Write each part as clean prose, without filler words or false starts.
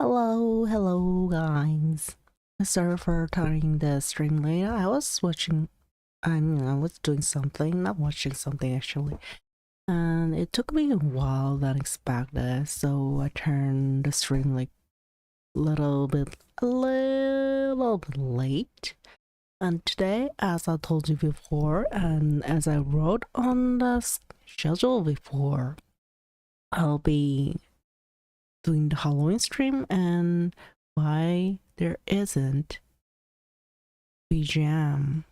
Hello guys. Sorry for turning the stream late. I was watching, I was doing something, not watching something actually. And it took me a while than expected, so I turned the stream like a little bit late. And today, as I told you before, and as I wrote on the schedule before, I'll be doing the Halloween stream, and why there isn't BGM.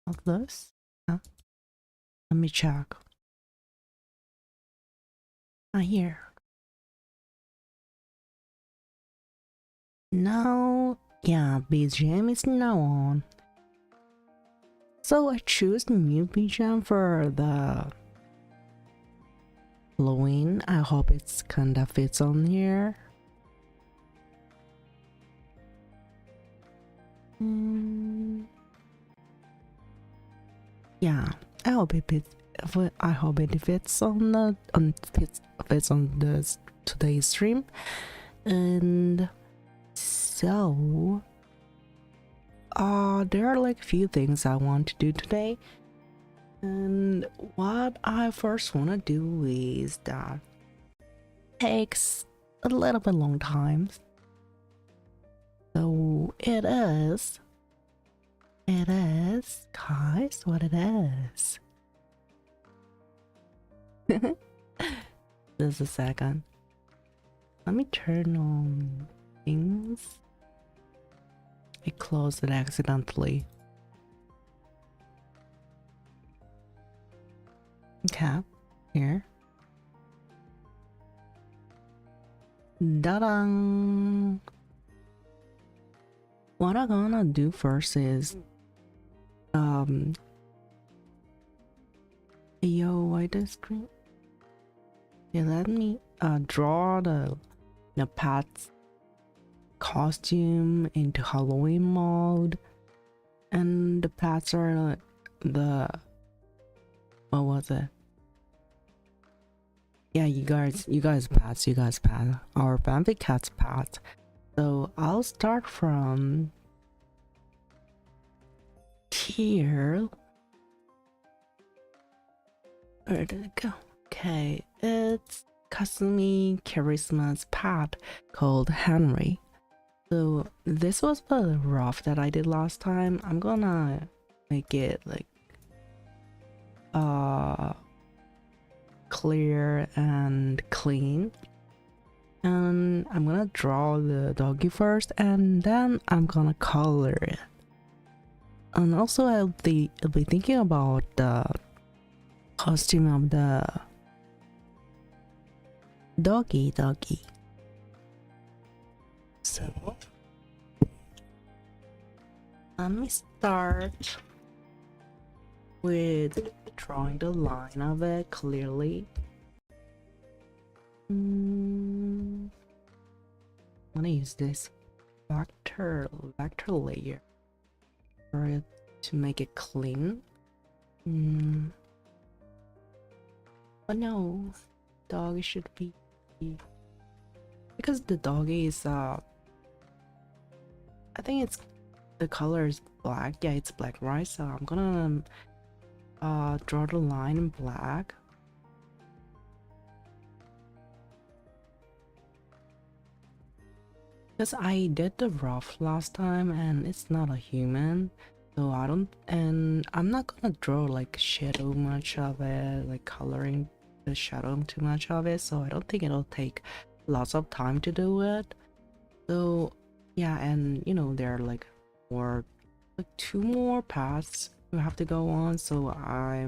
Of this? Huh? Let me check. Here. No, yeah, BGM is now on. So I choose the new BGM for the Halloween. I hope it's kinda fits on here. Yeah, I hope it fits. I hope it fits on the fits on the today's stream. And so there are like a few things I want to do today, and what I first want to do is that takes a little bit long time, so it is guys, what it is. Just a second, let me turn on things. I closed it accidentally. Okay, here. Da-dang! What I'm gonna do first is yo, why the screen? Yeah, let me draw the pet's costume into Halloween mode, and the pets are the what was it? Yeah, you guys pets, our Bambi cat's pet. So I'll start from here. Where did it go? Okay, it's Kasumi Charisma's pet called Henry. So this was the rough that I did last time. I'm gonna make it like clear and clean, and I'm gonna draw the doggy first, and then I'm gonna color it. And also I'll be thinking about the costume of the doggy. So let me start with drawing the line of it clearly. I'm gonna use this vector layer for it to make it clean. But no, dog should be, because the doggy is I think it's the color is black. Yeah, it's black, right? So I'm gonna draw the line in black. Because I did the rough last time and it's not a human, so I'm not gonna draw like shadow much of it, like coloring the shadow too much of it, so I don't think it'll take lots of time to do it. So yeah, and you know, there are like two more paths you have to go on, so I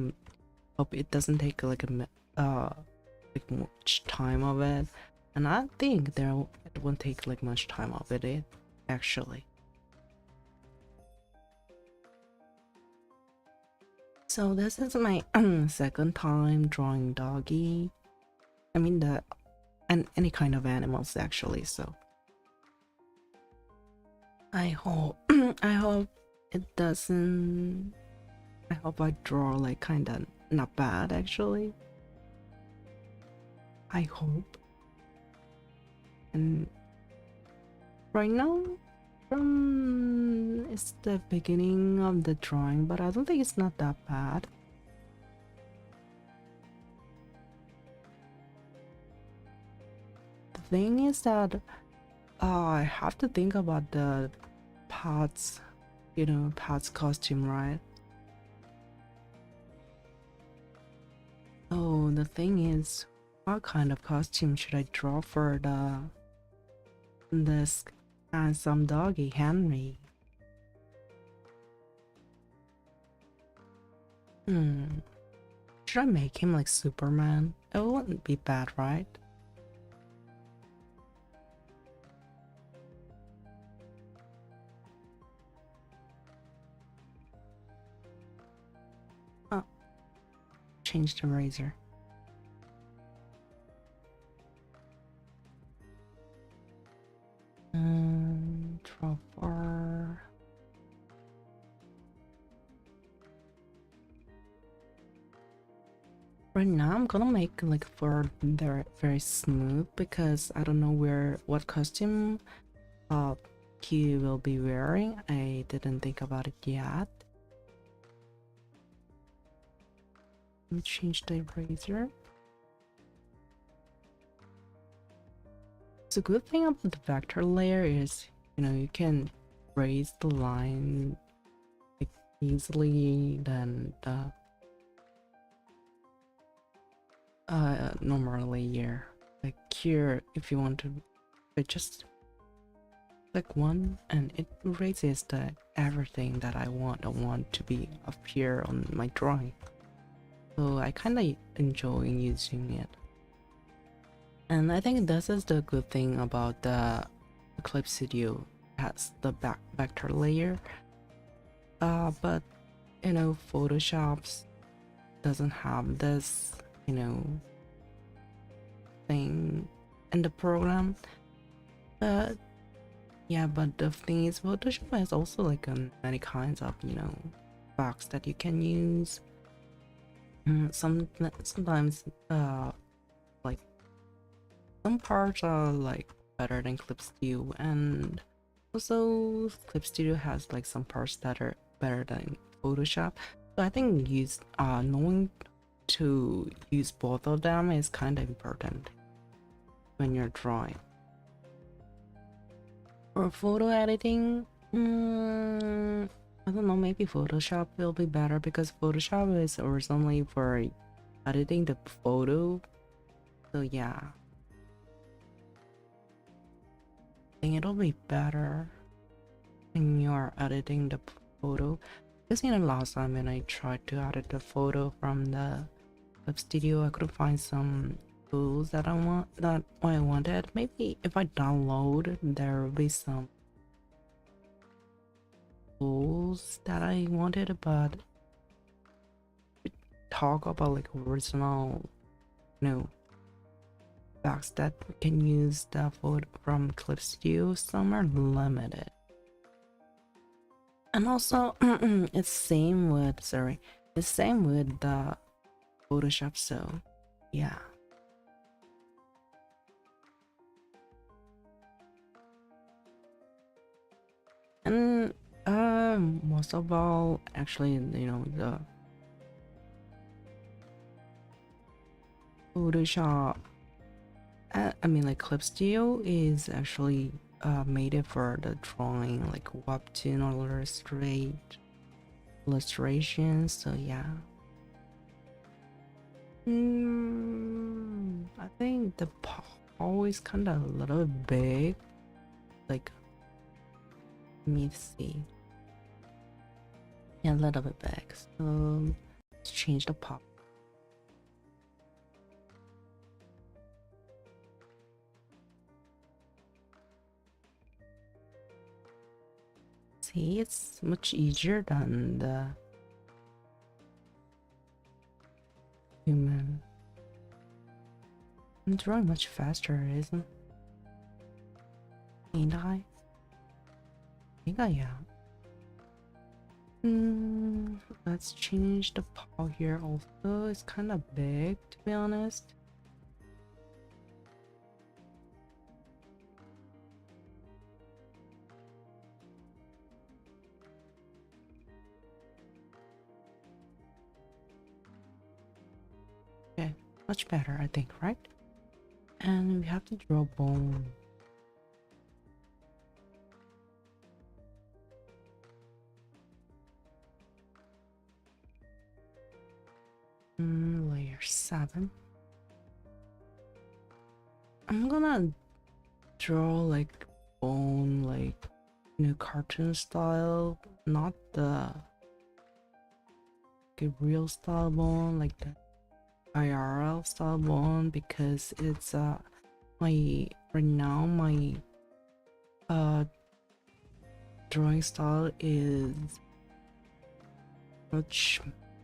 hope it doesn't take like much time of it, and I think it won't take like much time of it actually. So this is my second time drawing doggy. I mean any kind of animals actually, so I hope I hope it doesn't, I hope I draw like kinda not bad actually. I hope. And right now, it's the beginning of the drawing, but I don't think it's not that bad. The thing is that I have to think about the Pat's, Pat's costume, right? Oh, the thing is, what kind of costume should I draw for this handsome doggy Henry? Should I make him like Superman? It wouldn't be bad, right? Oh, change the razor. Draw for. Right now, I'm gonna make like for they're very smooth because I don't know what costume he will be wearing. I didn't think about it yet. Let me change the razor. So good thing about the vector layer is, you can raise the line like easily than the normally here. Like here, if you want to, just click one and it raises the everything that I want to be appear on my drawing. So I kind of enjoy using it. And I think this is the good thing about the Clip Studio. It has the vector layer. But Photoshop doesn't have this, thing in the program. But yeah, but the thing is, Photoshop has also like many kinds of box that you can use. Sometimes like some parts are like better than Clip Studio, and also Clip Studio has like some parts that are better than Photoshop. So I think knowing to use both of them is kind of important when you're drawing. For photo editing, I don't know, maybe Photoshop will be better because Photoshop is originally for editing the photo. So yeah, I think it'll be better when you're editing the photo. Because last time when I tried to edit the photo from the Clip Studio, I couldn't find some tools that I wanted. Maybe if I download, there will be some tools that I wanted, but talk about like original, backs that can use the photo from Clip Studio. Some are limited. And also, it's same with the Photoshop, so yeah. And most of all, actually, the Photoshop, I mean like Clip Studio is actually made it for the drawing, like webtoon or illustrations, so yeah. I think the paw is kind of a little bit big. Like, let me see. Yeah, a little bit big. So let's change the paw. See, it's much easier than the human. I'm drawing much faster, isn't? Ain't I? I think I am. Let's change the paw here also. It's kind of big, to be honest. Okay, much better, I think, right? And we have to draw bone. Layer 7. I'm gonna draw like bone, like cartoon style, not the real style bone, like the IRL style bone, because it's my right now my drawing style is much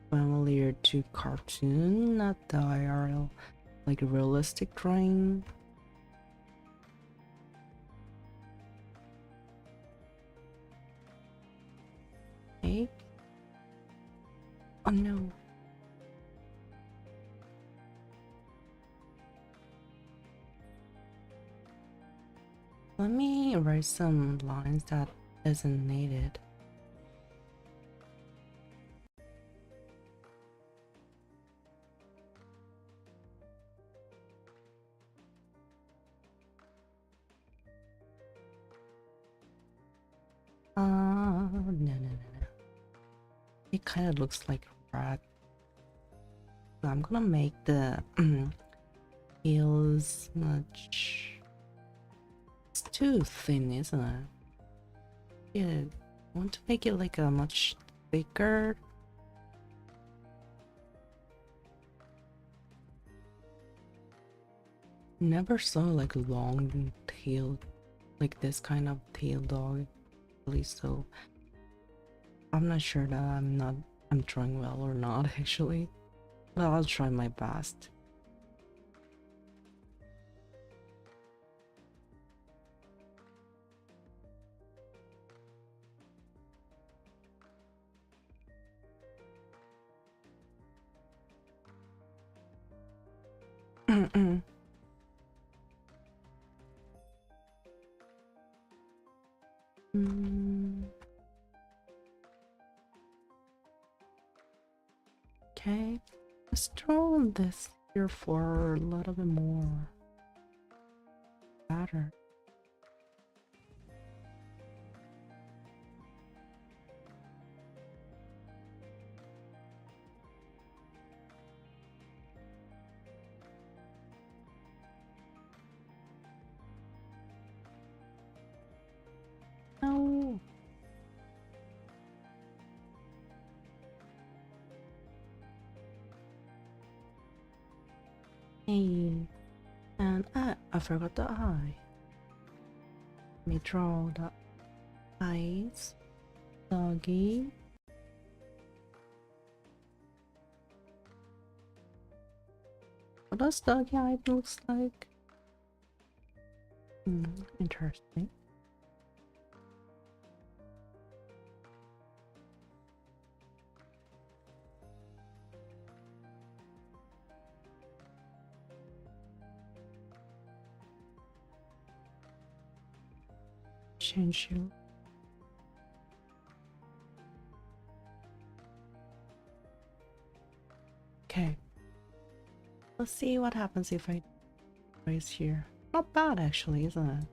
familiar to cartoon, not the IRL, like realistic drawing. Okay. Oh no. Let me write some lines that isn't needed. No. It kind of looks like a rat. So I'm gonna make the heels much. It's too thin, isn't it? Yeah, I want to make it like a much thicker. Never saw like a long tail, like this kind of tail dog, at least. So I'm not sure that I'm drawing well or not actually. But I'll try my best. Okay, let's draw this here for a little bit more better. No. Hey, and I forgot the eye. Let me draw the eyes. Doggy. What does doggy eye looks like? Interesting. Change you. Okay. Let's see what happens if I raise here. Not bad actually, isn't it?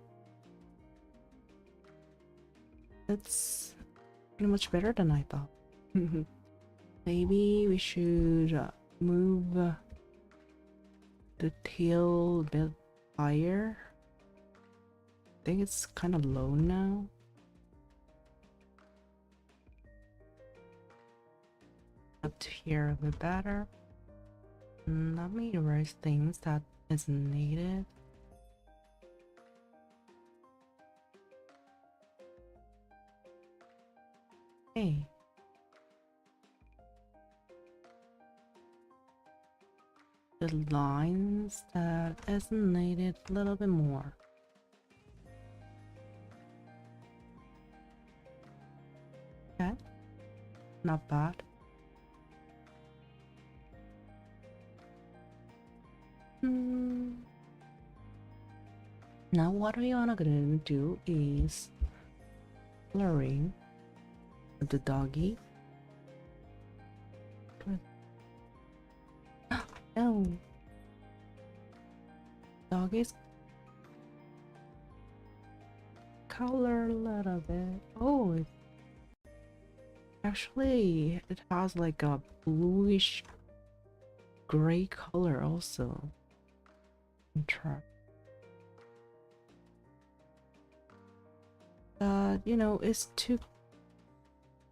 It's pretty much better than I thought. Maybe we should move the tail a bit higher. I think it's kind of low now. Up to here a bit better. Let me erase things that isn't needed. Hey. The lines that isn't needed a little bit more. Okay. Not bad. Now what we wanna gonna do is coloring the doggy. Oh, doggy's color a little bit. Oh, actually, it has like a bluish gray color also. You know, it's too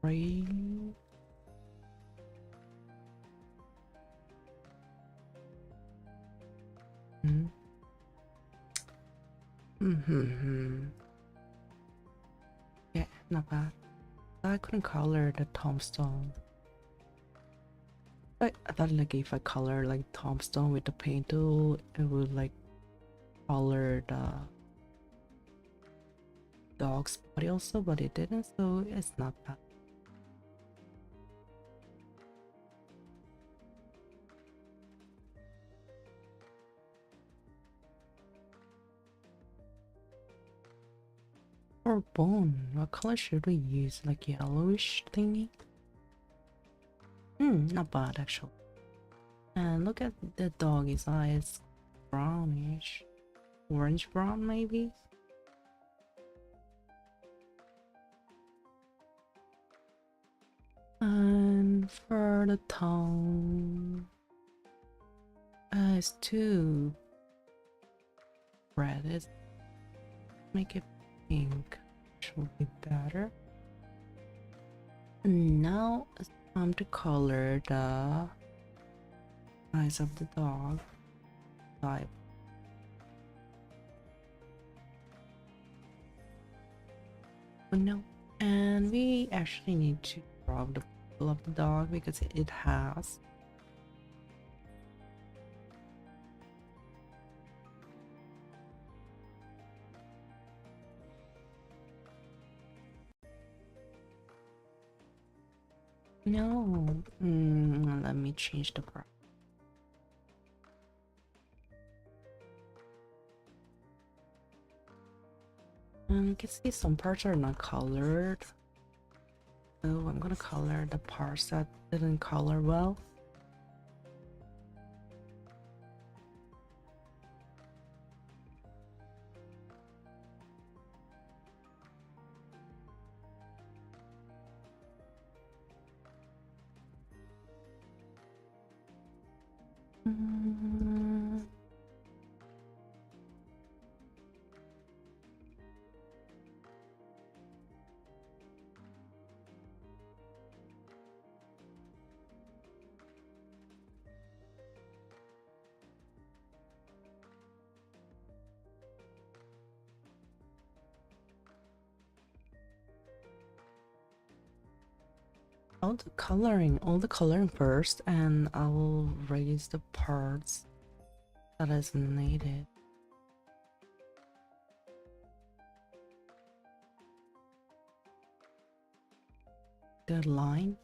gray. Yeah, not bad. I couldn't color the tombstone. I thought like if I color like tombstone with the paint tool, it would like color the dog's body also, but it didn't, so it's not bad. Or bone, what color should we use? Like yellowish thingy? Not bad actually. And look at the doggy's eyes, brownish, orange brown maybe. And for the tongue, it's too red. Let's make it pink. Should be better. And now it's time to color the eyes of the dog. Type. Oh no. And we actually need to draw the pupil of the dog because it has. No. Let me change the brush. You can see some parts are not colored. So I'm gonna color the parts that didn't color well. All the coloring first, and I will raise the parts that is needed. Good line.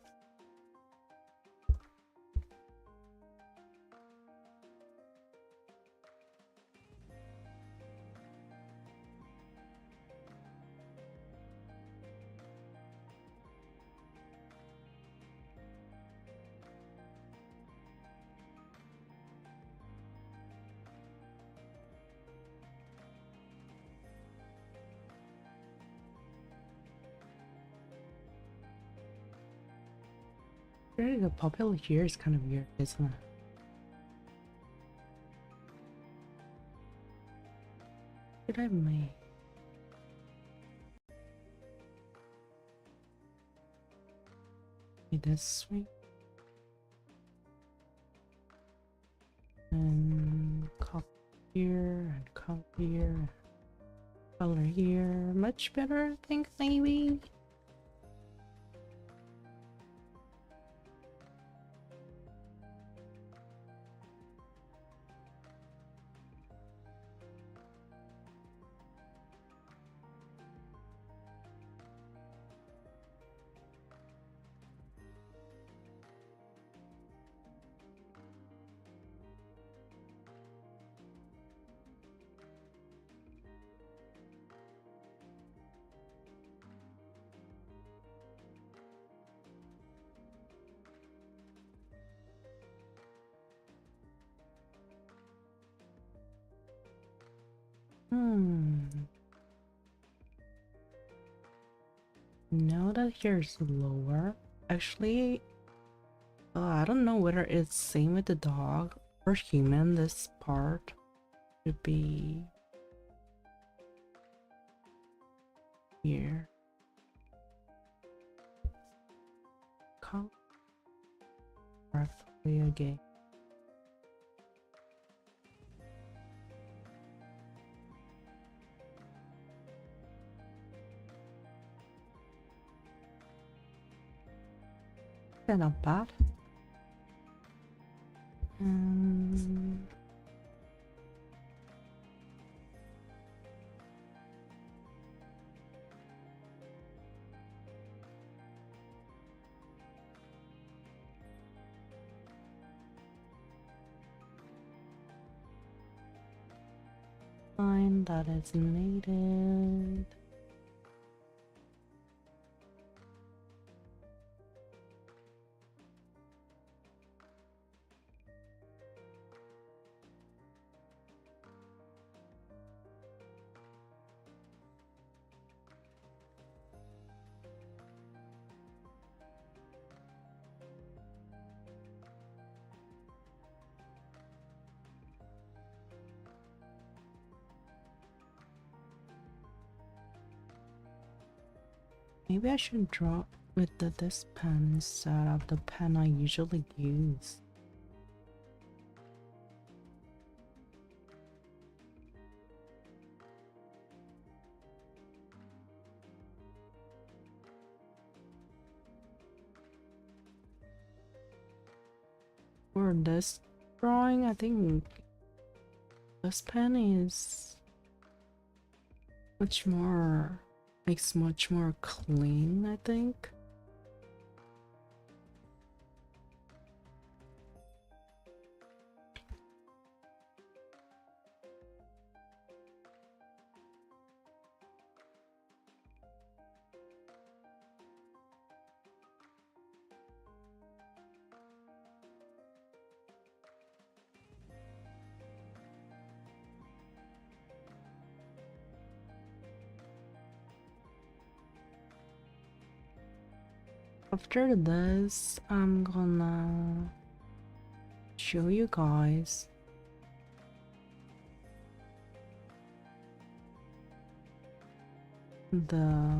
Really, the pupil here is kind of weird, isn't it? What did I make? This way. And copy here, and copy here. Color here. Much better, I think, maybe. Now that here's lower. Actually, I don't know whether it's same with the dog or human. This part should be here. Come correctly again. They're not bad. Fine, that is needed. Maybe I should draw with this pen instead of the pen I usually use. For this drawing, I think this pen is much more, makes much more clean, I think. After this, I'm gonna show you guys the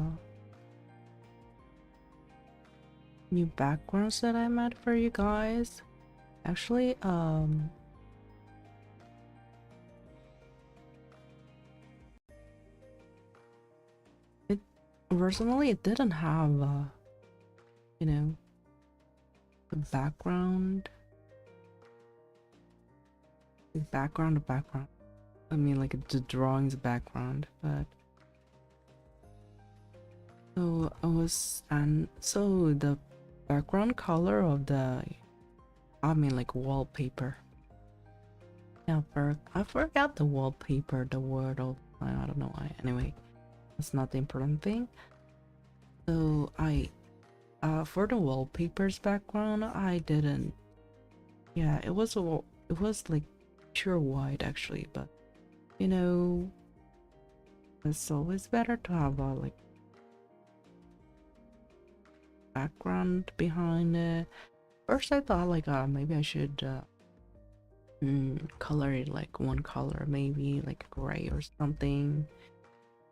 new backgrounds that I made for you guys. Actually, it personally it didn't have you know, the background. I mean, like the drawing's background, but so I was, and so the background color of the, I mean, like wallpaper. Yeah, I forgot the wallpaper, the word all the time. I don't know why. Anyway, that's not the important thing. So for the wallpaper's background, I didn't. Yeah, it was like pure white actually, but you know, it's always better to have a like background behind it. First, I thought like maybe I should color it like one color, maybe like gray or something,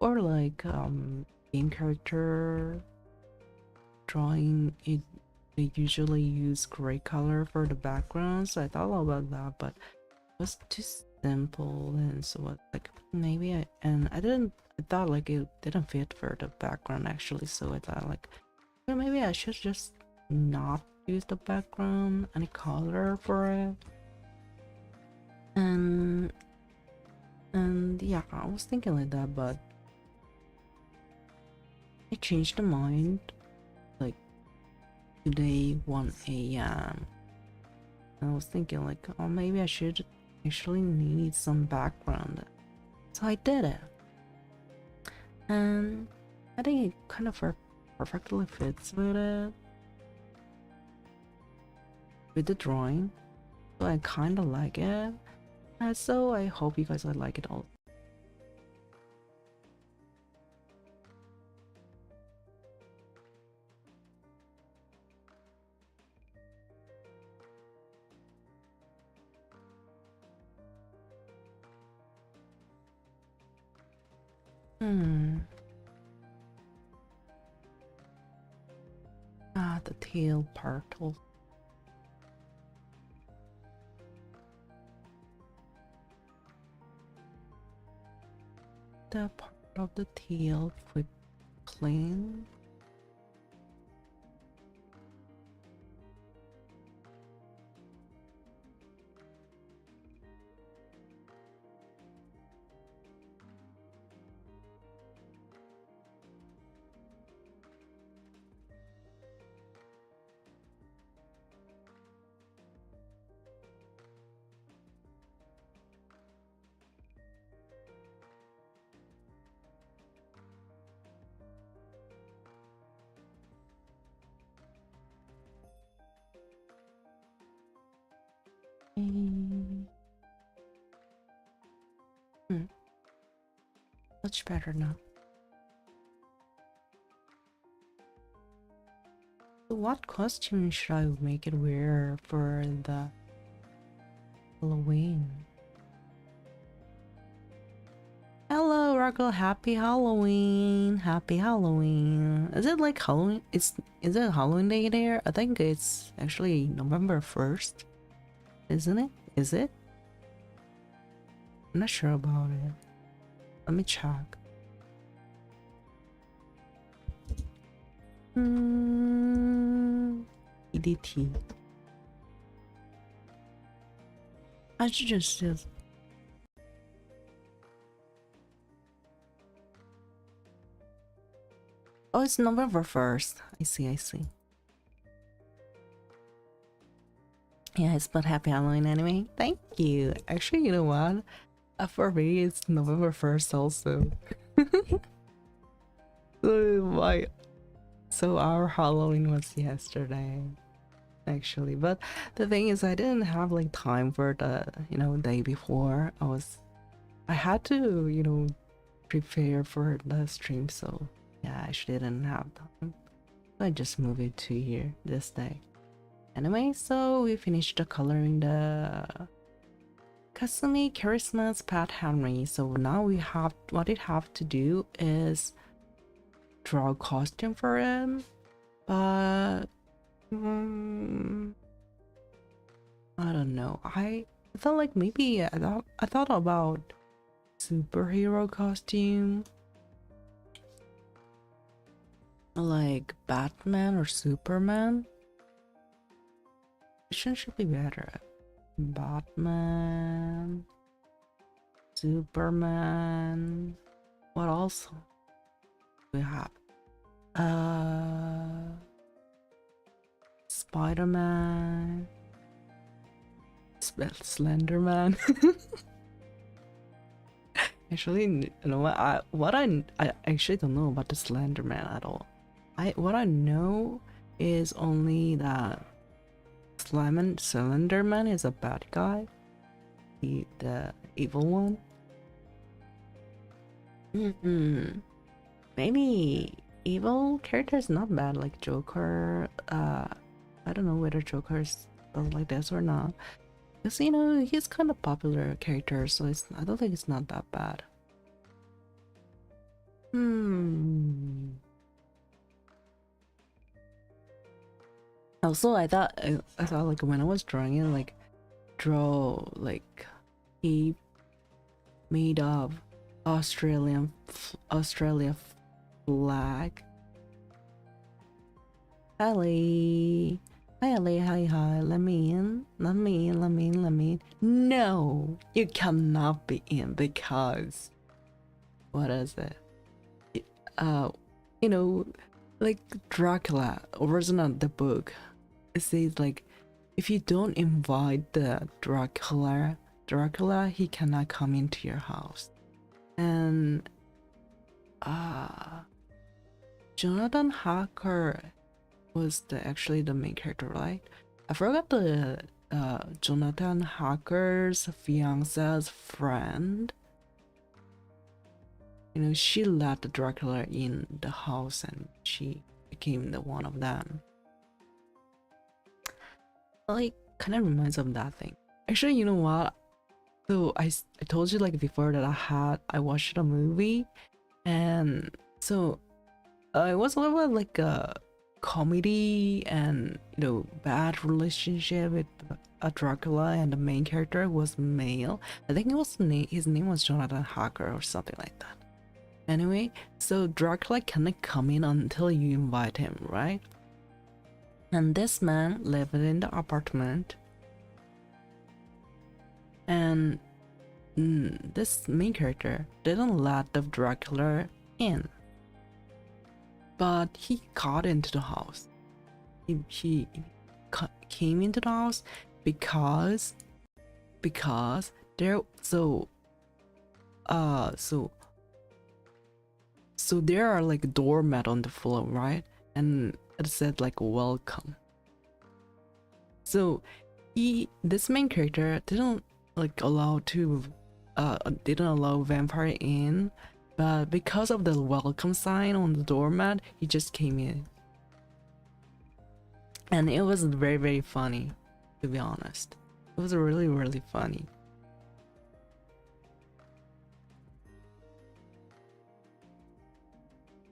or like game character drawing it. They usually use gray color for the background, so I thought about that, but it was too simple, and so I was like maybe I thought like it didn't fit for the background actually, so I thought like, well, maybe I should just not use the background any color for it. And yeah, I was thinking like that, but I changed my mind like today 1 a.m. I was thinking like, oh, maybe I should actually need some background, so I did it, and I think it kind of perfectly fits with it, with the drawing, so I kind of like it, and so I hope you guys will like it all. The tail part also. The part of the tail with clean. Much better now. So what costume should I make it wear for the Halloween? Hello, Rocco. Happy Halloween. Happy Halloween. Is it like Halloween? Is it Halloween day there? I think it's actually November 1st. Isn't it? Is it? I'm not sure about it. Let me check. EDT. I should just Oh, it's November 1st. I see. Yes, but happy Halloween anyway. Thank you. Actually, you know what? For me, it's November 1st also. So our Halloween was yesterday, actually. But the thing is, I didn't have like time for the, day before. I had to, prepare for the stream, so yeah, I actually didn't have time. So I just moved it to here this day. Anyway, so we finished the coloring the Kasumi, Charisma's Pat Henry. So now we have what we have to do is draw a costume for him. But I don't know. I thought like maybe I thought about superhero costume, like Batman or Superman. Which one should be better? Batman, Superman. What else do we have? Spider-Man, Slenderman. Actually, you know what? I actually don't know about the Slenderman at all. What I know is only that Slenderman is a bad guy, the evil one. Maybe evil character is not bad, like Joker. I don't know whether Joker is like this or not, because he's kind of popular character, so I don't think it's not that bad. Also, I thought like when I was drawing it, like draw like he made of Australia flag. Hi, let me in. No, you cannot be in because what is it? Like Dracula, original the book. It says like if you don't invite the Dracula, he cannot come into your house. And Jonathan Harker was actually the main character, right? I forgot the Jonathan Harker's fiance's friend. She let the Dracula in the house and she became the one of them. Like, kind of reminds of that thing. Actually, you know what? So I told you like before that I watched a movie And so it was a little bit like a comedy and bad relationship with a Dracula, and the main character was male. I think it was his name was Jonathan Harker or something like that. Anyway, so Dracula cannot come in until you invite him, right? And this man lived in the apartment, and this main character didn't let the Dracula in, but he got into the house. He came into the house because there so there are like doormat on the floor, right? And it said like welcome. So this main character didn't allow vampire in, but because of the welcome sign on the doormat, he just came in. And it was very, very funny, to be honest. It was really, really funny.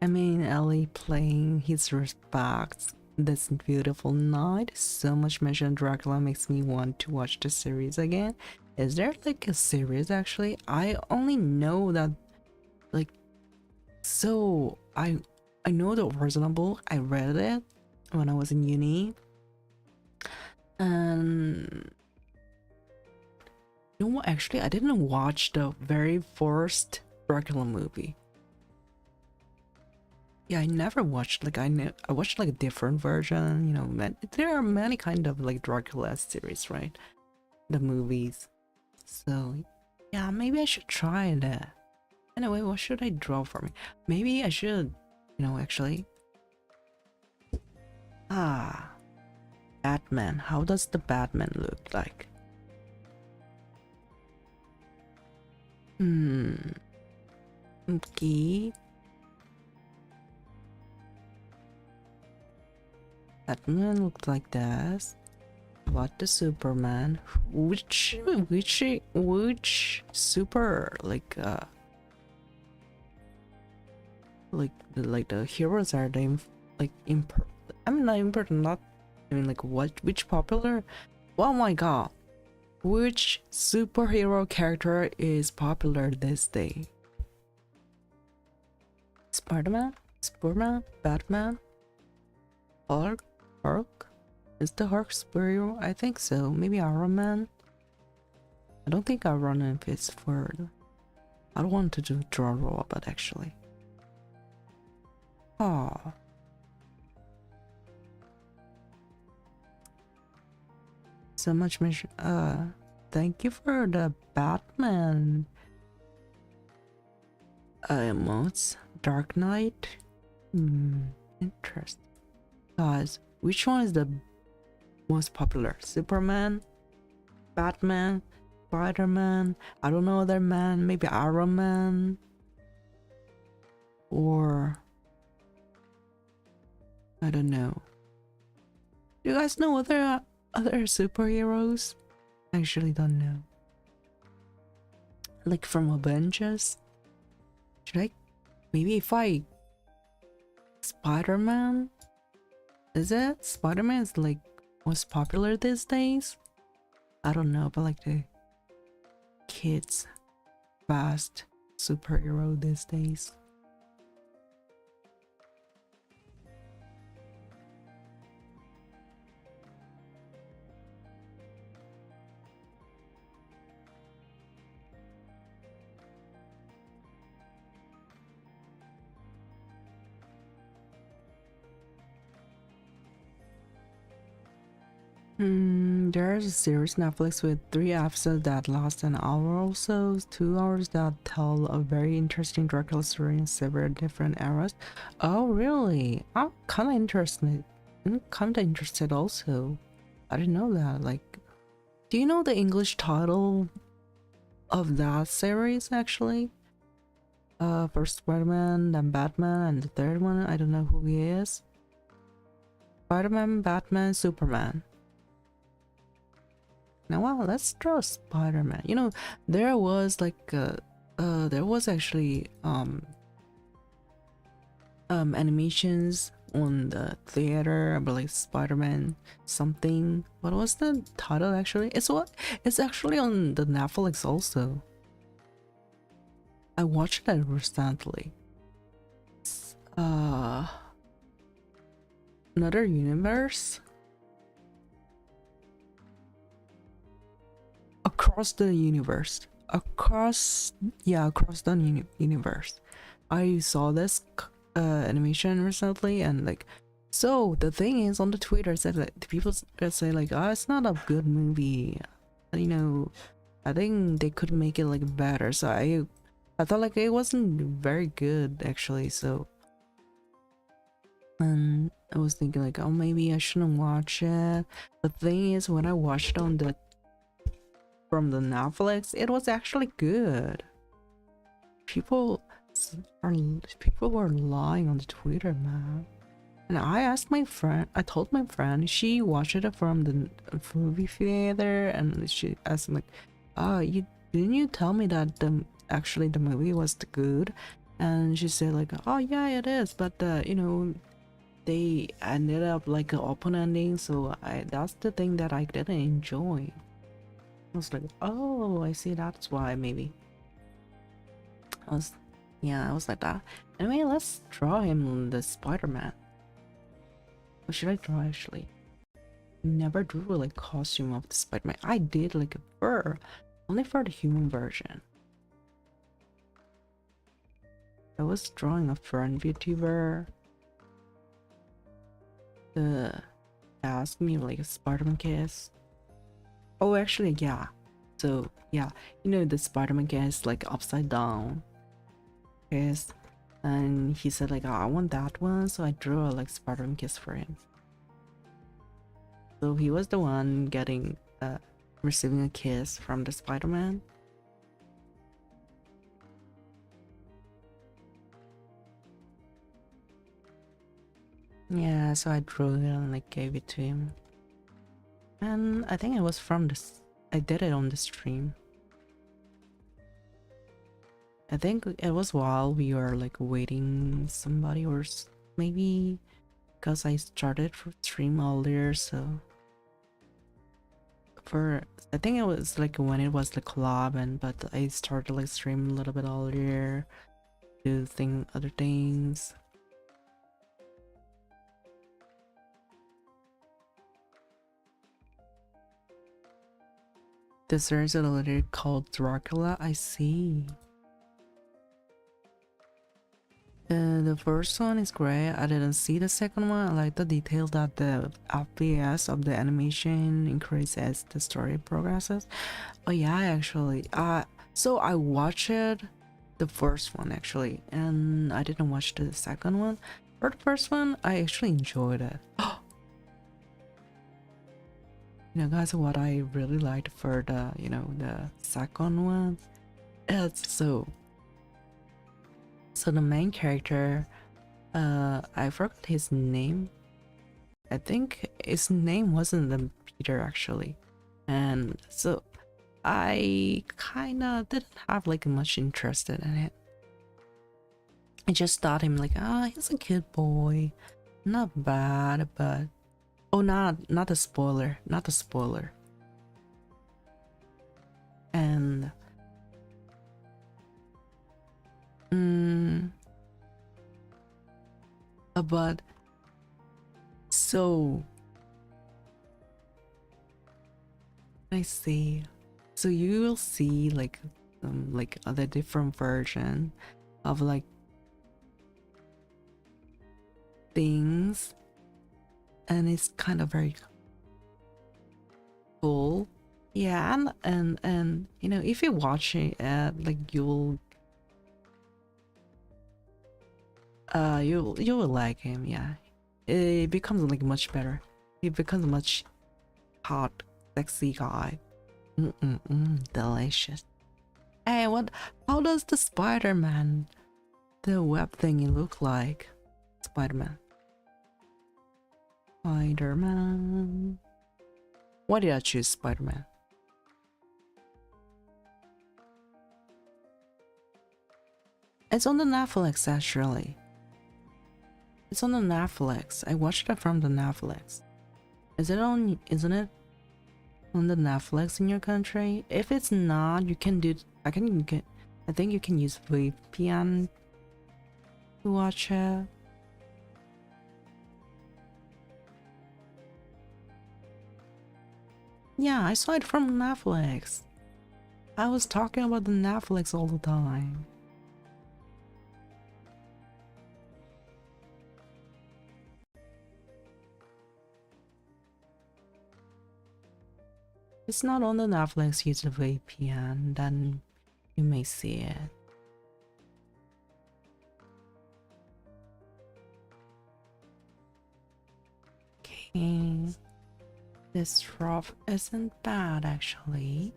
I mean, Ellie playing his respects this beautiful night. So much mention Dracula makes me want to watch the series again. Is there like a series actually? I only know that so I know the original book. I read it when I was in uni. And you know what, actually I didn't watch the very first Dracula movie. Yeah, I never watched I watched like a different version, there are many kind of like Dracula series, right? The movies. So yeah, maybe I should try that. Anyway, what should I draw for me? Maybe I should, actually. Batman. How does the Batman look like? Okay. Batman looked like this. What the Superman? Which super like the heroes are the not important, not which popular. Oh my god, which superhero character is popular this day? Spider-Man, Superman, Batman, Hulk. Is the Hulk superhero? I think so. Maybe Iron Man. I don't think Iron Man fits for. I don't want to do draw robot actually. Oh. So much mission. Thank you for the Batman emotes. Dark Knight. Interesting. Guys, which one is the most popular? Superman, Batman, Spider-Man, I don't know, other man, maybe Iron Man, or I don't know. Do you guys know other superheroes? I actually don't know. Like from Avengers? Should I maybe if I Spider-Man? Is it? Spider-Man is like most popular these days? I don't know, but like the kids fast superhero these days. There's a series Netflix with 3 episodes that last an hour or so, 2 hours that tell a very interesting Dracula story in several different eras. Oh really? I'm kinda interested. Also. I didn't know that. Like, do you know the English title of that series actually? First Spider-Man, then Batman, and the third one, I don't know who he is. Spider-Man, Batman, Superman. Now, well, let's draw Spider-Man. There was like there was actually animations on the theater about like Spider-Man something. What was the title actually? It's actually on the Netflix also. I watched it recently. Uh Another universe? Across the universe. Across the universe. I saw this animation recently, and like, so the thing is, on the Twitter said that the people say like, oh, it's not a good movie, you know. I think they could make it like better. So I thought like it wasn't very good actually. So, and I was thinking like, oh, maybe I shouldn't watch it. The thing is, when I watched it on the from the Netflix, it was actually good. People are people were lying on the Twitter, man. And I asked my friend, I told my friend, she watched it from the movie theater, and she asked me like, "Oh, you didn't you tell me that actually the movie was good?" And she said like, "Oh yeah, it is, but you know, they ended up like an open ending, so that's the thing that I didn't enjoy." I was like, "Oh, I see. That's why maybe." I was, yeah, I was like that. Anyway, let's draw him the Spider-Man. What should I draw actually? Never drew like costume of the Spider-Man. I did like a fur, only for the human version. I was drawing a friend VTuber. The asked me like a Spider-Man kiss. Oh, actually, yeah. So yeah, you know the Spider-Man kiss like upside down kiss, and he said like, oh, I want that one, so I drew a like Spider-Man kiss for him. So he was the one getting receiving a kiss from the Spider-Man. Yeah, so I drew it and like gave it to him. And I think it was from this. I did it on the stream. I think it was while we were like waiting somebody, or maybe because I started for stream earlier, so for I think it was like when it was the collab, and but I started like stream a little bit earlier to think other things. There's a letter called Dracula. I see. The first one is great. I didn't see the second one. I like the details that the FPS of the animation increases as the story progresses. Oh yeah, actually. So I watched the first one actually, and I didn't watch the second one. For the first one, I actually enjoyed it. You know, guys, what I really liked for the the second one, it's so the main character, I forgot his name. I think his name wasn't Peter actually, and so I kinda didn't have like much interest in it. I just thought him like, ah, he's a good boy, not bad, but oh, not the spoiler, not the spoiler, and but so I see. So you will see like other different version of like things, and it's kind of very cool. Yeah, and you know, if you watch it, like you will like him. Yeah, it becomes like much better. He becomes a much hot, sexy guy. Delicious. Hey, what? How does the Spider-Man, the web thingy, look like? Spider-Man. Spider-Man. Why did I choose Spider-Man? It's on the Netflix actually. It's on the Netflix. I watched it from the Netflix. Isn't it on the Netflix in your country? If it's not, you can do, I think you can use VPN to watch it. Yeah, I saw it from Netflix. I was talking about the Netflix all the time. It's not on the Netflix, use the VPN, then you may see it. Okay. This drop isn't bad actually.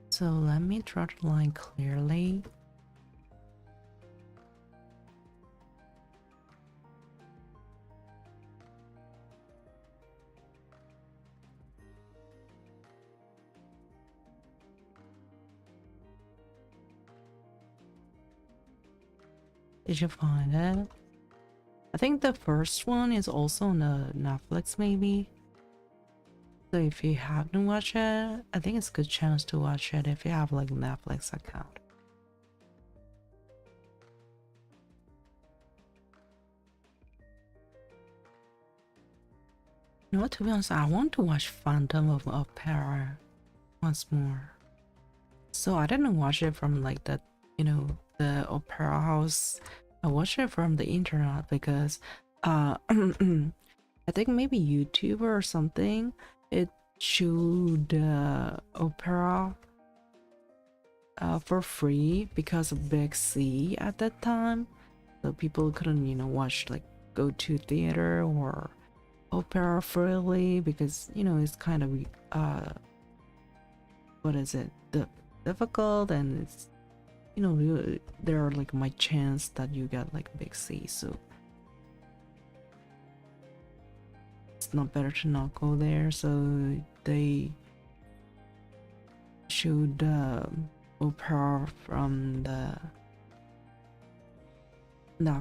So let me draw the line clearly. Did you find it? I think the first one is also on the Netflix maybe. So if you haven't watched it, I think it's a good chance to watch it if you have like a Netflix account. You know what, to be honest, I want to watch Phantom of Opera once more. So I didn't watch it from like the, you know, the opera house. I watched it from the internet because I think maybe YouTube or something, it showed opera for free because of Big C at that time. So people couldn't, you know, watch like go to theater or opera freely because, you know, it's kind of what is it, the difficult, and it's, you know, there are like my chance that you get like Big C, so it's not better to not go there. So they showed opera from that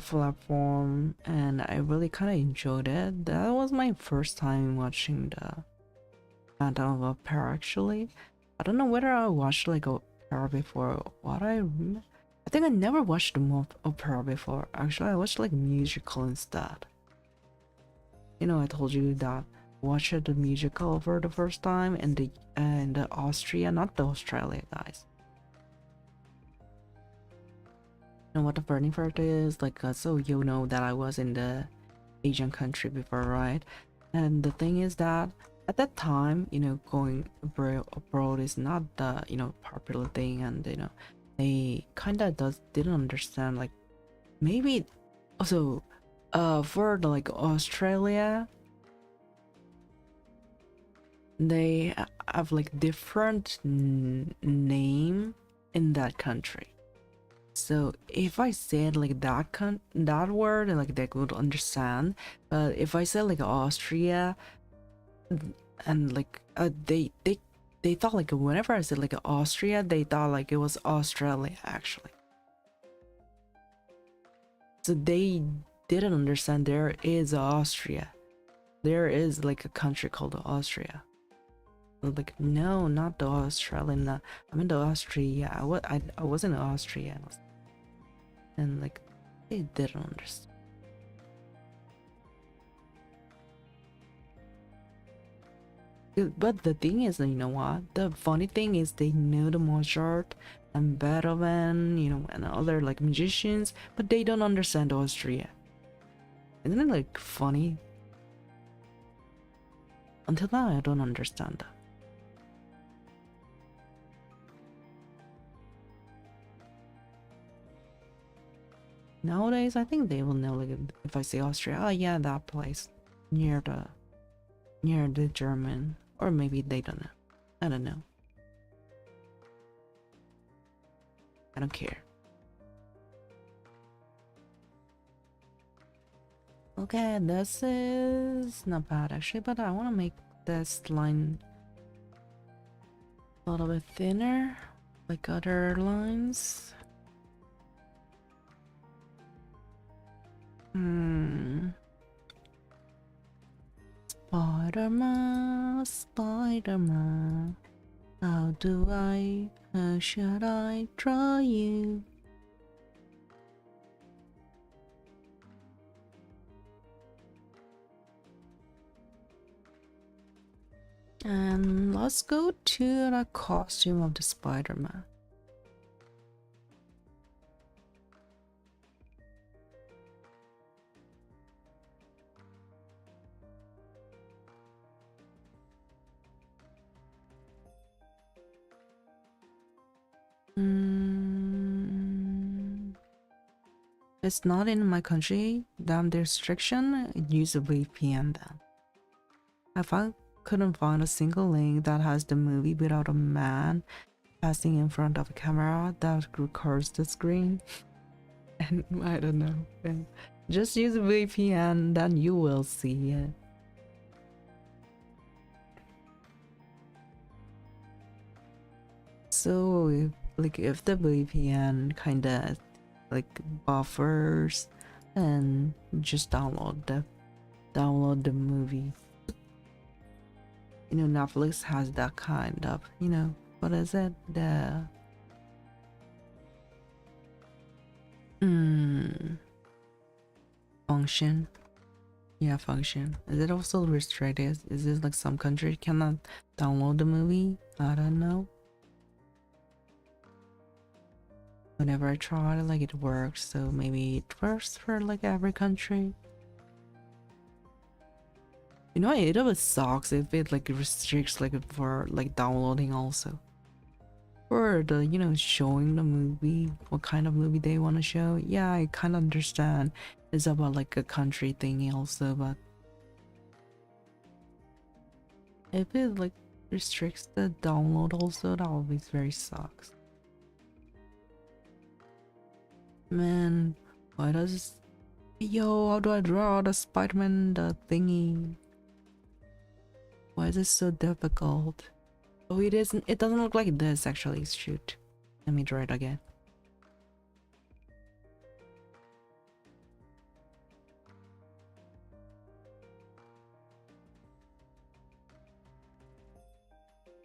platform, and I really kind of enjoyed it. That was my first time watching the Phantom of Opera actually. I don't know whether I watched like opera before. I think I never watched the opera before. Actually, I watched like musical instead. You know, I told you that I watched the musical for the first time in the Austria, not the Australia, guys. You know what the funny part is? Like, so you know that I was in the Asian country before, right? And the thing is that at that time, you know, going abroad is not the, you know, popular thing, and you know, they kind of didn't understand, like maybe also for the, like Australia, they have like different name in that country. So if I said like that word, like they would understand. But if I said like Austria, and like they thought like whenever I said like Austria, they thought like it was Australia actually. So they didn't understand there is Austria. There is like a country called Austria. Like, no, not the Australian. I mean the Austria. I wasn't Austria, and like they didn't understand. But the thing is, you know what? The funny thing is they know the Mozart and Beethoven, you know, and other like musicians, but they don't understand Austria. Isn't it like funny? Until now, I don't understand that. Nowadays, I think they will know, like if I say Austria, oh yeah, that place near the German, or maybe they don't know. I don't know. I don't care. Okay, this is not bad actually, but I want to make this line a little bit thinner, like other lines. Spider-Man, Spider-Man, how should I draw you? And let's go to the costume of the Spider-Man. It's not in my country. Damn the restriction. Use a VPN then. Couldn't find a single link that has the movie without a man passing in front of a camera that records the screen. And I don't know. Just use a VPN, then you will see it. So if the VPN kinda like buffers, then just download the movie. You know, Netflix has that kind of, you know, what is it? The function. Yeah, function. Is it also restricted? Is this like some country cannot download the movie? I don't know. Whenever I try it, like it works, so maybe it works for like every country. You know, it always sucks if it like restricts like for like downloading also. For the, you know, showing the movie, what kind of movie they want to show. Yeah, I kind of understand. It's about like a country thingy also, but if it like restricts the download also, that always very sucks. Man, why does yo, how do I draw the Spider-Man the thingy? Why is it so difficult? Oh, it doesn't look like this actually. Shoot. Let me draw it again.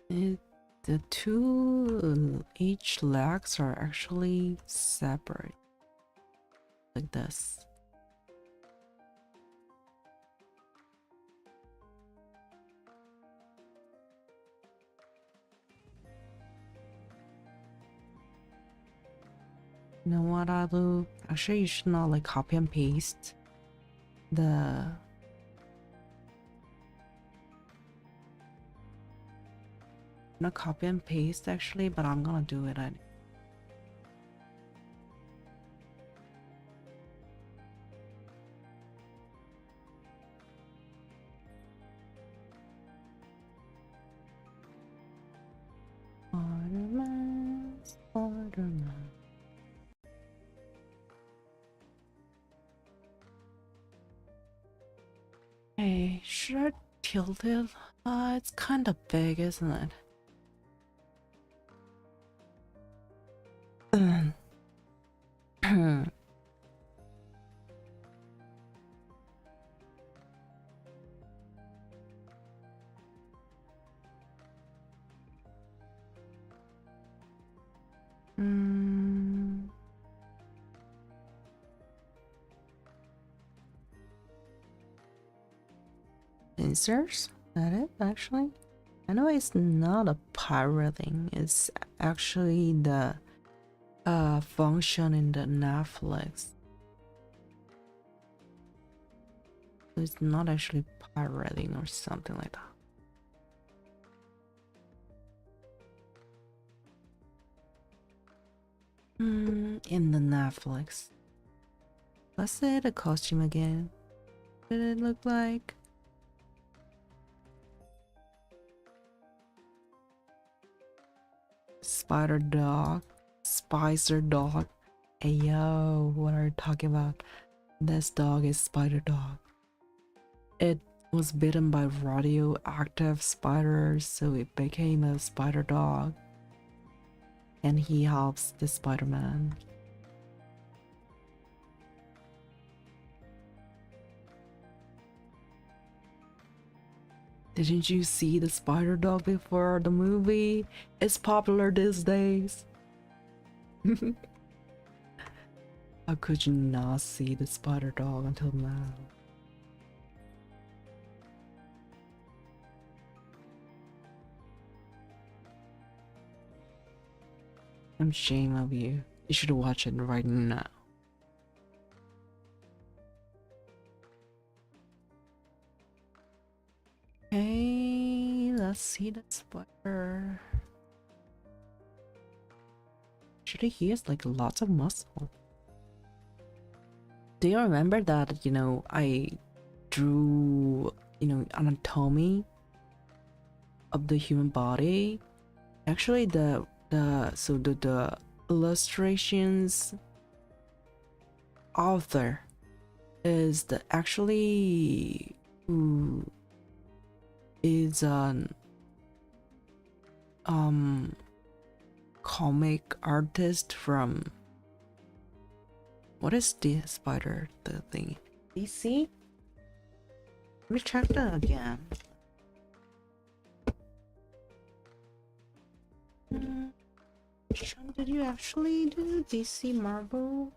The two each legs are actually separate. Like this. You know what I do? Actually, you should not like copy and paste the not copy and paste actually, but I'm gonna do it anyway. Spider-Man, Spider-Man. Hey, should I tilt it? It's kind of big, isn't it? Pincers? That it actually? I know it's not a pirating, it's actually the function in the Netflix. So it's not actually pirating or something like that. In the Netflix. Let's say the costume again. What did it look like? Spider dog. Spicer dog. Hey yo, what are you talking about? This dog is Spider dog. It was bitten by radioactive spiders, so it became a spider dog. And he helps the Spider-Man. Didn't you see the spider dog before the movie? It's popular these days. How could you not see the spider dog until now? I'm ashamed of you. You should watch it right now. Hey, let's see the spider. Actually, he has like lots of muscle. Do you remember that, I drew, anatomy of the human body? Actually, the illustrations author is the actually who is an comic artist from, what is the spider, the thing, DC? Let me check that again. Which one did you actually do? DC, Marvel?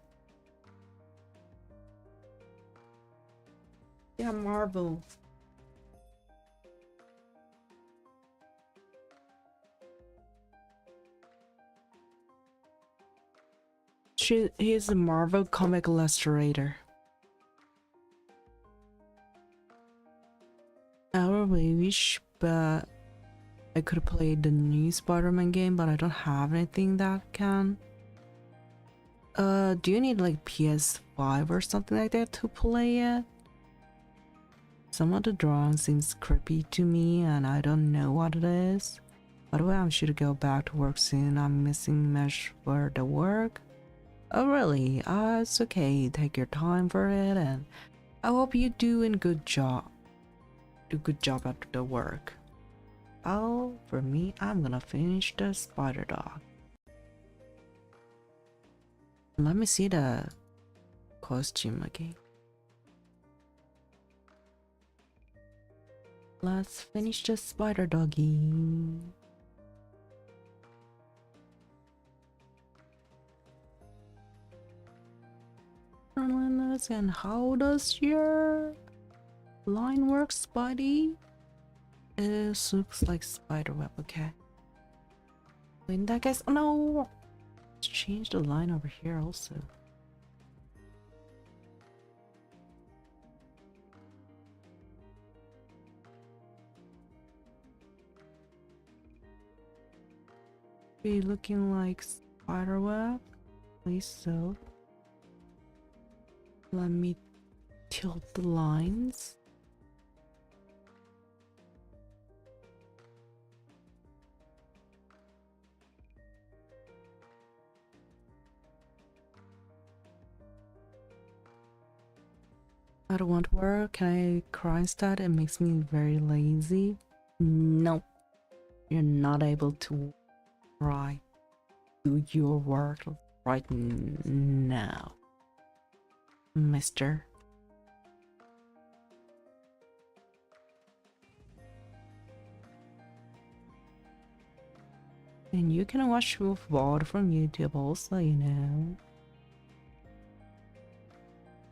Yeah, Marvel. He's a Marvel comic illustrator. I really wish, but I could play the new Spider-Man game, but I don't have anything that can. Do you need like PS5 or something like that to play it? Some of the drawing seems creepy to me and I don't know what it is. By the way, I should go back to work soon. I'm missing mesh for the work. Oh really? It's okay. Take your time for it and I hope you do a good job. Do good job at the work. Oh, for me, I'm gonna finish the spider dog. Let me see the costume again. Let's finish the spider doggy. And how does your line work, Spidey? It looks like spider web, okay. In that case, oh no! Let's change the line over here also. Be looking like spider web, please. So let me tilt the lines. I don't want to work. Can I cry instead? It makes me very lazy. Nope. You're not able to cry. Do your work right now, mister. And you can watch VOD from YouTube also,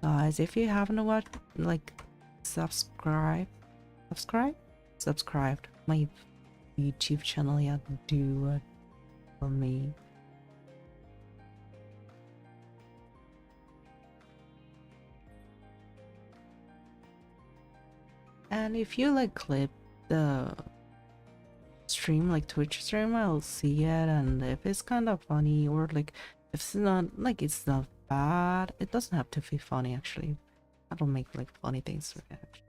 Guys, if you haven't watched, like, subscribed my YouTube channel yet, do it for me. And if you like clip the stream, like Twitch stream, I'll see it, and if it's kind of funny or like if it's not like it's not bad, it doesn't have to be funny actually. I don't make like funny things for it.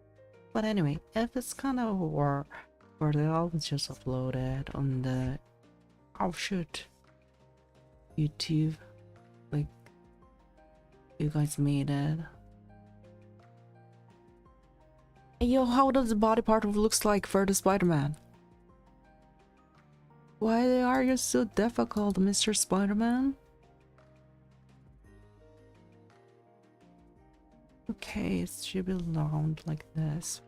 But anyway, if it's kind of worth it, I'll just upload it on the YouTube. Like you guys made it. Hey, yo, how does the body part looks like for the Spider-Man? Why are you so difficult, Mr. Spider-Man? Okay, it should be round like this.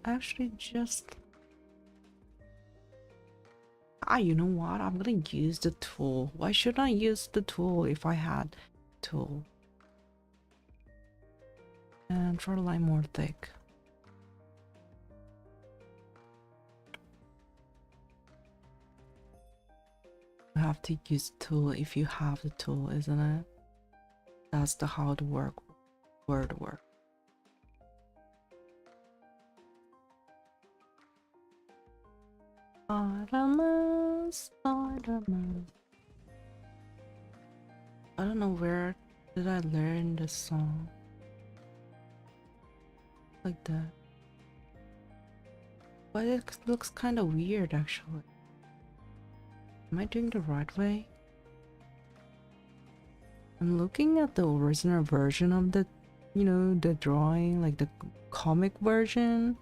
actually just... you know what? I'm gonna use the tool. Why should I use the tool if I had tool? And draw the line more thick. You have to use tool if you have the tool, isn't it? That's the how the word work. Spider-Man, Spider-Man. I don't know where did I learn this song. Like that. But it looks kind of weird actually. Am I doing the right way? I'm looking at the original version of the, you know, the drawing, like the comic version.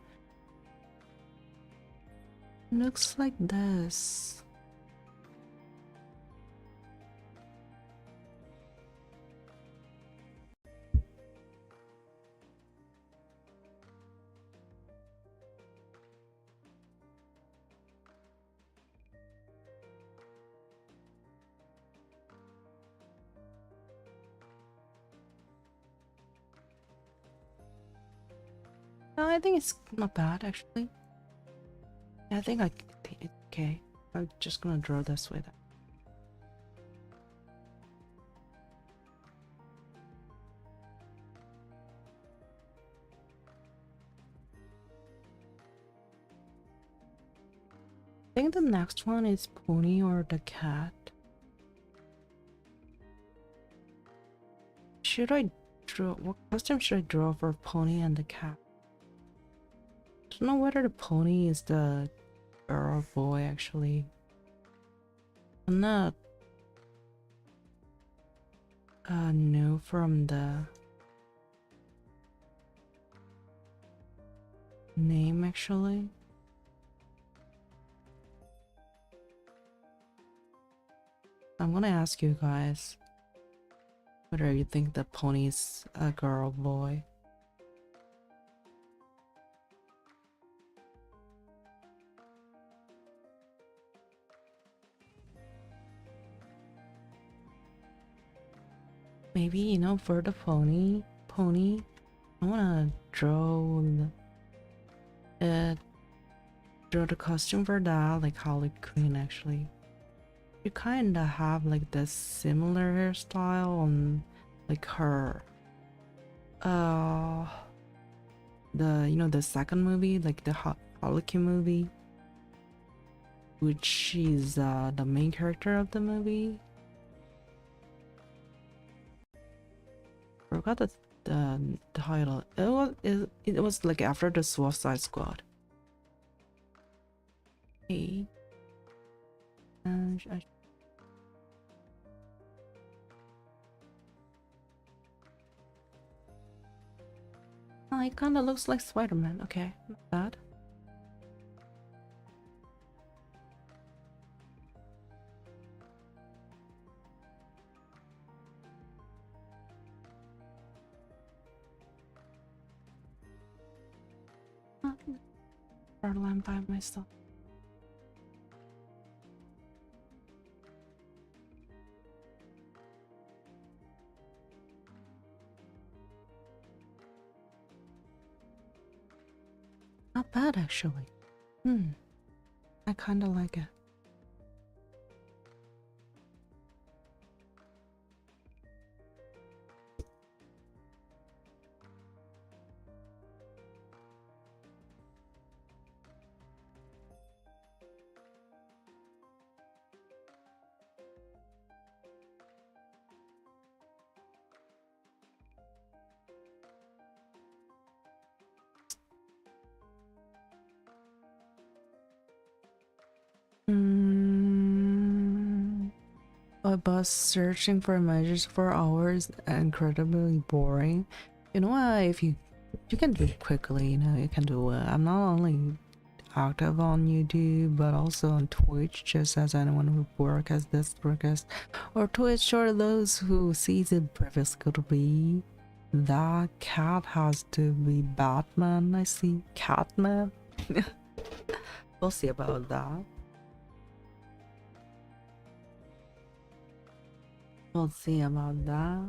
It looks like this. No, I think it's not bad actually. I think it's okay. I'm just gonna draw this with it. I think the next one is pony or the cat. Should I draw? What costume should I draw for pony and the cat? I don't know whether the pony is the girl or boy actually. I'm not know from the name actually. I'm gonna ask you guys whether you think the pony is a girl or boy. Maybe, you know, for the pony, I wanna draw the costume for that, like Harley Quinn actually. You kinda have like this similar hairstyle on like her the, you know, the second movie, like the Harley Quinn movie, which is the main character of the movie. Forgot the title. It was like after the Suicide Squad. Hey. Oh, it kind of looks like Spider-Man. Okay, not bad. I'm by myself. Not bad actually. I kind of like it. A bus searching for images for hours, incredibly boring. You know what? If you can do it quickly, you know, you can do it. I'm not only active on YouTube but also on Twitch, just as anyone who work as this broadcast or Twitch or those who sees it previously could be. That cat has to be Batman. I see Catman. We'll see about that. We'll see about that.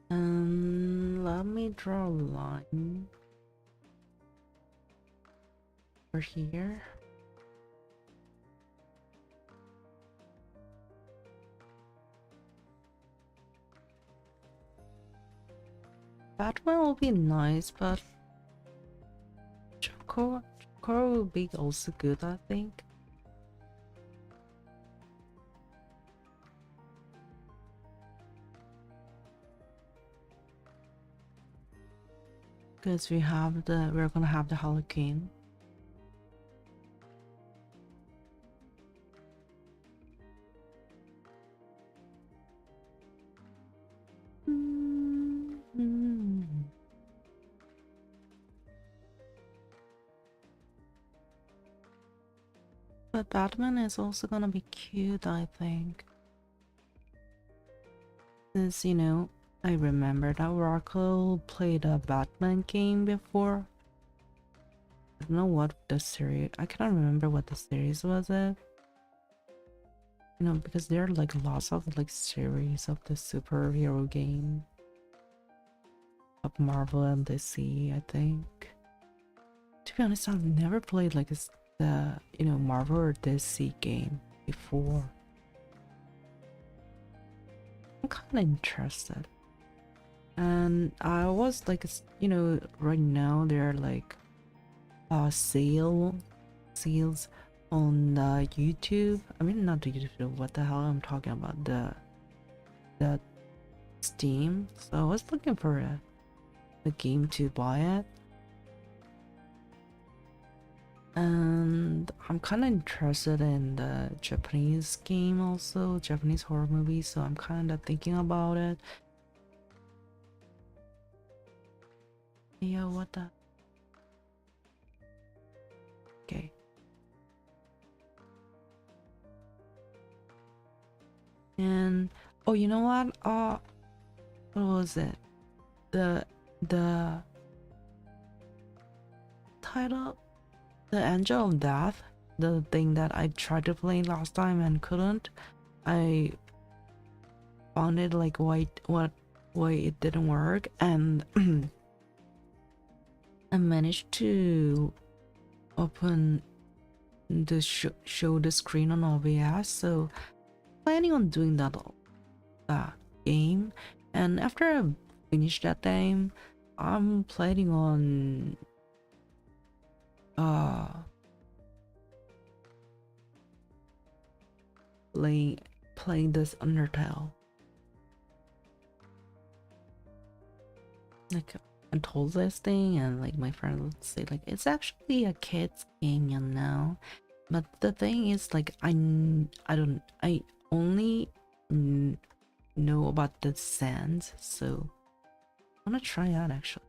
Let me draw a line over here. Batman will be nice, but Joker will be also good, I think. Because we're gonna have the Hurricane. But Batman is also gonna be cute, I think. Since, you know, I remember that Rocco played a Batman game before. I don't know what the series, I cannot remember what the series was it. You know, because there are like lots of like series of the superhero game of Marvel and DC, I think. To be honest, I've never played like the, you know, Marvel or DC game before. I'm kind of interested. And I was like, you know, right now there are like sales on YouTube. I mean, not the YouTube, what the hell I'm talking about, the Steam. So I was looking for a game to buy it. And I'm kind of interested in the Japanese game also, Japanese horror movie, so I'm kind of thinking about it. Yeah, what the? Okay. And oh, you know what? What was it? The title, the Angel of Death, the thing that I tried to play last time and couldn't. I found it like why it didn't work, and I managed to open the show the screen on OBS. So planning on doing that game, and after I finish that game, I'm planning on playing this Undertale. Like I told this thing, and like my friend would say like it's actually a kid's game, you know. But the thing is like I only know about the sands, so I wanna try out actually.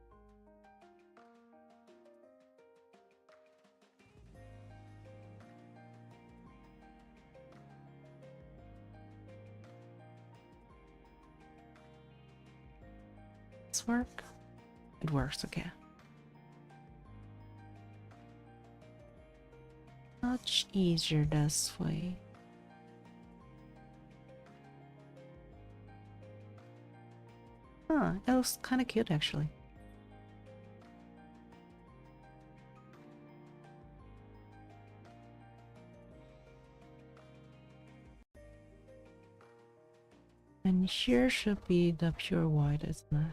This work? It works, okay. Much easier this way. Huh, it was kind of cute actually. And here should be the pure white, isn't it?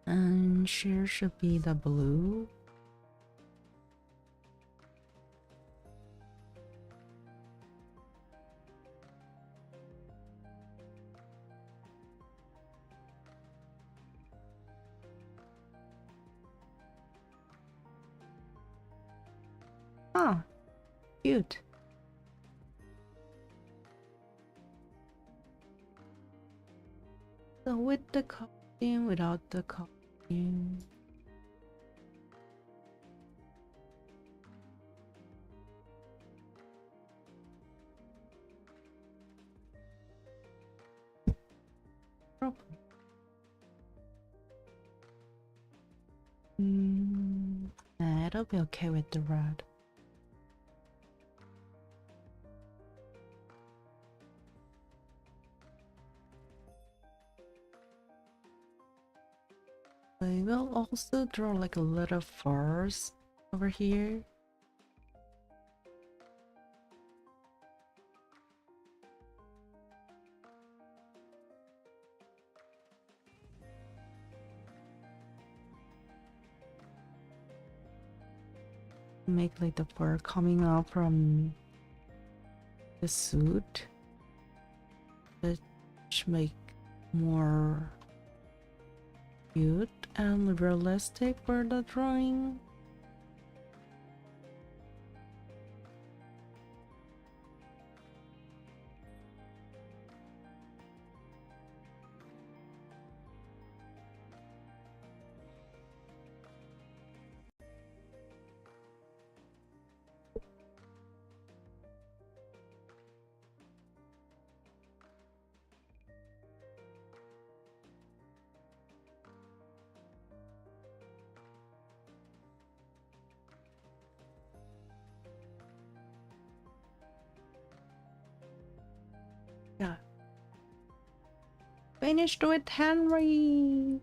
And here should be the blue. Ah, cute. So with the costume, without the costume. Nah, it'll be okay with the red. We will also draw like a little furs over here. Make like the fur coming out from the suit, which make more cute and realistic for the drawing. Yeah. Finished with Henry.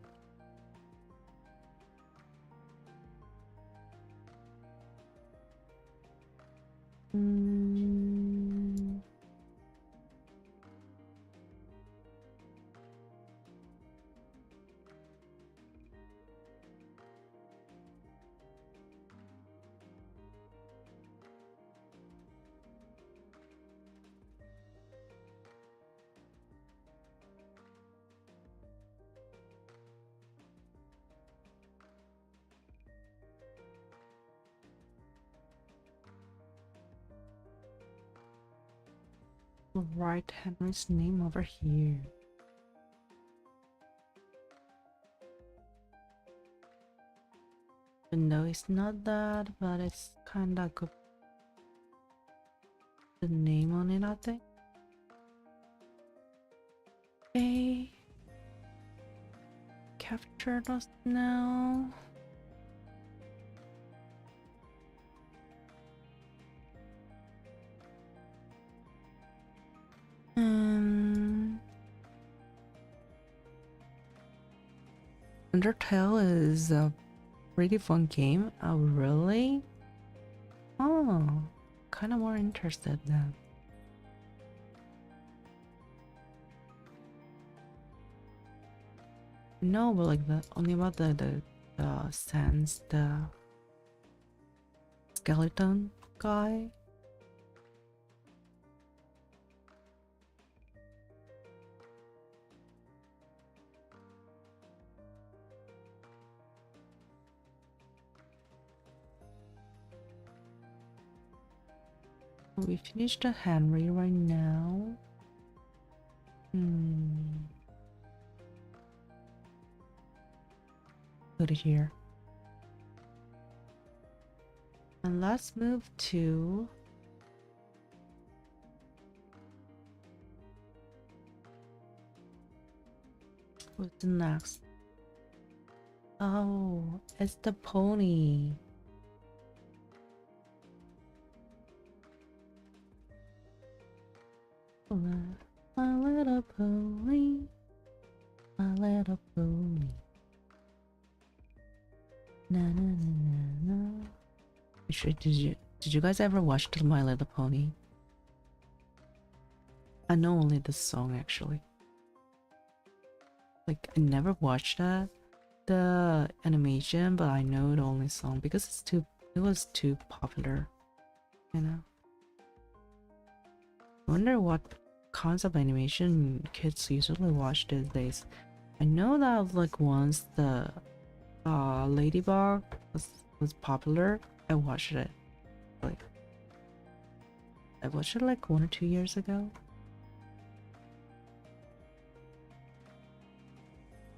Write Henry's name over here. No, it's not that, but it's kinda good. The name on it, I think. Okay. Captured us now. Undertale is a pretty fun game. Oh, really? Oh, kind of more interested then. No, but like the only about the sense the skeleton guy. We finished the Henry right now. Put it here. And let's move to what's next? Oh, it's the pony. My little pony, my little pony. Na na na na na. Actually, did you guys ever watch the My Little Pony? I know only the song actually. Like I never watched the animation, but I know the only song because it was too popular, you know. I wonder what kinds of animation kids usually watch these days. I know that like once the Ladybug was popular, I watched it. Like I watched it like 1 or 2 years ago.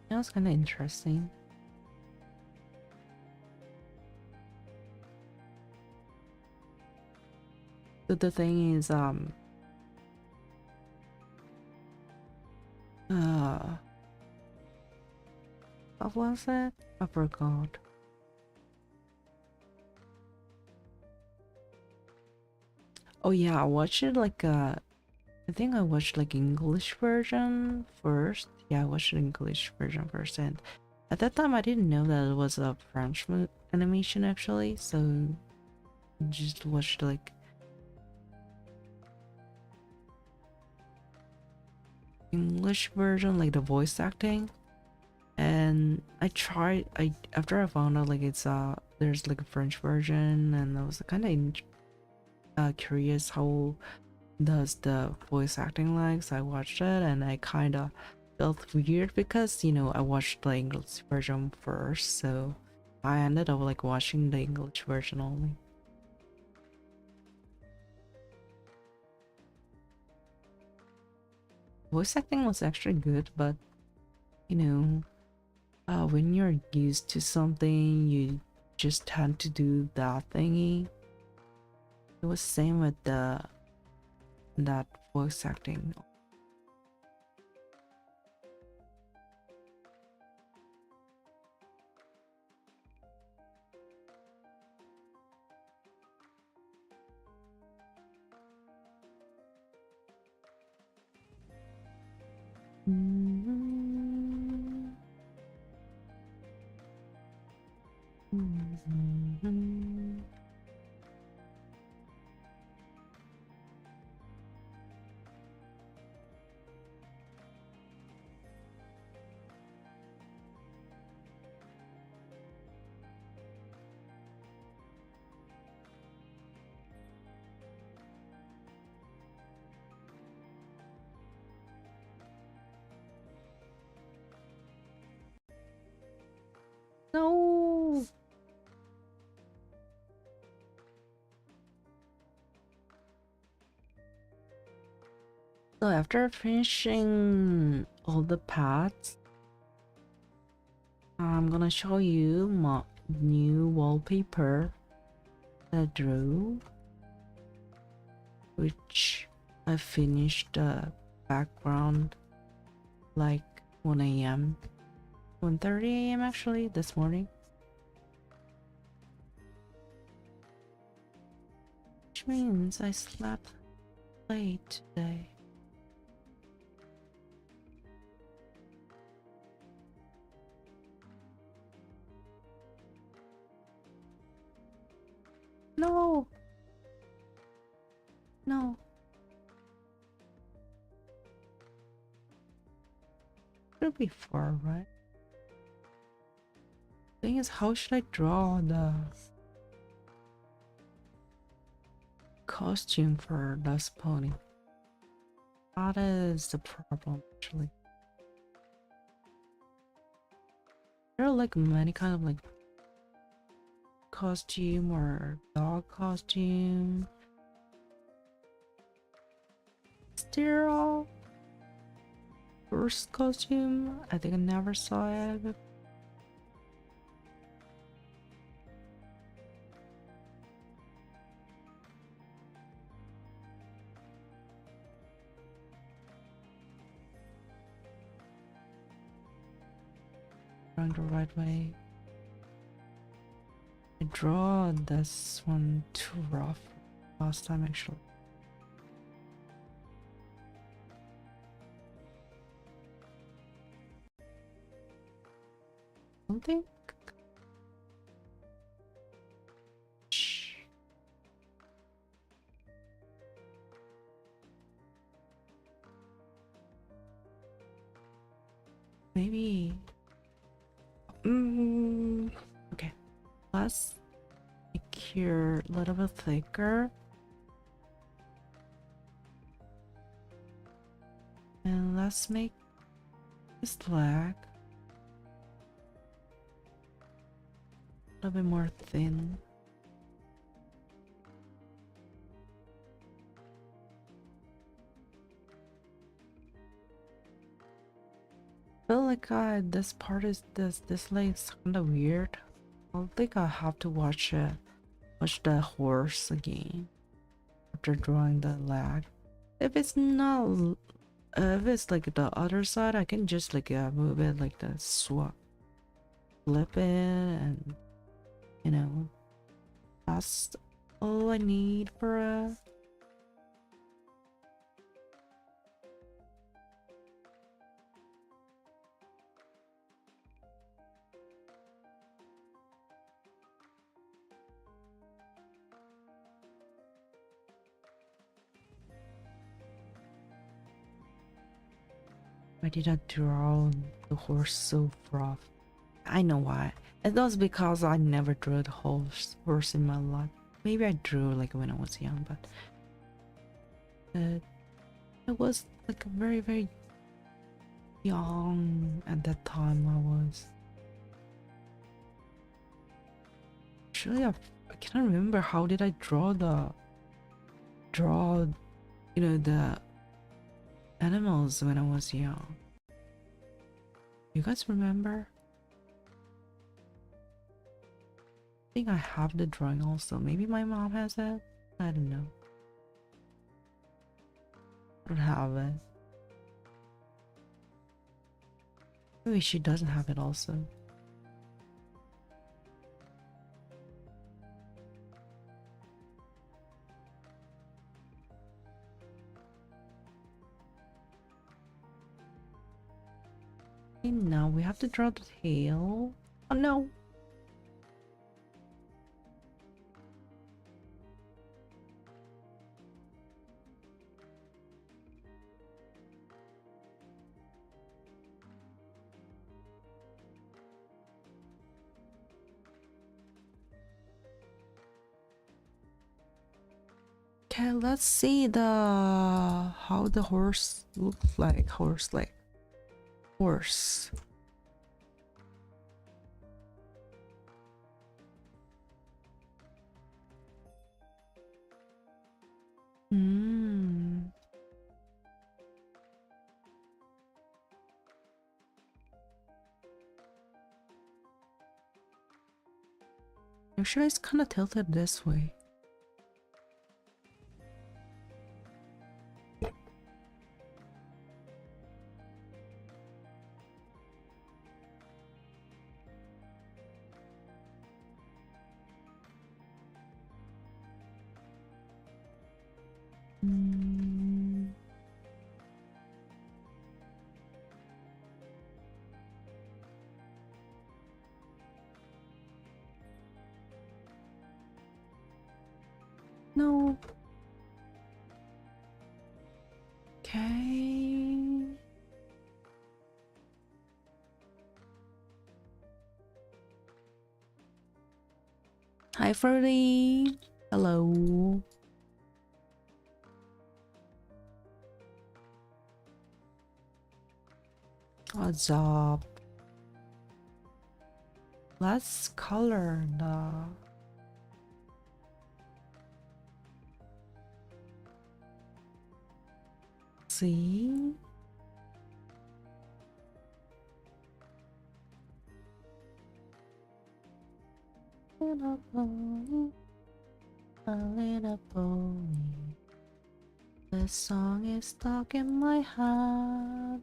That was kind of interesting. But the thing is, what was it? I forgot. Oh yeah, I watched it like I think I watched like English version first. Yeah, I watched the English version first, and at that time I didn't know that it was a French animation actually, so just watched like English version, like the voice acting. And I after I found out like it's there's like a French version, and I was kind of curious how does the voice acting like, so I watched it and I kind of felt weird because I watched the English version first, so I ended up like watching the English version only. Voice acting was actually good, but you know when you're used to something, you just tend to do that thingy. It was same with the that voice acting. No. So after finishing all the paths, I'm gonna show you my new wallpaper that I drew, which I finished the background like 1 a.m. 1:30 a.m. actually this morning. Which means I slept late today. No! No. It'll be far, right? Thing is, how should I draw the costume for Dust Pony? That is the problem, actually. There are like many kind of like costume or dog costume. Sterile first costume. I think I never saw it before. Drawing the right way. I draw this one too rough last time actually. Something. Maybe. Okay. Let's make here a little bit thicker. And let's make this leg a little bit more thin. Feel like this part is this leg is kind of weird. I think I have to watch the horse again after drawing the leg. If it's not, if it's like the other side, I can just like move it like the flip it, and you know that's all I need for Why did I draw the horse so rough? I know why. It was because I never drew the horse in my life. Maybe I drew like when I was young, but it was like very, very young at that time. I was actually I cannot remember how did I draw the the animals when I was young. You guys remember? I think I have the drawing also. Maybe my mom has it. I don't know. I don't have it. Maybe she doesn't have it also. And now we have to draw the tail. Oh no! Okay, let's see how the horse looks like. Horse. Hmm. Actually, it's kind of tilted this way. Hmm. No. Okay. Hi, Ferdy. Hello. What's up? Let's color the. See? Little pony, a little pony. The song is stuck in my head.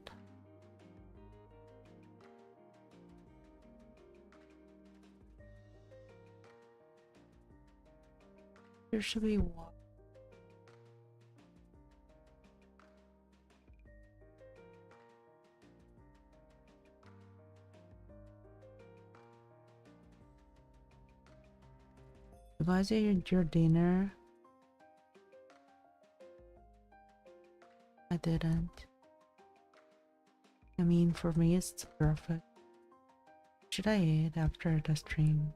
There should be one. You guys ate your dinner? I didn't. I mean, for me, it's perfect. Should I eat after the stream?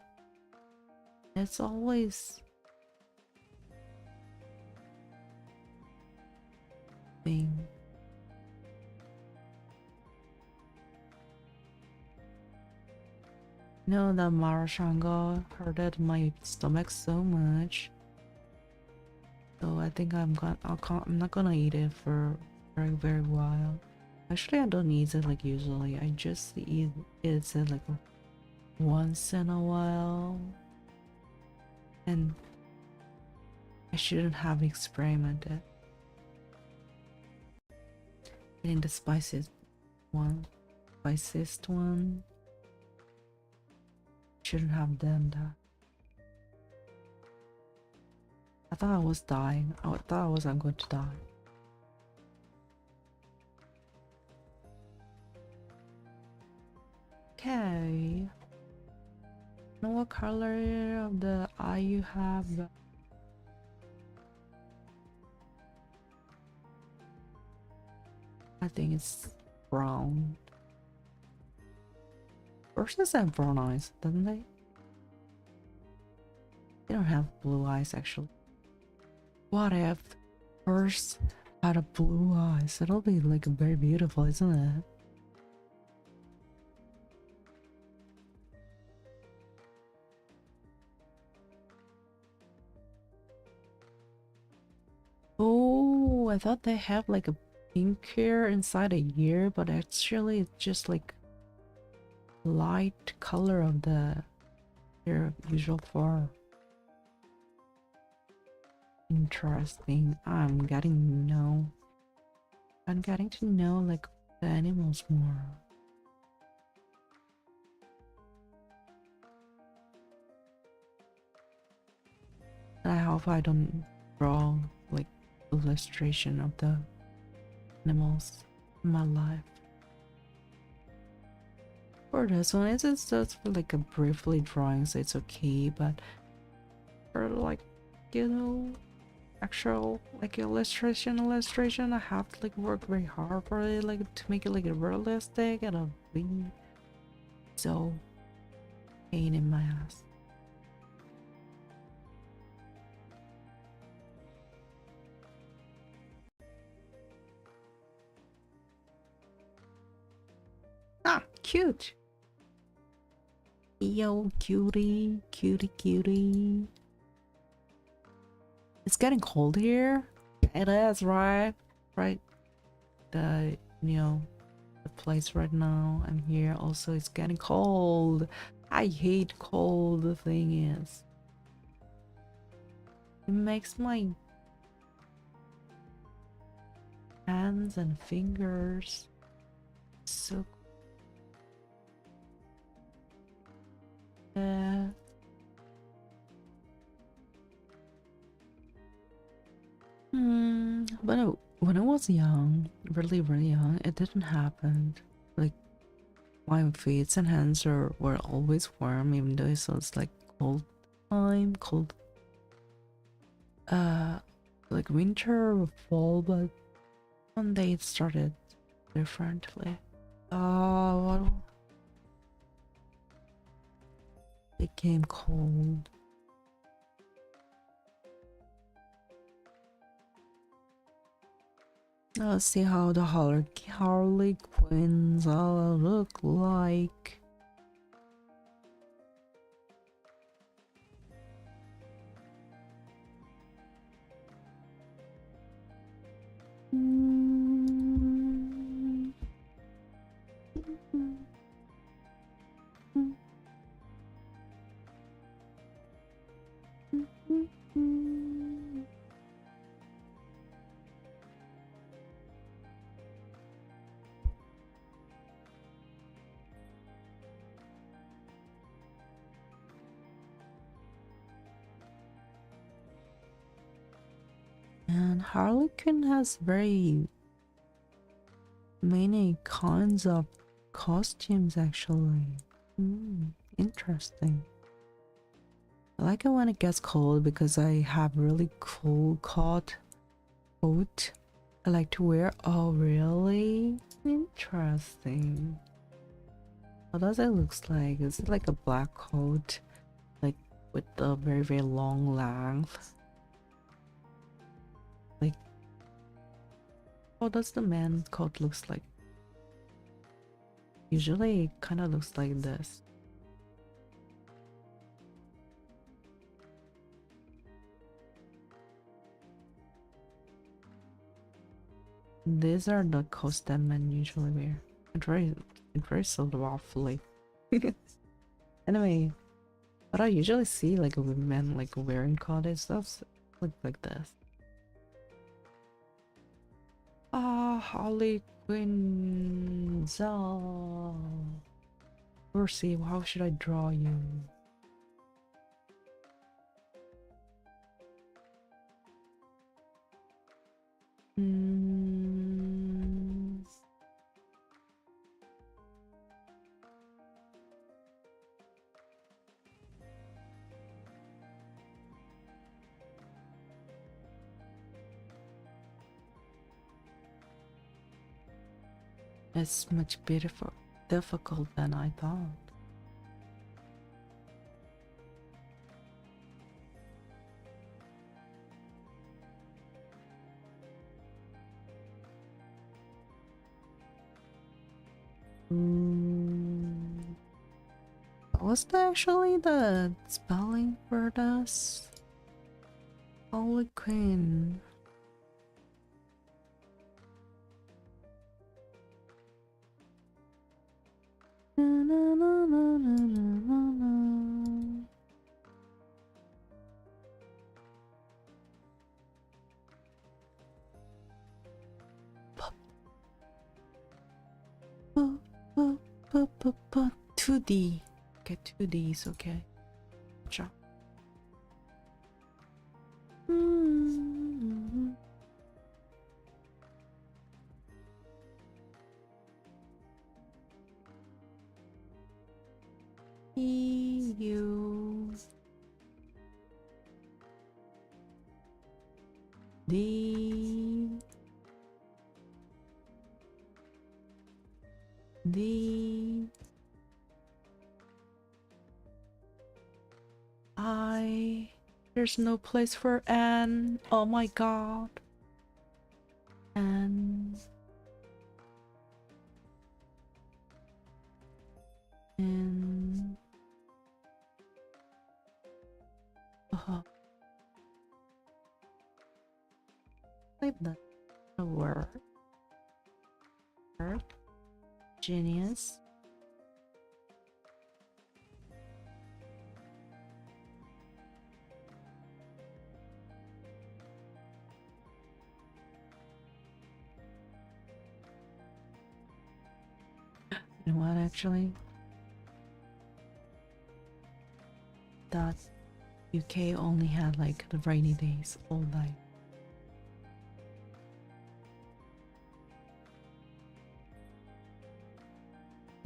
It's always thing. You know that Marashango hurted my stomach so much. So I think I'm not gonna eat it for very, very while. Actually, I don't eat it like usually. I just eat it like once in a while. And I shouldn't have experimented. Getting the spiciest one. Shouldn't have done that. I thought I was dying. I thought I was going to die. Okay. Know what color of the eye you have? I think it's brown. Horses have brown eyes, don't they? They don't have blue eyes actually. What if horse had a blue eyes? It'll be like very beautiful, isn't it? Oh, I thought they have like a pink hair inside a ear, but actually it's just like light color of their usual fur. Interesting. I'm getting to know like the animals more. I hope I don't draw like illustration of the animals in my life. For this one, it's just like a briefly drawing, so it's okay. But for like, you know, actual like illustration, I have to like work very hard for it, like to make it like realistic, and it'll be so pain in my ass. Ah, cute. Yo, cutie, cutie, cutie. It's getting cold here. It is, right? Right. The the place right now. I'm here. Also, it's getting cold. I hate cold. The thing is, it makes my hands and fingers so. But when I was young, really, really young, it didn't happen. Like my feet and hands were always warm, even though it was like cold, like winter or fall. But one day it started differently. What became cold. Let's see how the Harley Quinns all look like. And Harley Quinn has very many kinds of costumes actually. Interesting. I like it when it gets cold because I have really cool coat. I like to wear. Oh, really? Interesting. What does it look like? Is it like a black coat, like with the very, very long length? Like, what does the man's coat looks like? Usually, it kind of looks like this. These are the coats that men usually wear. It very so awfully. Anyway, what I usually see like women like wearing cottage stuff look like this. Ah, Harley Quinn. Percy, how should I draw you? It's much difficult than I thought. What's actually the spelling for this? Holy Queen. Na, na, na, na, na, na, na. Bu, bu, bu, bu. 2D. Okay, 2D is okay. Good job. EU D I. There's no place for N. Oh my god. N. N. Type that word. Genius. You know what, actually? That UK only had like the rainy days all night.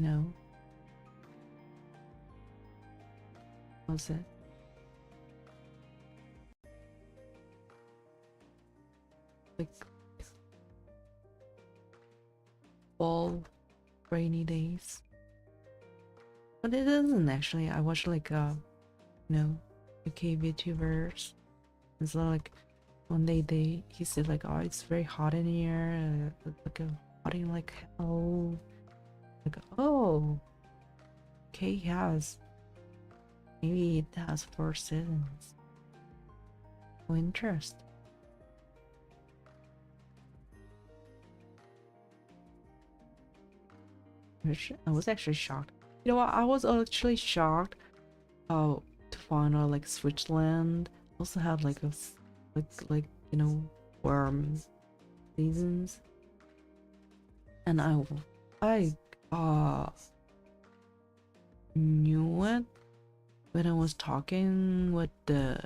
You know? What was it? Like all rainy days. But it isn't actually. I watched like you know, UK VTubers. It's like one day he said like, oh, it's very hot in here, it's like hotting like hell. Like, oh, okay, maybe it has 4 seasons. Oh, interesting. I was actually shocked. You know what? I was actually shocked to find out like Switzerland also had like a like you know, warm seasons, and I knew it when I was talking with the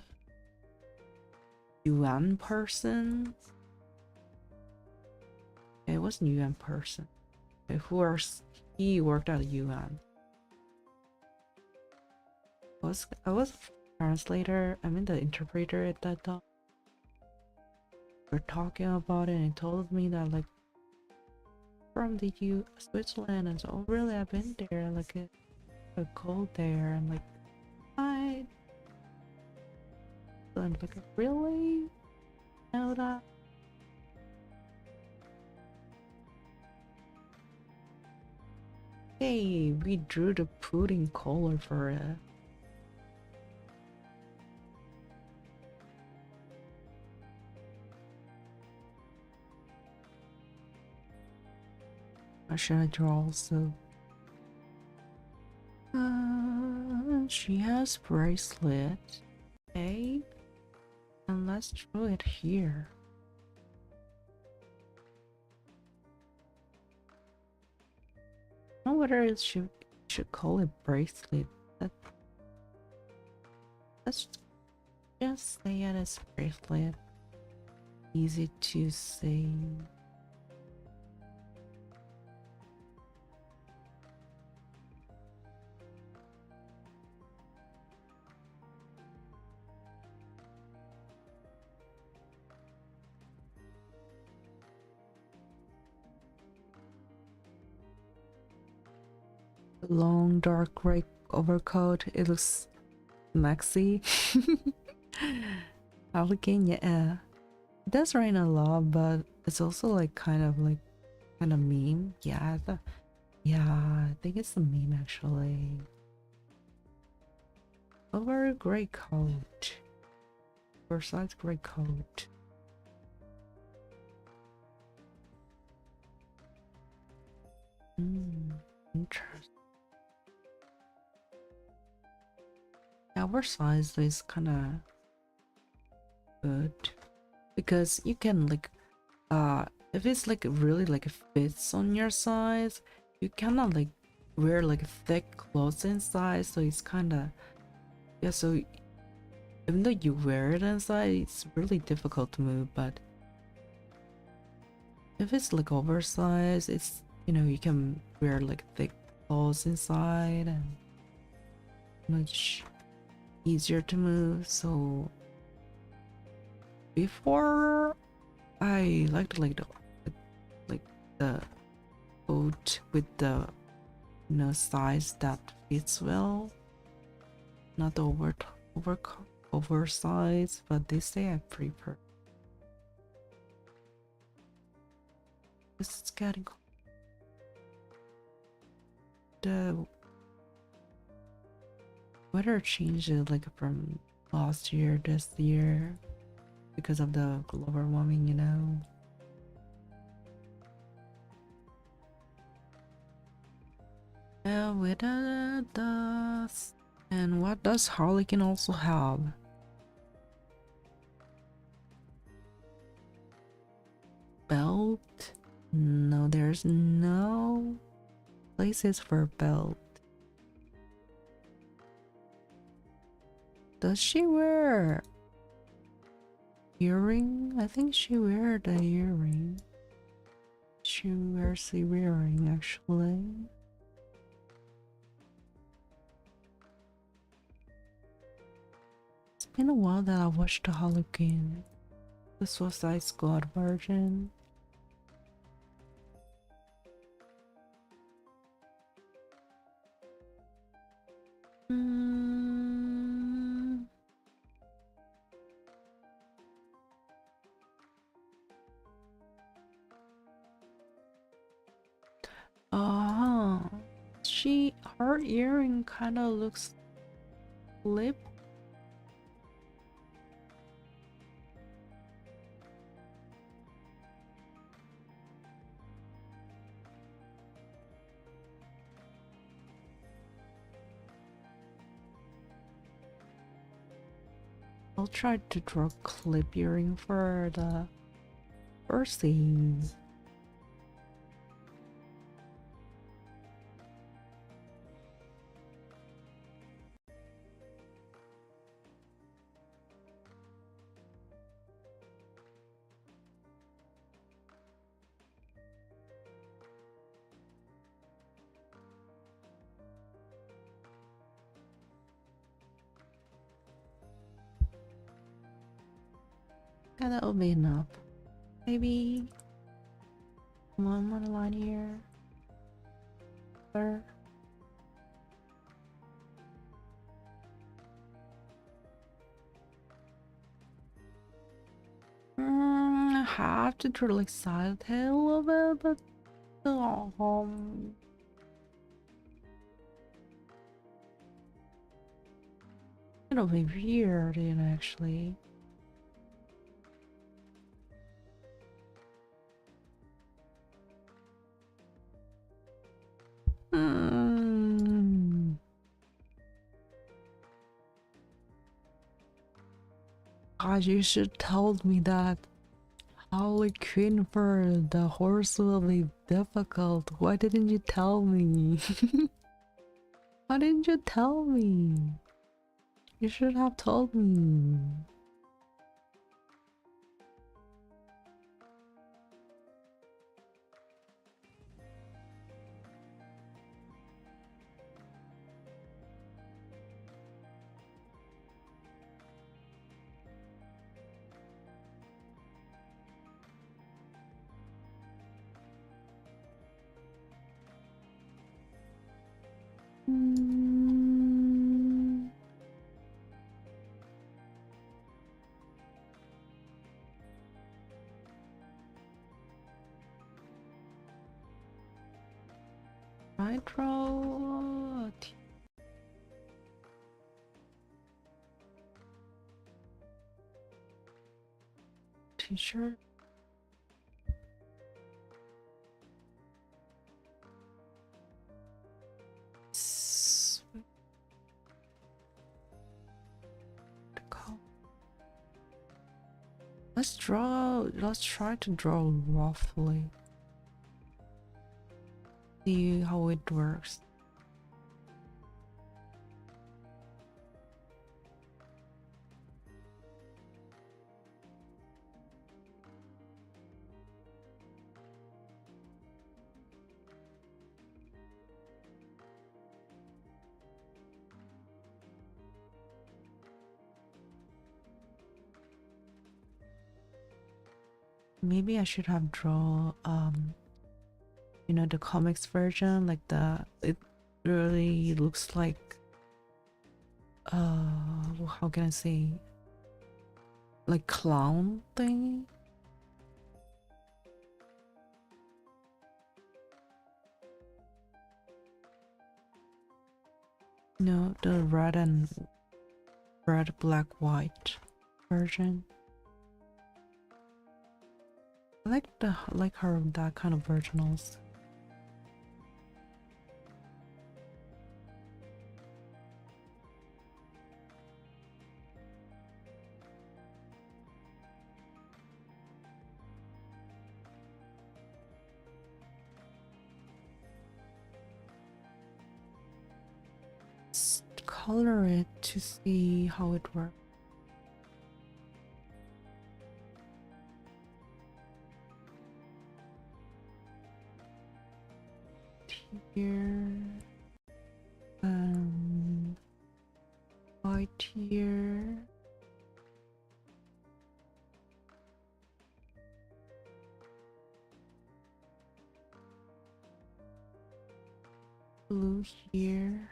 UN person. It wasn't UN person. He worked at the UN. I was translator. I mean the interpreter at that time. We're talking about it, and he told me that like from the Switzerland, and so oh, really I've been there. Like it's so cold there, and like I. So I'm like, really? Know that? Hey, we drew the pudding color for it. Or should I draw also? She has bracelet. Okay. And let's draw it here. I don't know whether it should call it bracelet. Let's just say it as bracelet. Easy to say. long dark gray overcoat. It looks maxi. Harlequin, yeah. It does rain a lot, but it's also like kind of meme. Yeah, yeah, I think it's a meme actually. Over gray coat. Oversized gray coat. Interesting. Yeah, oversized is kind of good because you can if it's like really like fits on your size, you cannot like wear like thick clothes inside, so it's kind of, yeah, so even though you wear it inside, it's really difficult to move. But if it's like oversized, it's, you know, you can wear like thick clothes inside and much easier to move. So before, I liked like the coat with the, you know, size that fits well, not the oversized, but this day I prefer. It's getting the weather changes like from last year this year because of the global warming, you know. With does, and what does Harlequin also have? Belt? No, there's no places for belt. Does she wear earring? I think she wear the earring. She wears the earring actually. It's been a while that I watched the Harlequin. The Suicide Squad version. Her earring kind of looks lip. I'll try to draw clip earring for the first scene. Yeah, that'll be enough. Maybe one more line here. There. I have to draw like side tail a little bit, but it'll be weird, you know, actually. God, you should tell me that Harlequin for the horse will be difficult. Why didn't you tell me? Why didn't you tell me? You should have told me. I draw a t-shirt? Let's try to draw roughly. See how it works. Maybe I should have drawn you know, the comics version, like it really looks like how can I say, like clown thing. No, the red black white version. I like her that kind of version also. Let's color it to see how it works. Here and white here. Blue here.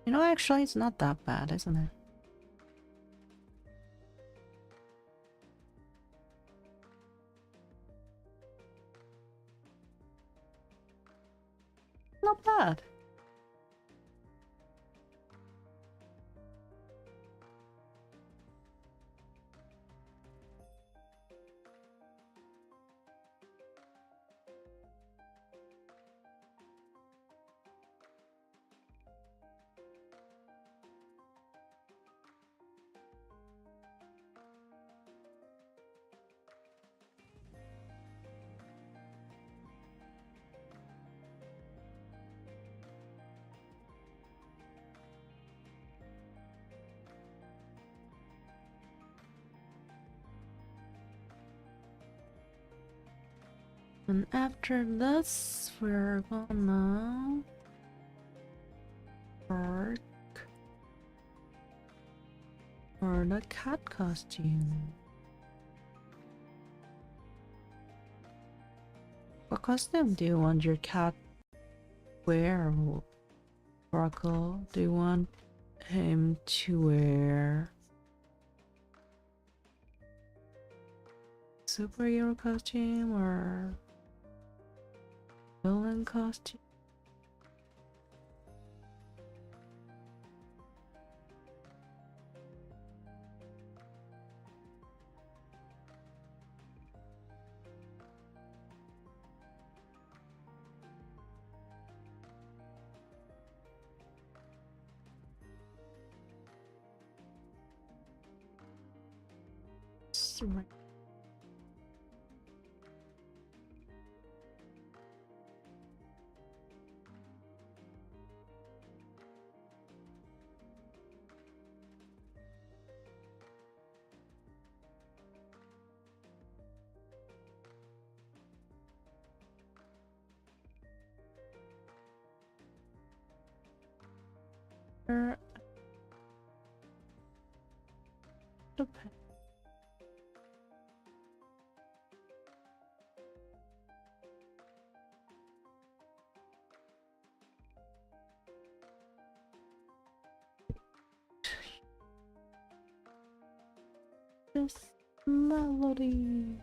You know, actually, it's not that bad, isn't it? Not bad. And after this, we're gonna work for the cat costume. What costume do you want your cat wear, Oracle? Do you want him to wear superhero costume or villain costume? Right. This melody.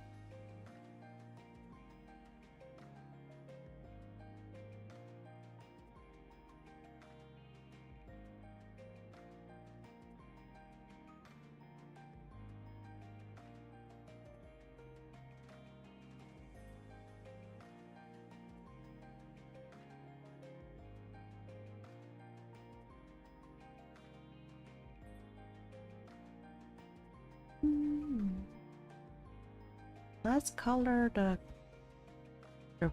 Let's color the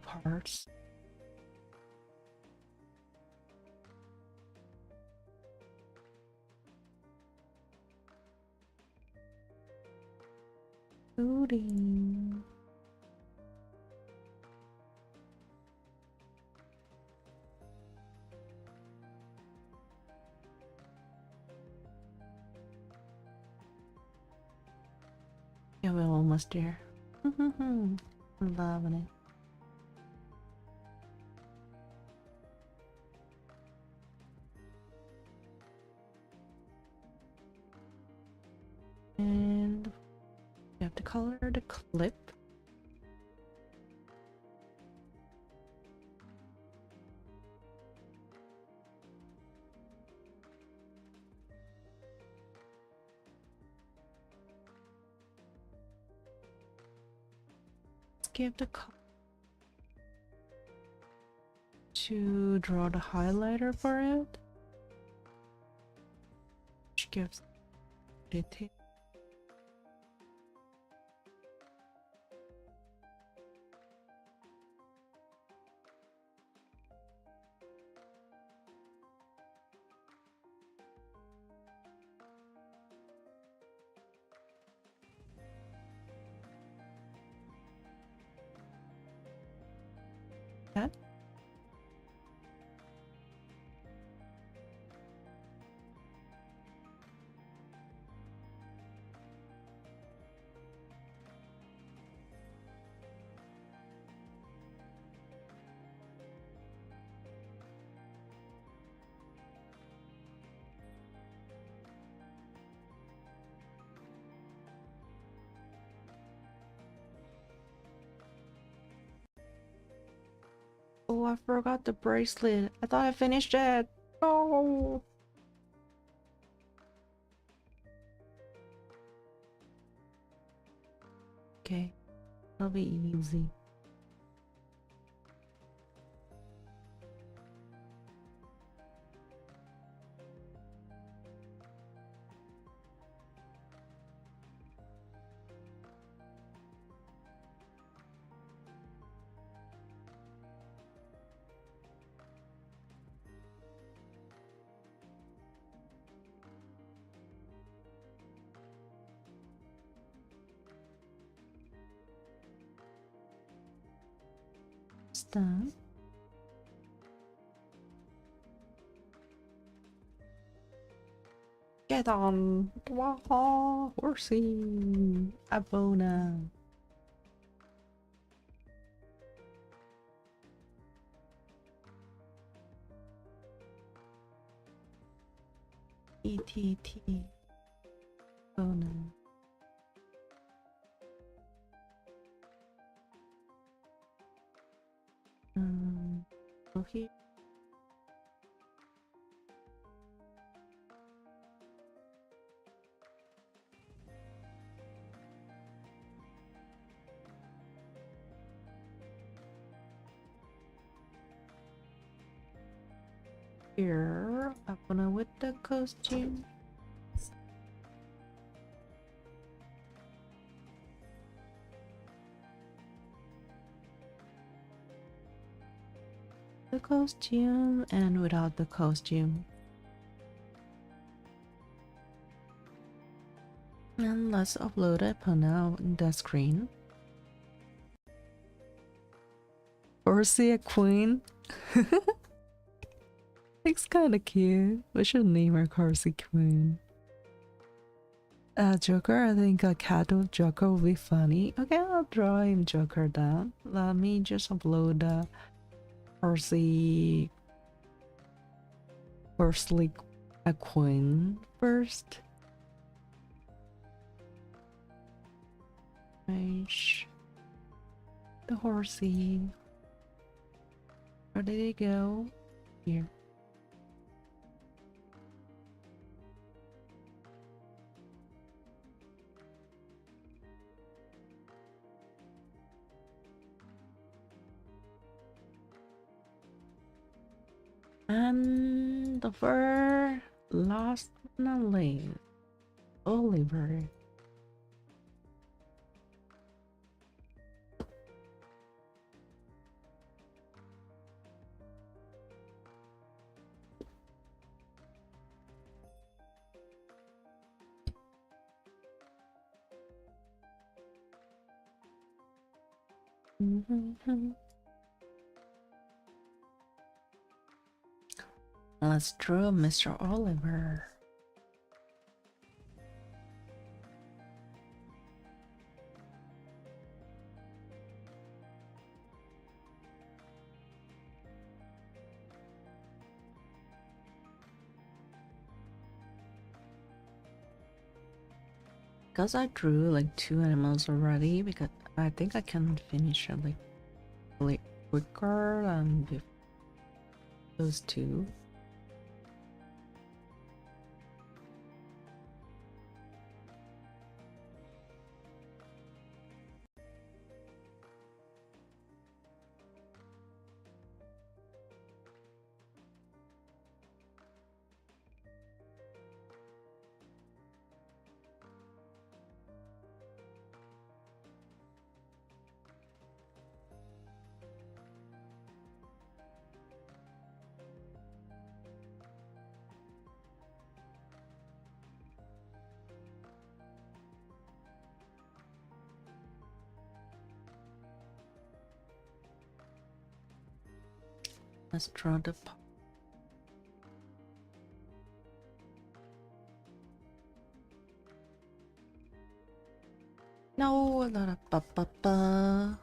parts. Booty. Yeah, we're almost there. I'm loving it. And you have to color the clip. Let's give the color to draw the highlighter for it, which gives detail. That. Oh, I forgot the bracelet. I thought I finished it. Oh. Okay, that'll be easy. It's done. Get on! Wow, horsey! Abona! ETT. Bona. So here. Here, Abona with the costume. The costume and without the costume. And let's upload it for now in the screen. Or see a queen. It's kind of cute. We should name her Carsey Queen. Joker, I think a cat with Joker will be funny. Okay, I'll draw him Joker down. Let me just upload Carsey firstly a queen first. Right. The horsey. Where did it go? Here. And the very last but not least, Oliver. Let's draw Mr. Oliver. Because I drew like 2 animals already, because I think I can finish it like really quicker than those 2. Let's draw the no, not a ba.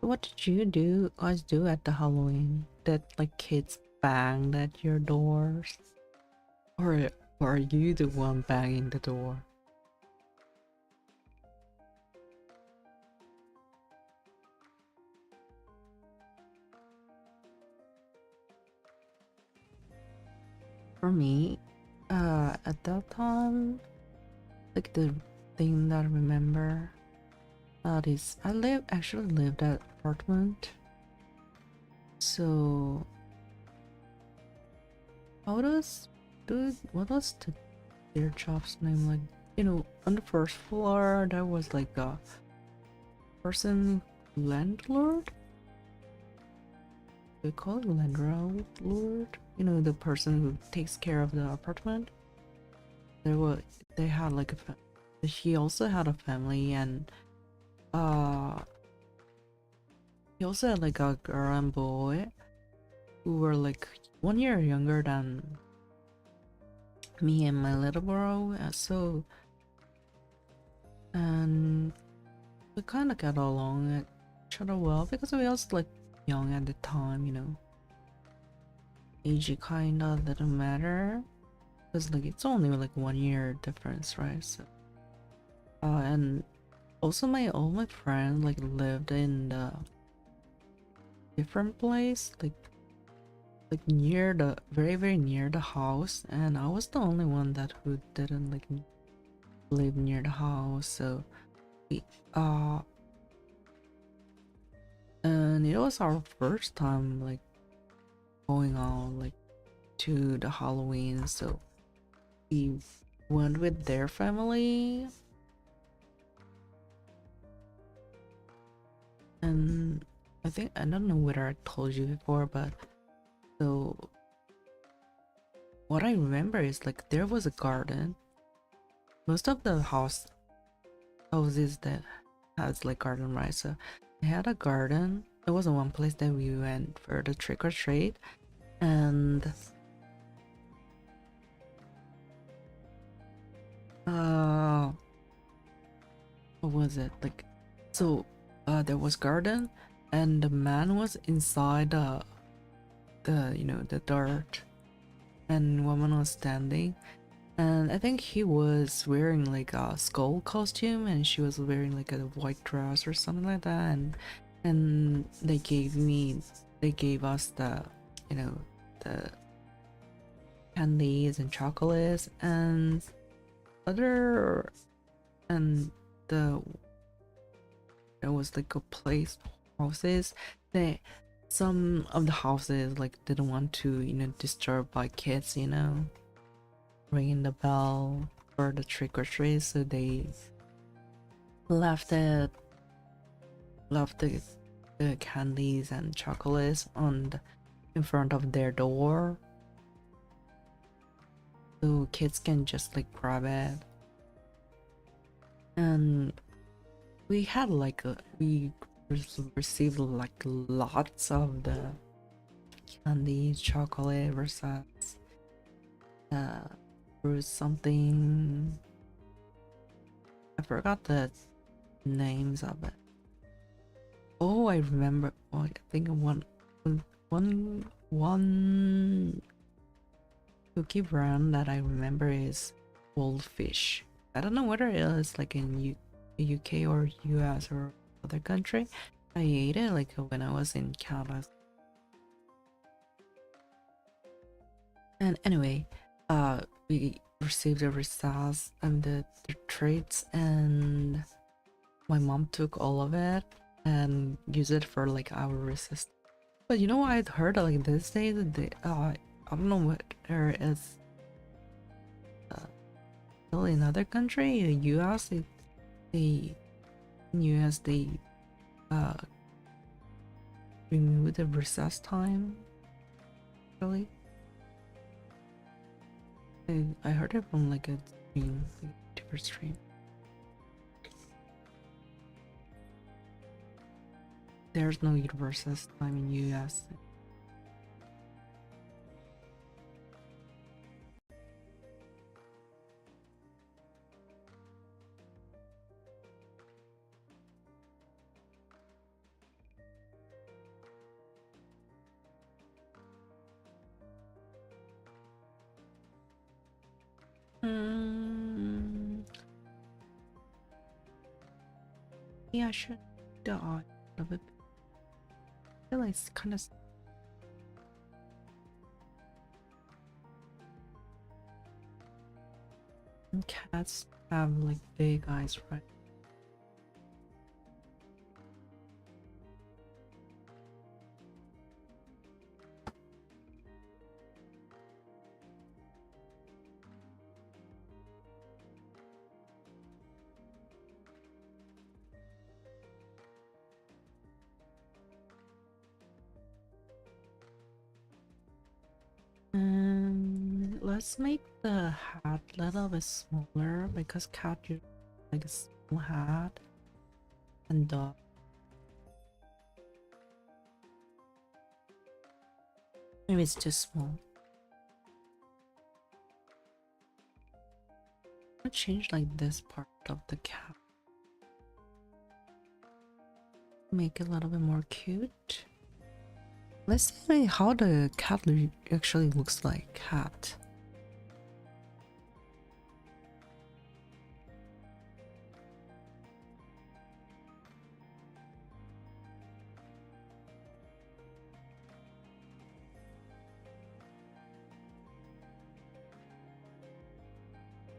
What did you guys do at the Halloween? That like kids banged at your doors? Or are you the one banging the door? For me, at that time, like the thing that I remember that is I actually lived at apartment. So how does what was their job's name? Like, you know, on the first floor there was like a person landlord. They call it landlord. You know, the person who takes care of the apartment. They had like he also had a family, and he also had like a girl and boy who were like 1 year younger than me and my little bro. And we kind of got along at each other well because we was like young at the time, you know. Age kind of didn't matter because like it's only like 1 year difference, right? So and also all my friends like lived in the different place, like near the very near the house, and I was the only one that who didn't like live near the house. So we and it was our first time like going out like to the Halloween, so we went with their family, and I think I don't know whether I told you before, but so what I remember is like there was a garden. Most of the houses that has like garden, right? So they had a garden. There was one place that we went for the trick or treat, and what was it like? So there was garden, and the man was inside the the dirt, and woman was standing. And I think he was wearing like a skull costume, and she was wearing like a white dress or something like that. And they gave us the candies and chocolates and other, and there was like a place houses. They Some of the houses like didn't want to disturb by kids, ringing the bell for the trick or treat, so they left it left the candies and chocolates in front of their door, so kids can just like grab it. And we had we received like lots of the candy, chocolate versus fruit something. I forgot the names of it. Oh, I remember. Oh, I think one cookie brand that I remember is Goldfish. I don't know whether it is like in UK or US or other country. I ate it like when I was in Canada. And anyway, we received the results and the treats, and my mom took all of it and used it for like our resist. But you know what I'd heard like this day that I don't know what there is still in other country, US, they in US they uh remove the recess time. Really, I heard it from like a stream, like a different stream. There's no recess time in US. Yeah, I should die a little bit. I feel like it's kind of. And cats have like big eyes, right? And let's make the hat a little bit smaller because cat usually like a small hat, and dog. Maybe it's too small. I'll change like this part of the cap. Make it a little bit more cute. Let's see how the cat actually looks like. Cat.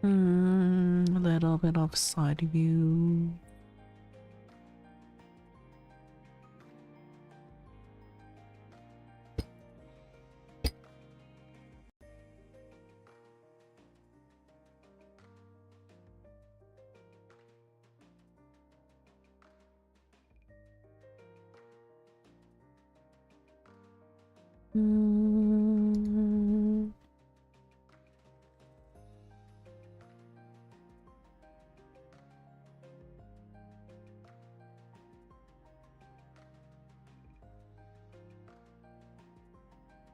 A little bit of side view. Mm.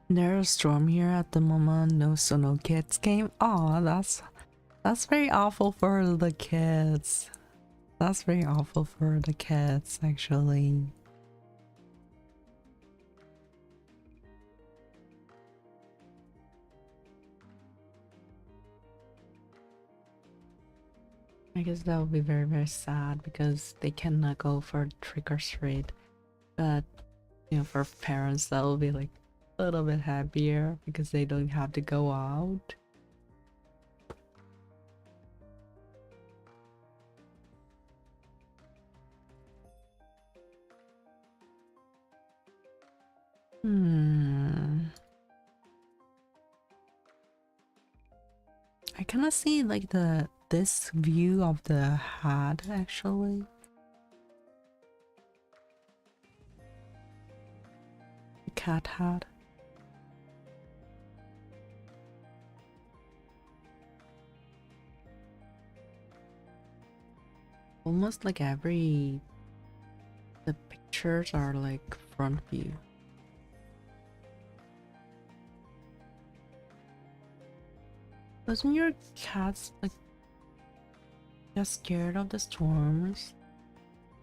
There's a storm here at the moment. No, so no kids came. Oh, that's very awful for the kids. That's very awful for the kids, actually. I guess that would be very, very sad because they cannot go for trick or treat. But, you know, for parents, that will be like a little bit happier because they don't have to go out. I kind of see like this view of the hat actually. The cat hat. Almost like the pictures are like front view. Doesn't your cats like get scared of the storms?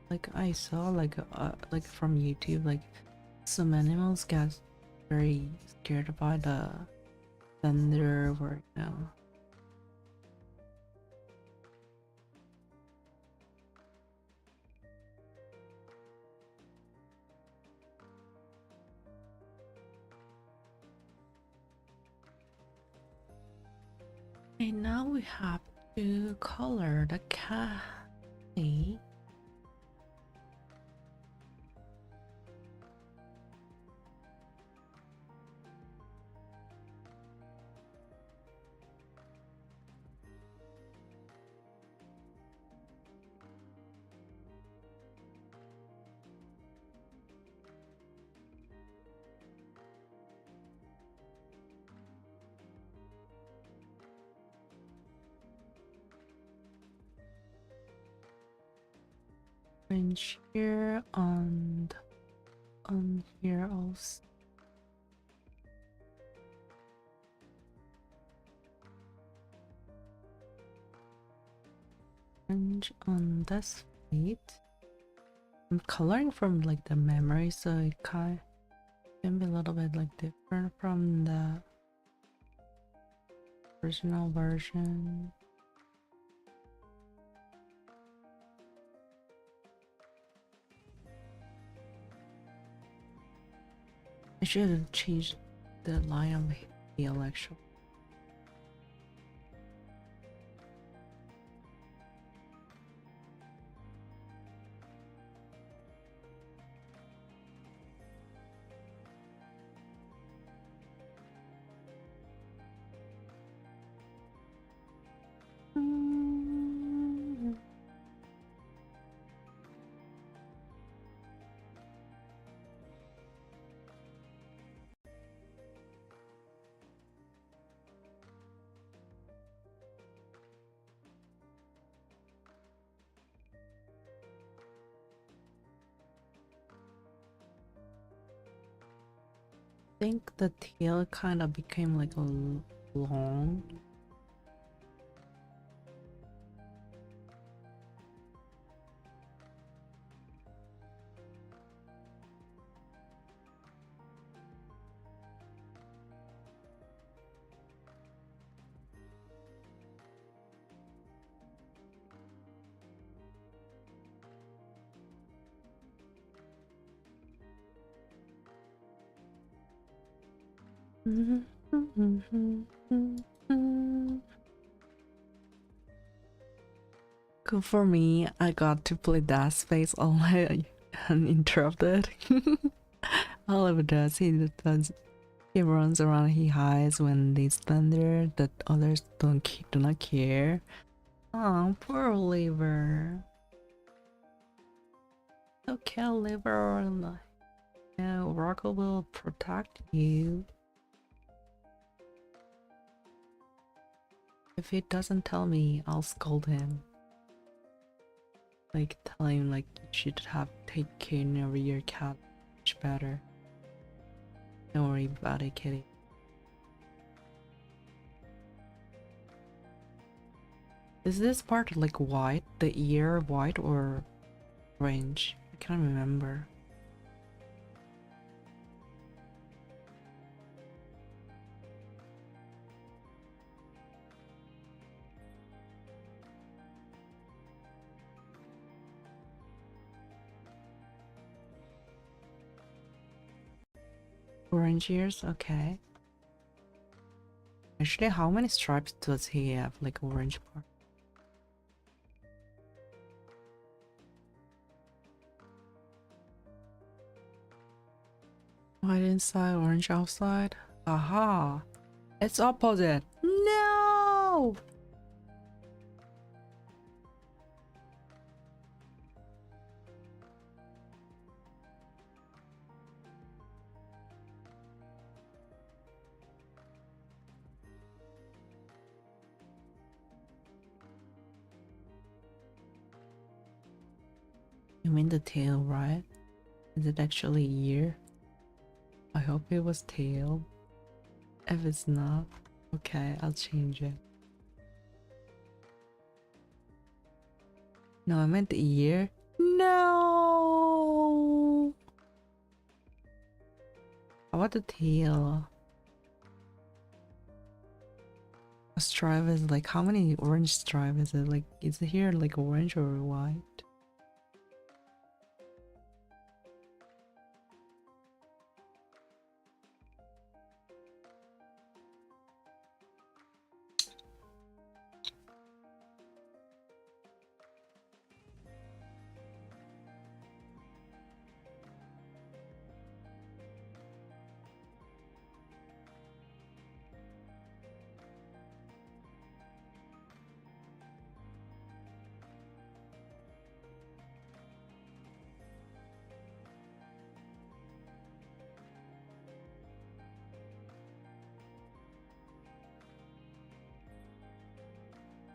Like I saw like from YouTube, like some animals get very scared by the thunder or you know. And now we have to color the cat. Orange here and on here also. Orange on this feet. I'm coloring from like the memory, so it can be a little bit like different from the original version. I should have changed the line of the actually. I think the tail kind of became like a long. Good for me, I got to play that space all night uninterrupted. Oliver does, he runs around, he hides when there's thunder that others do not care. Oh, poor Oliver. Okay, Oliver. No, Rocco will protect you. If he doesn't tell me, I'll scold him. Like, tell him, like, you should have take care of your cat much better. Don't worry about it, kitty. Is this part like white? The ear white or orange? I can't remember. Orange ears? Okay. Actually, how many stripes does he have? Like orange part? White inside, orange outside. Aha! It's opposite! No! You mean the tail, right? Is it actually ear? I hope it was tail. If it's not, okay, I'll change it. No, I meant the ear. No! How about the tail? A stripe is like, how many orange stripe is it? Like, is it here like orange or white?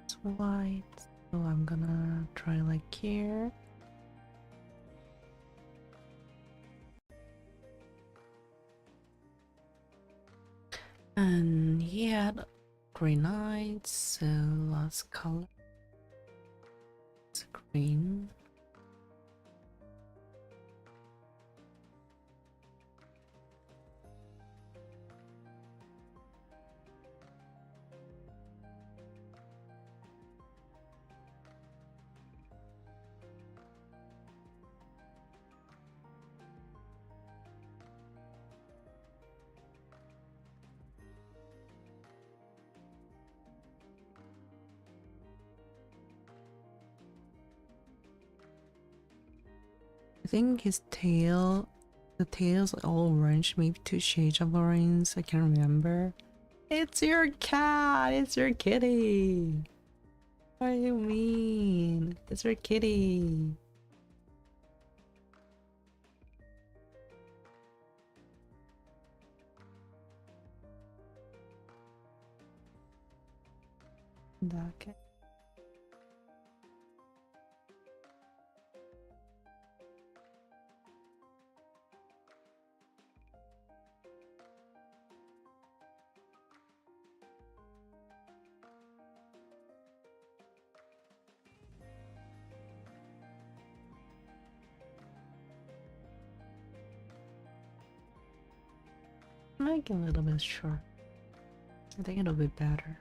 It's white. So I'm gonna try like here. And he had green eyes, so let's color it's green. I think his tail, the tail's all orange, maybe 2 shades of orange, I can't remember. It's your cat, it's your kitty. What do you mean? It's your kitty. Okay. Make it a little bit short. I think it'll be better.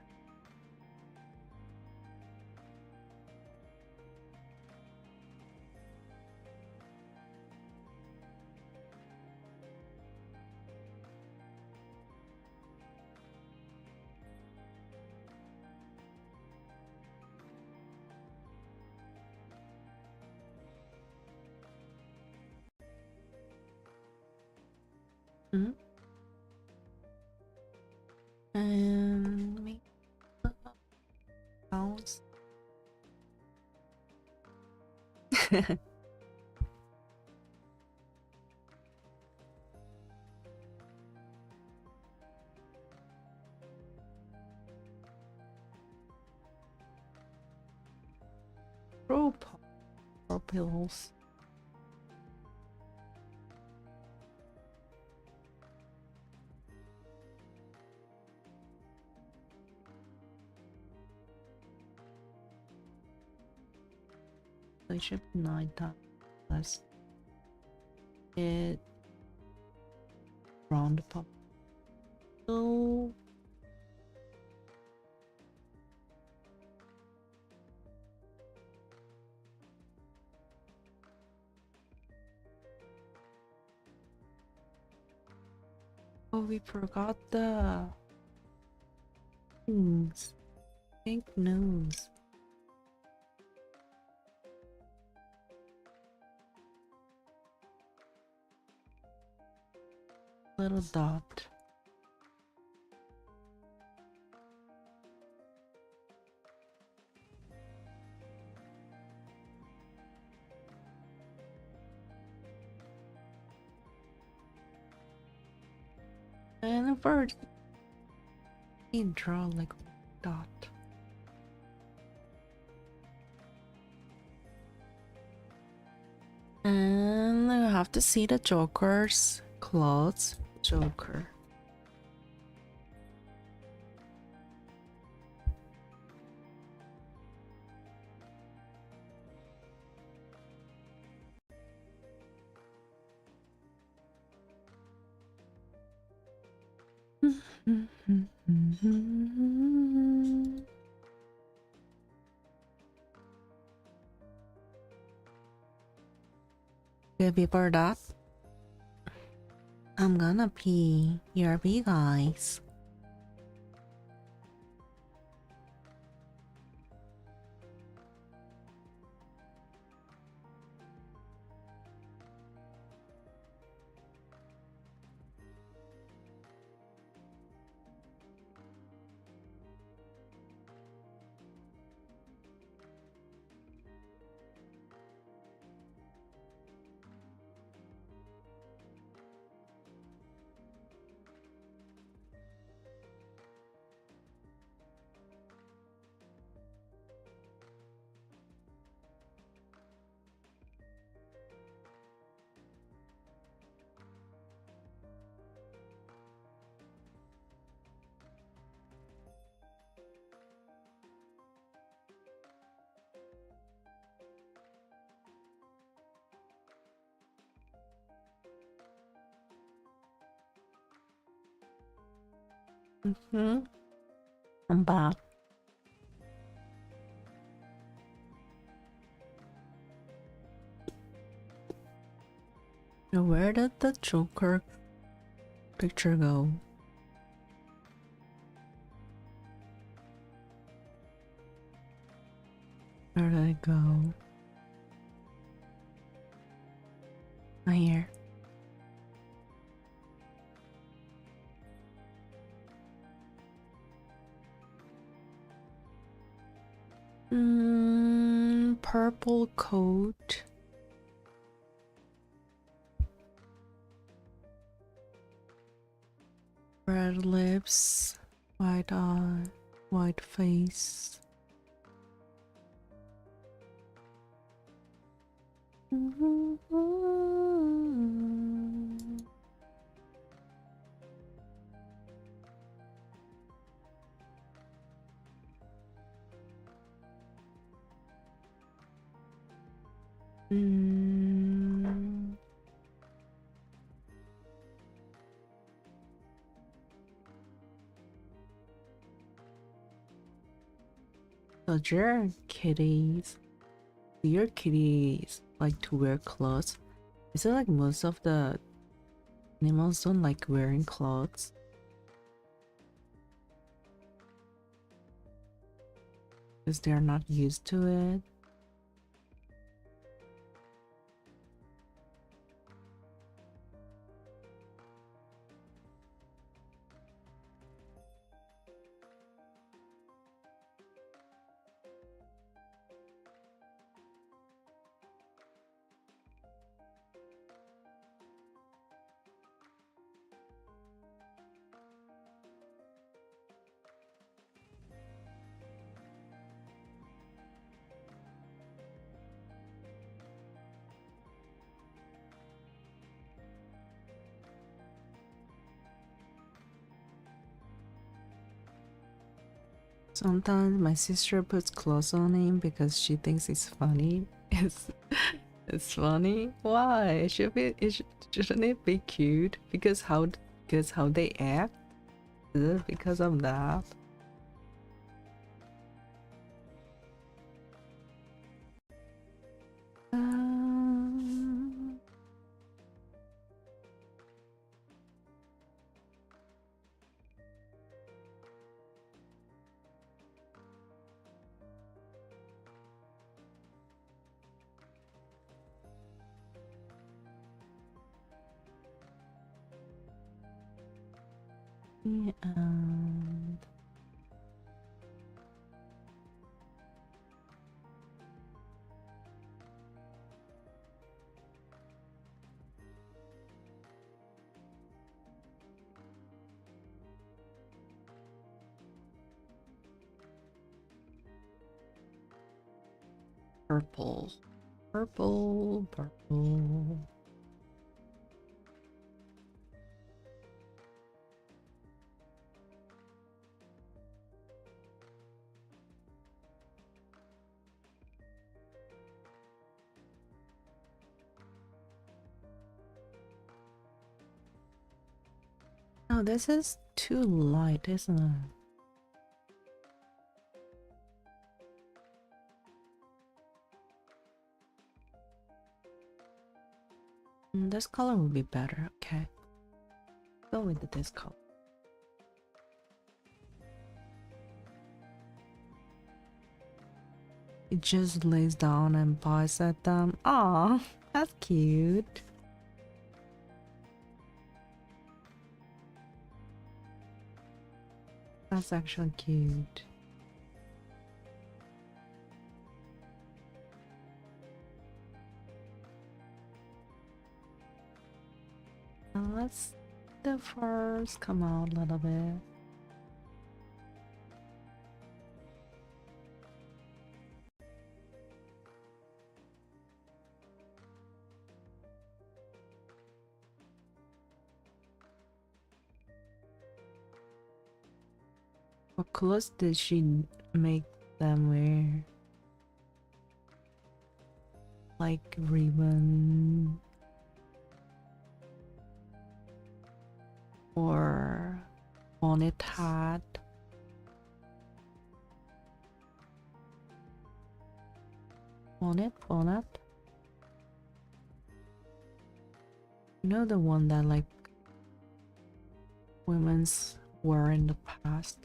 Mm-hmm. And make house. Throw pillows. They should be 9 times less. It round pop. So oh, we forgot the things. Pink nose. Little dot. And a bird. You draw like a dot. And you have to see the Joker's clothes. Joker. Okay, before that, I'm gonna pee. ERB, guys. I'm back. Now, where did the Joker picture go? Where did it go? Not here. Purple coat. Red lips. White eye. White face. So your kitties like to wear clothes? Is it like most of the animals don't like wearing clothes? Because they're not used to it? Sometimes my sister puts clothes on him because she thinks it's funny. It's funny. Why? It should be. Shouldn't it be cute? Because how they act. Is it because of that? Um, and purple, purple, purple. Oh, this is too light, isn't it? This color would be better. Okay, go with this color. It just lays down and bites at them. Aw, that's cute. That's actually cute. Let's the furs come out a little bit. What clothes did she make them wear? Like ribbon or bonnet hat? Bonnet? You know the one that like women's were in the past?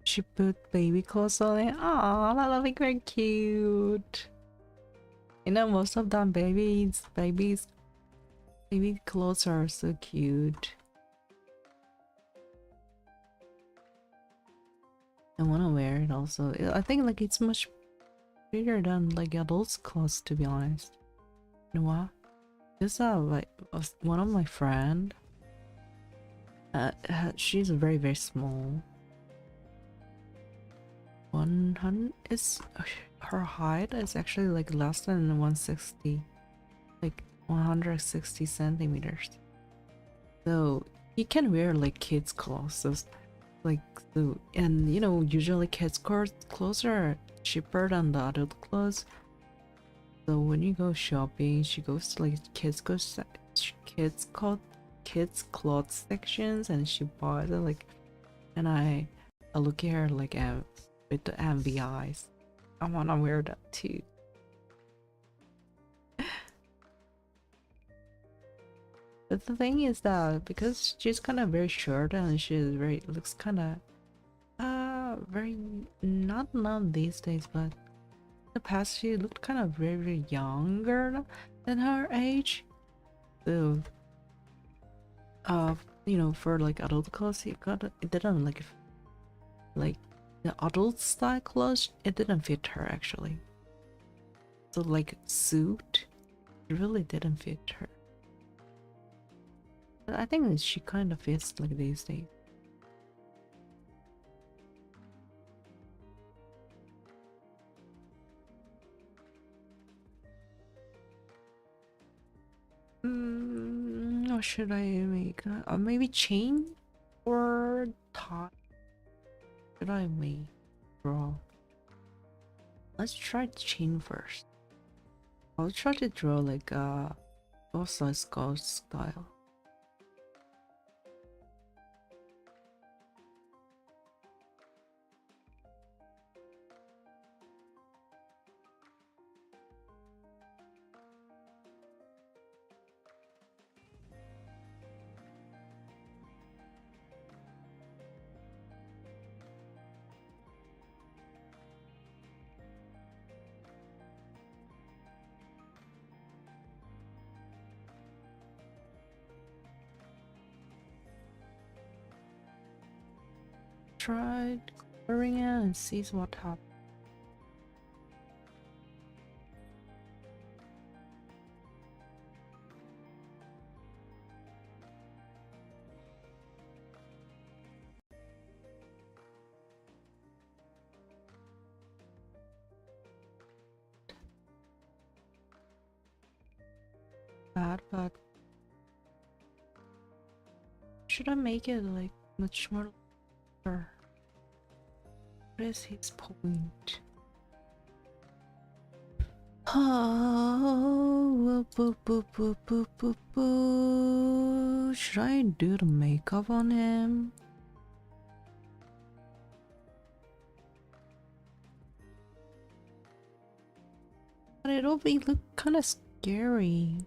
She put baby clothes on it. Aw, that'll be very cute. You know, most of them baby clothes are so cute. I want to wear it also. I think like it's much bigger than like adults clothes, to be honest. You know what? Just like one of my friend. She's very small. 100 is her height is actually like less than 160, like 160 centimeters. So you can wear like kids clothes, so like so, and you know usually kids clothes are cheaper than the adult clothes. So when you go shopping, she goes to like kids clothes sections, and she buys it like, and I look at her like with the envy eyes. I wanna wear that too. But the thing is that because she's kind of very short and she's very looks kind of very not these days, but in the past she looked kind of very younger than her age. So you know, for like adult clothes, it didn't like the adult style clothes, it didn't fit her actually. So like suit, it really didn't fit her. But I think that she kind of fits like these days. What should I make? Maybe chain or tie? Should I make? Draw. Let's try chain first. I'll try to draw like both sides ghost style. Try coloring it and see what happens. Bad, but should I make it like much more? What is his point? Oh, boo, boo, boo, boo, boo, boo. Should I do the makeup on him? But it'll be look kind of scary.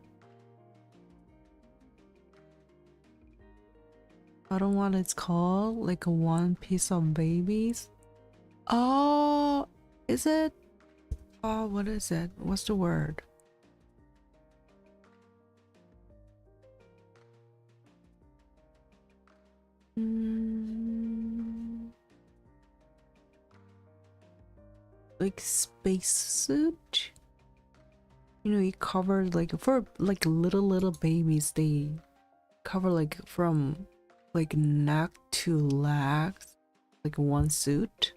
I don't know what it's called, like a one piece of babies. Oh, is it? Oh, what is it? What's the word? Like spacesuit? You know, it covers like for like little babies, they cover like from like neck to legs, like one suit.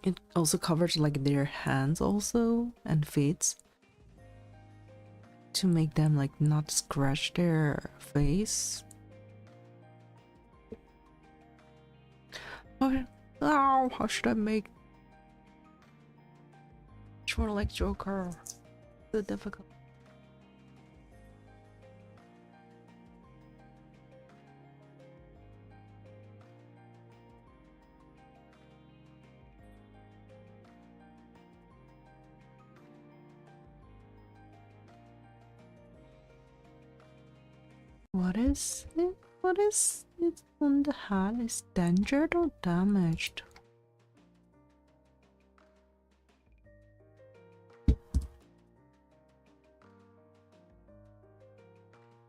It also covers like their hands also and feet to make them like not scratch their face. Okay. Oh, how should I make more like Joker? So difficult. What is it? What is it on the hat? Is injured or damaged?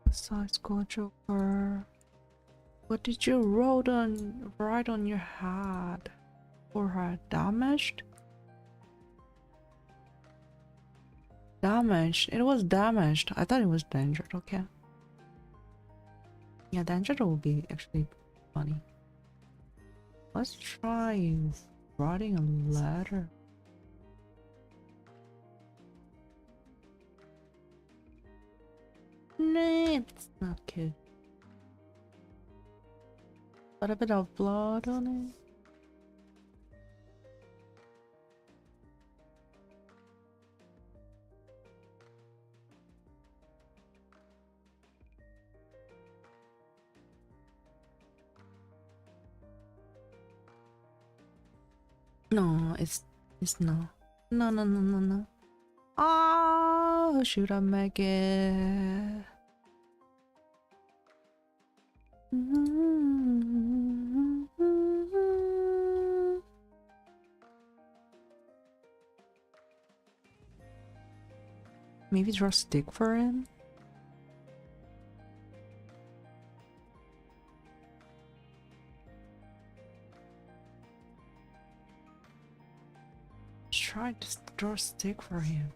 Besides go Joker. What did you write on your hat? Or her damaged? Damaged. It was damaged. I thought it was injured. Okay. Yeah, injured will be actually funny. Let's try writing a letter. Nah, it's not good. Got a bit of blood on it. No, it's not. No. Oh, should I make it? Maybe draw a stick for him? Try to draw a stick for him.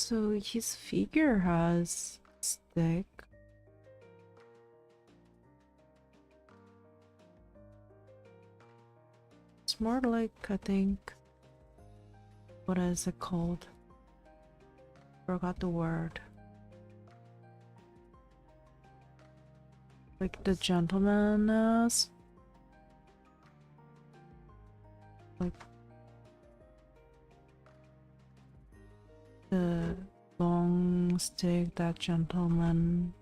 So his figure has stick. It's more like, I think, what is it called? Forgot the word. Like the gentleman is. Like the long stick that gentleman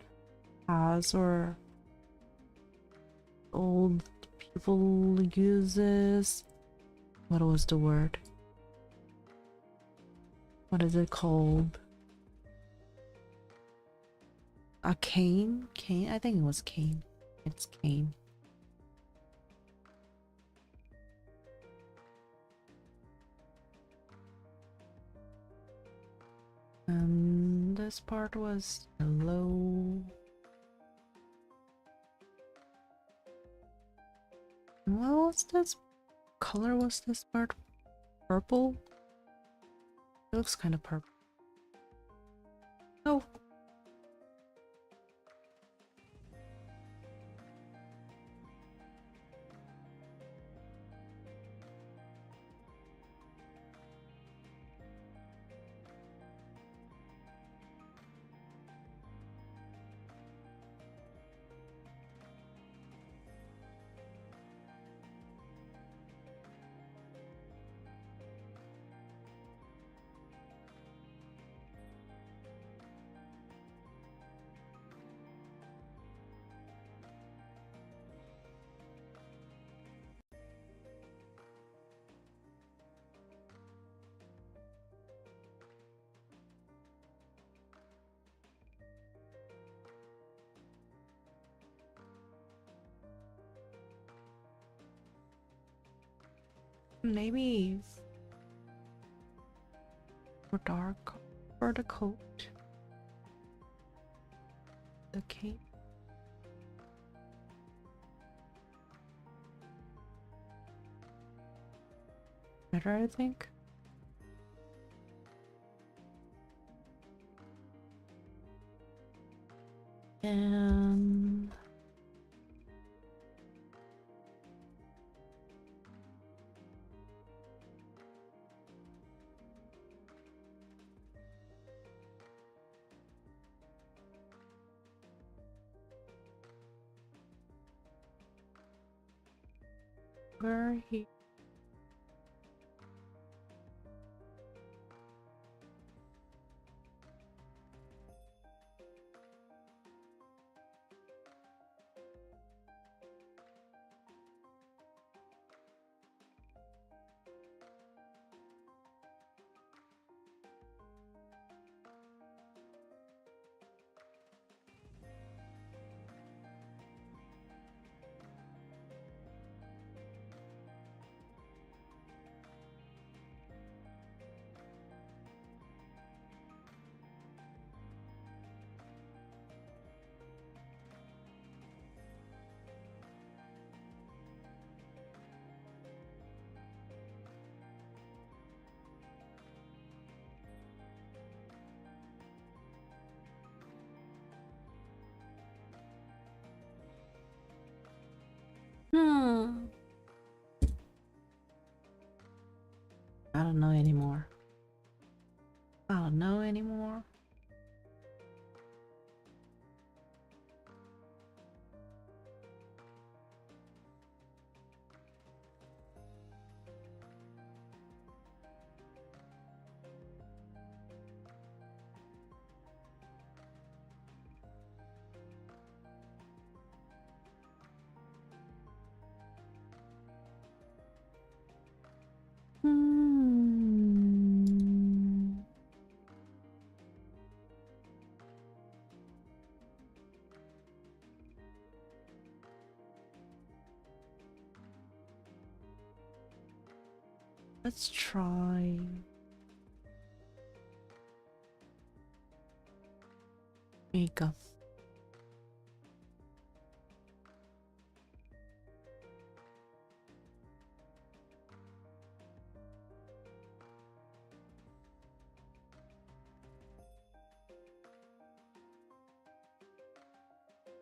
has, or old people uses. What was the word? What is it called? A cane? Cane? I think it was cane. It's cane. And this part was yellow. What was this color? Was this part purple? It looks kind of purple. Oh. Maybe more dark for the coat. The cape. Better, I think. And where he I don't know anymore. I don't know anymore. Let's try makeup.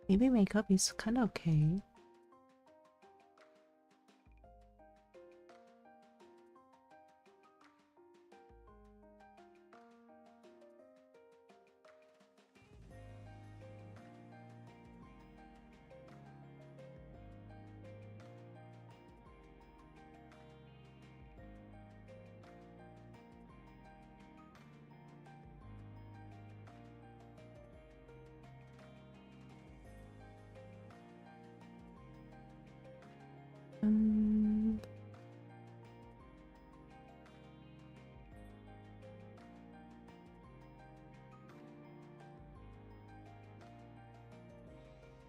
Maybe makeup is kind of okay.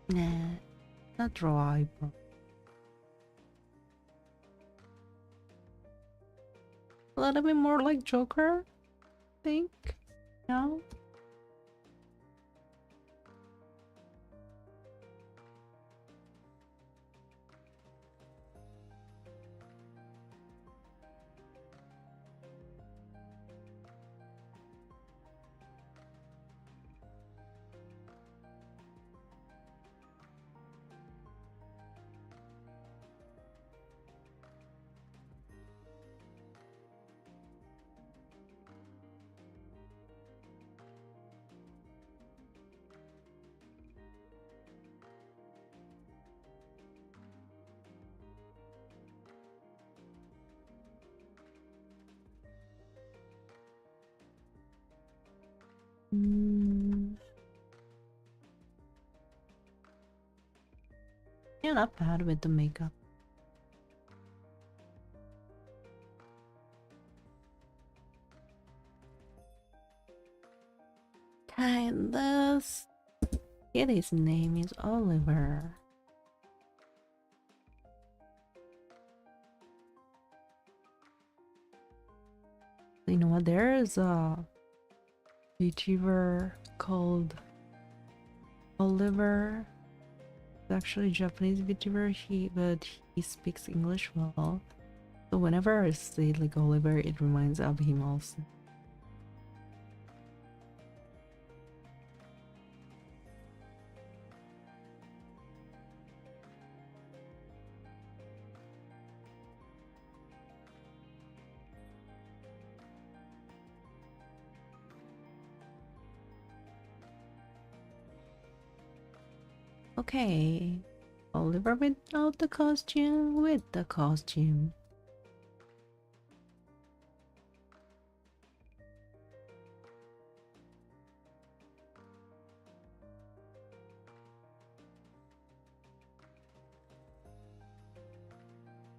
Nah, not draw eyebrow. A little bit more like Joker, I think. No? Yeah, not bad with the makeup. And this kitty's name is Oliver. You know what? There is a VTuber called Oliver. It's actually a Japanese VTuber, but he speaks English well. So whenever I say like Oliver, it reminds of him also. Okay, Oliver without the costume, with the costume.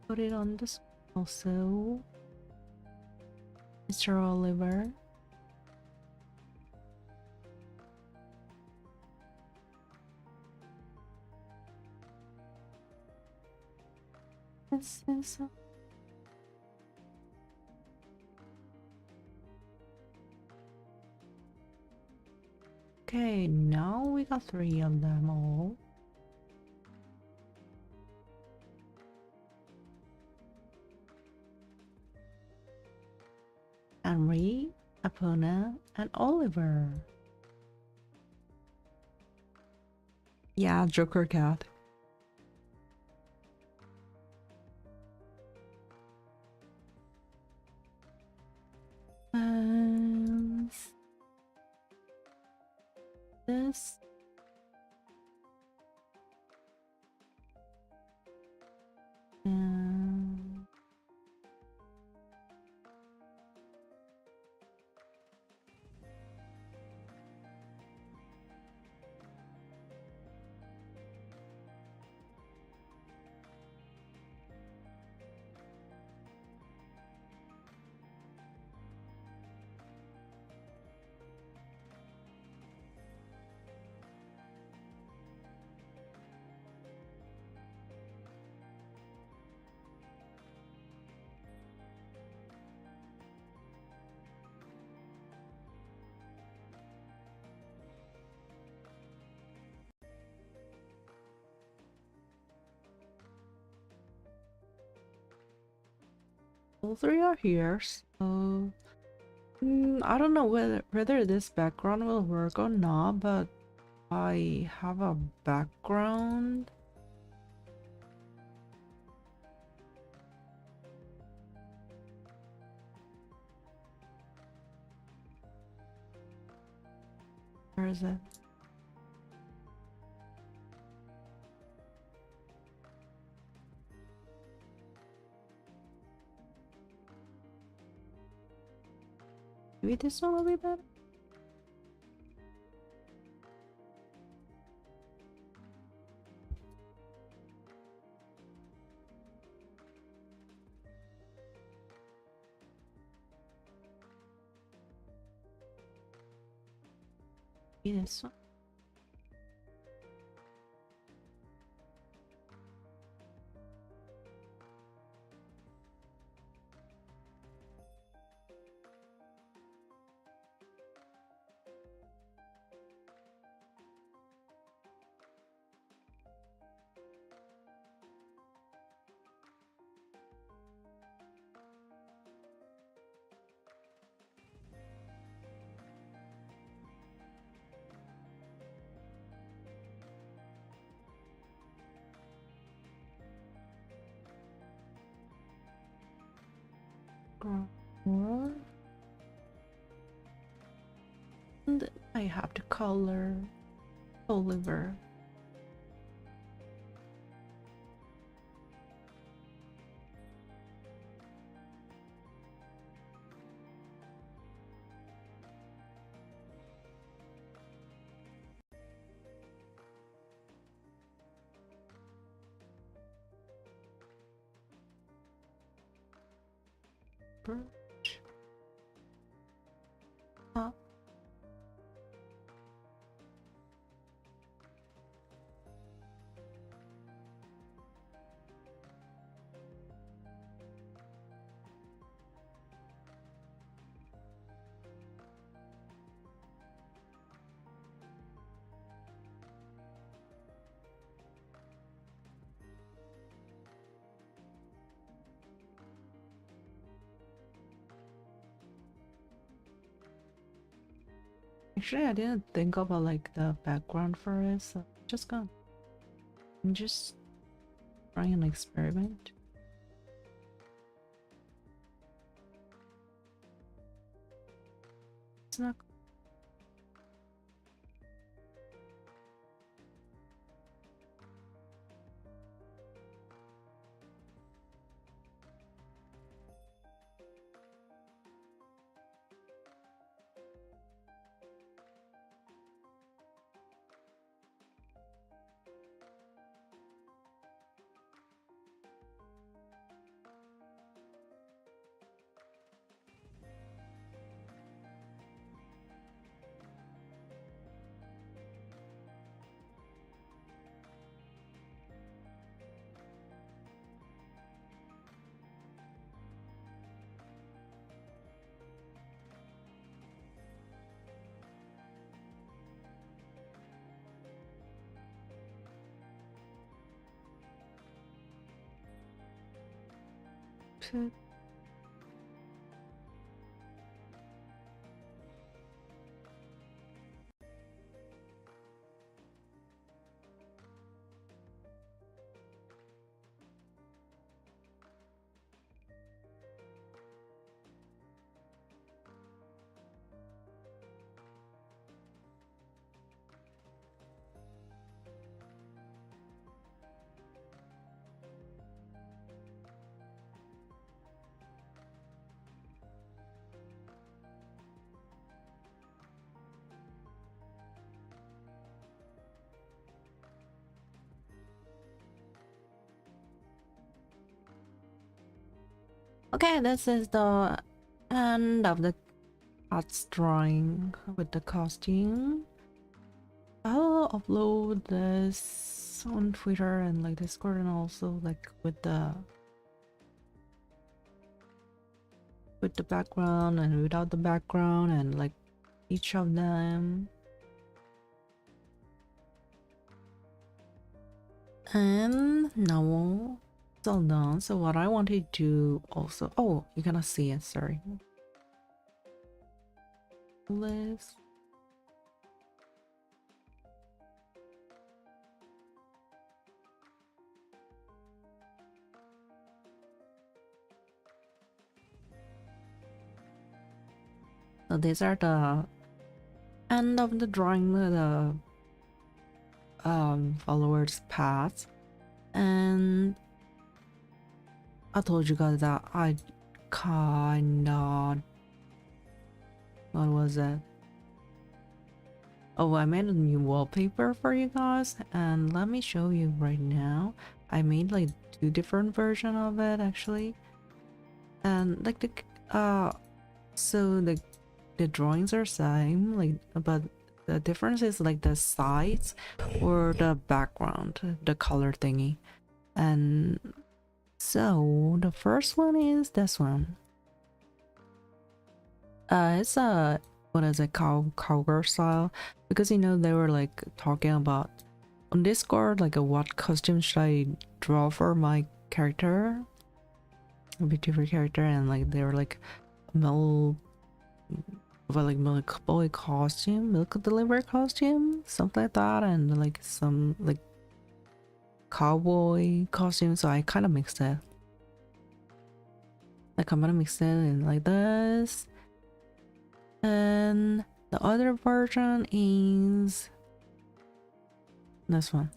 Put it on this also. Mr. Oliver. This is okay, now we got 3 of them all. Henry, Apona, and Oliver. Yeah, Joker cat. This. All 3 are here, so I don't know whether this background will work or not, but I have a background. Where is it? Maybe this one will be better. Maybe this one. And I have to color Oliver. Birch. Ah. Actually, I didn't think about like the background for it, so I'm just trying an experiment. It's not. Okay, this is the end of the arts drawing with the costume. I'll upload this on Twitter and like Discord, and also like with the background and without the background, and like each of them. And now it's all done. So what I want to do also, oh, you cannot see it, sorry. List. So these are the end of the drawing, the followers paths. And I told you guys that I kinda, what was it? Oh, I made a new wallpaper for you guys, and let me show you right now. I made like 2 different versions of it actually, and like so the drawings are same, like, but the difference is like the sides or the background, the color thingy. And so the first one is this one. It's a, what is it, cowgirl style, because you know they were like talking about on Discord like what costume should I draw for my character, a different character, and like they were like milk, like milk boy costume, milk delivery costume, something like that, and like some like cowboy costume. So I kind of mixed it. Like I'm gonna mix it in like this. And the other version is this one.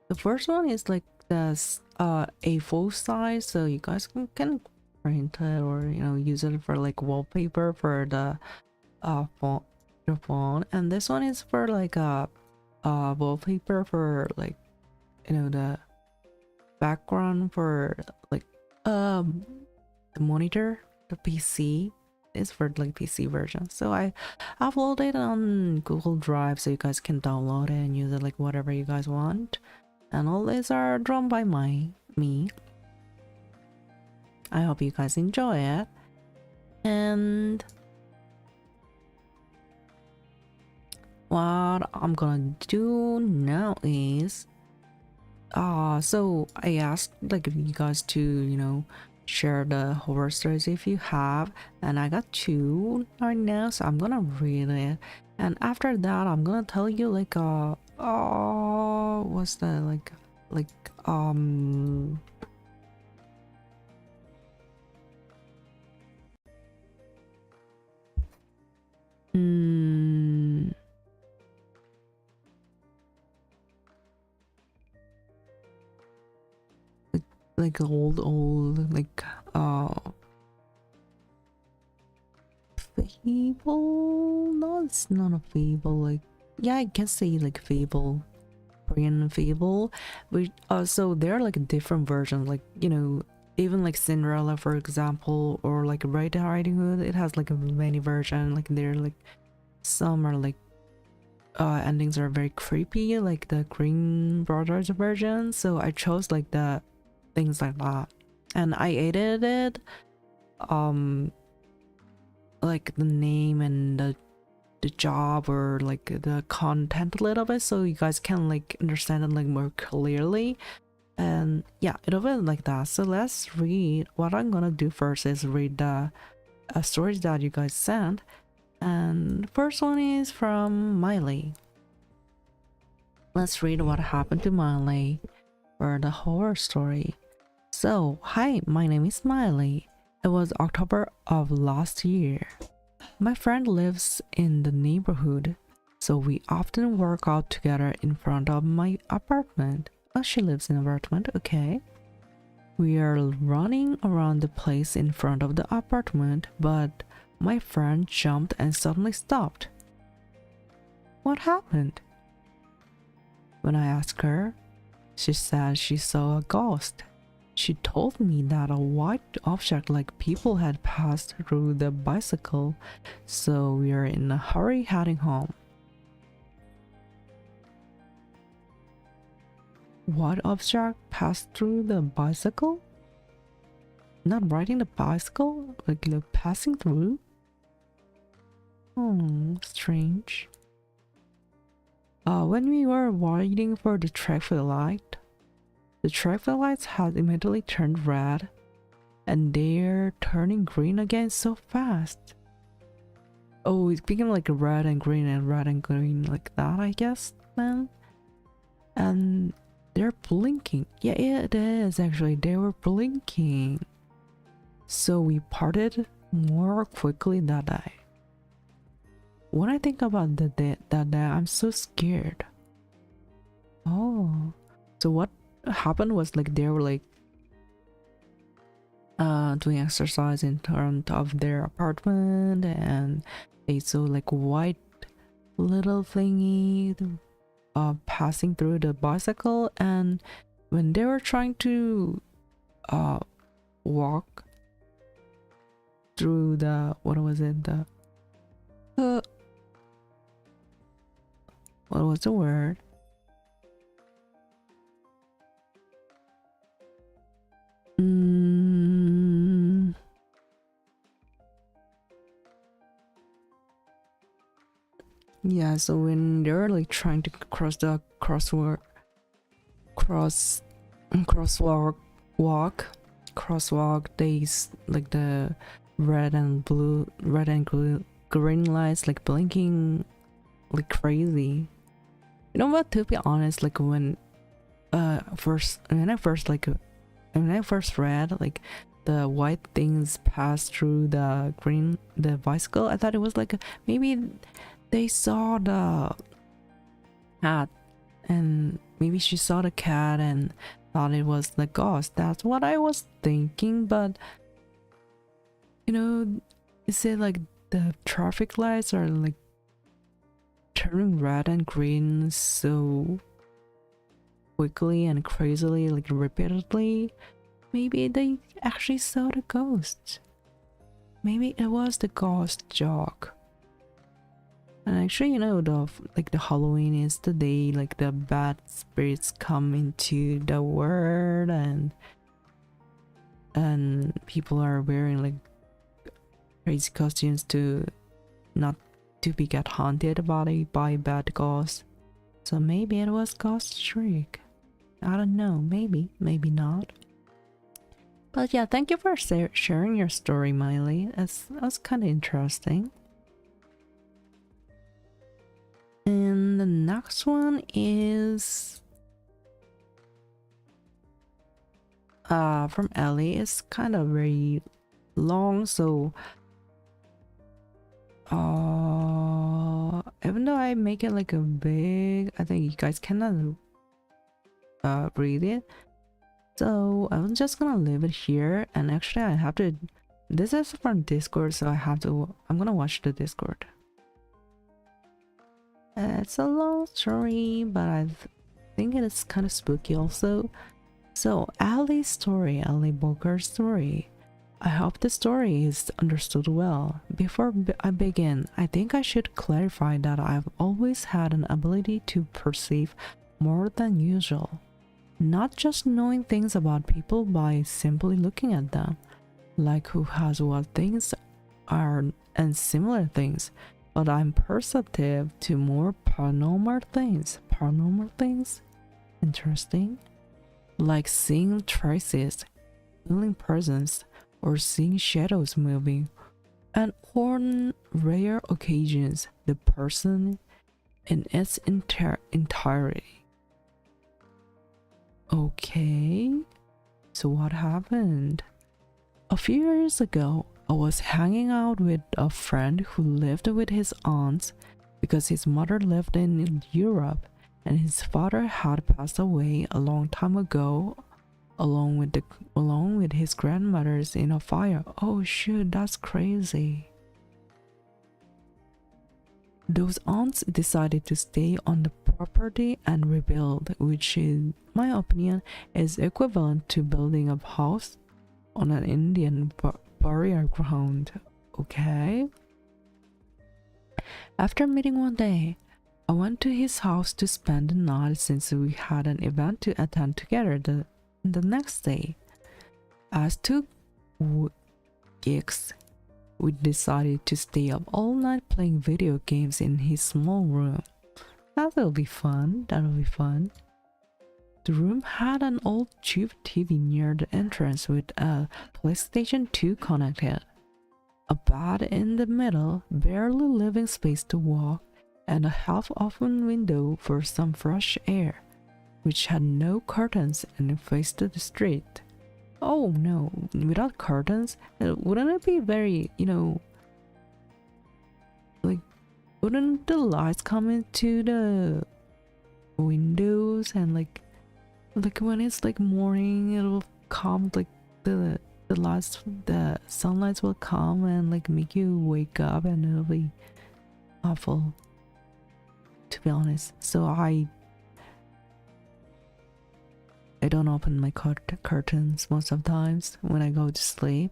The first one is like this A4 size, so you guys can print it or, you know, use it for like wallpaper for the phone, your phone. And this one is for like a wallpaper for like, you know, the background for like the monitor, the PC is for like PC version. So I uploaded it on Google Drive so you guys can download it and use it like whatever you guys want. And all these are drawn by me. I hope you guys enjoy it. And what I'm gonna do now is so I asked like you guys to, you know, share the horror stories if you have, and I got 2 right now, so I'm gonna read it, and after that I'm gonna tell you like what's the like like old like fable. No, it's not a fable. Like, yeah, I can say like fable, Korean fable, but so there are like different versions, like, you know, even like Cinderella for example, or like Red Riding Hood, it has like many versions. Like they're like, some are like endings are very creepy, like the Green Brothers version, so I chose like the things like that, and I edited it like the name and the job or like the content a little bit, so you guys can like understand it like more clearly. And yeah, it'll be like that. So let's read. What I'm gonna do first is read the stories that you guys sent, and first one is from Miley. Let's read what happened to Miley for the horror story. So, hi, my name is Miley. It was October of last year. My friend lives in the neighborhood, so we often work out together in front of my apartment. Oh, she lives in an apartment, okay. We are running around the place in front of the apartment, but my friend jumped and suddenly stopped. What happened? When I asked her, she said she saw a ghost. She told me that a white object like people had passed through the bicycle, so we are in a hurry heading home. What object passed through the bicycle? Not riding the bicycle, like passing through? Strange. When we were waiting for the traffic light, the traffic lights had immediately turned red, and they're turning green again so fast. Oh, it became like red and green like that, I guess, then. And they're blinking. Yeah, it is actually. They were blinking. So we parted more quickly that day. When I think about that day, I'm so scared. Oh, so what happened was like they were like doing exercise in front of their apartment, and they saw like white little thingy passing through the bicycle, and when they were trying to walk through the what was it, the what was the word, yeah, so when they're like trying to cross the crosswalk, they like the red and green lights like blinking like crazy. You know what, to be honest, like when I first read like the white things pass through the bicycle, I thought it was like maybe they saw the cat, and maybe she saw the cat and thought it was the ghost. That's what I was thinking. But you know, is it like the traffic lights are like turning red and green so quickly and crazily, like repeatedly? Maybe they actually saw the ghost. Maybe it was the ghost joke. And actually, you know, the Halloween is the day like the bad spirits come into the world, and people are wearing like crazy costumes to not to be get haunted by bad ghosts. So maybe it was Ghost Trick. I don't know. Maybe not. But yeah, thank you for sharing your story, Miley. That was kind of interesting. And the next one is from Ellie. It's kind of very long, so even though I make it like a big, I think you guys cannot read it. So I'm just gonna leave it here, and actually I have to, this is from Discord, so I'm gonna watch the Discord. It's a long story, but I think it is kind of spooky also. So Ali's story, Ali Boker's story. I hope the story is understood well. Before I begin, I think I should clarify that I've always had an ability to perceive more than usual. Not just knowing things about people by simply looking at them, like who has what things are and similar things, but I'm perceptive to more paranormal things. Paranormal things? Interesting. Like seeing traces, feeling presence, or seeing shadows moving, and on rare occasions, the person in its entirety. Okay, so what happened? A few years ago, I was hanging out with a friend who lived with his aunts because his mother lived in Europe and his father had passed away a long time ago along with his grandmothers in a fire. Oh shoot, that's crazy. Those aunts decided to stay on the property and rebuild, which in my opinion is equivalent to building a house on an Indian burial ground. Okay. After meeting one day, I went to his house to spend the night since we had an event to attend together the next day. As two geeks, we decided to stay up all night playing video games in his small room. That'll be fun. The room had an old cheap TV near the entrance with a PlayStation 2 connected, a bed in the middle, barely leaving space to walk, and a half-open window for some fresh air, which had no curtains and faced the street. Oh no, without curtains, wouldn't it be very, like, wouldn't the lights come into the windows and like when it's like morning, it'll come like the lights, the sunlights will come and like make you wake up, and it'll be awful, to be honest. So I don't open my curtains most of the times when I go to sleep,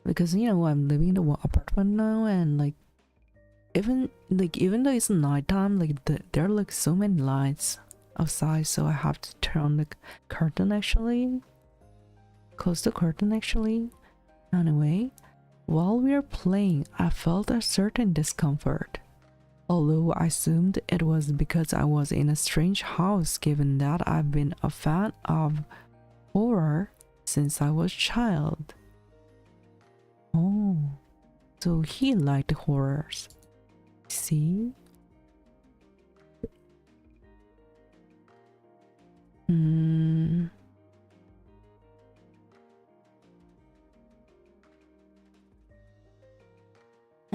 because I'm living in the apartment now, and like even though it's nighttime, like there are like so many lights outside, so I have to turn on the curtain, actually close the curtain actually. Anyway, while we were playing, I felt a certain discomfort, although I assumed it was because I was in a strange house, given that I've been a fan of horror since I was a child. Oh, so he liked horrors. See?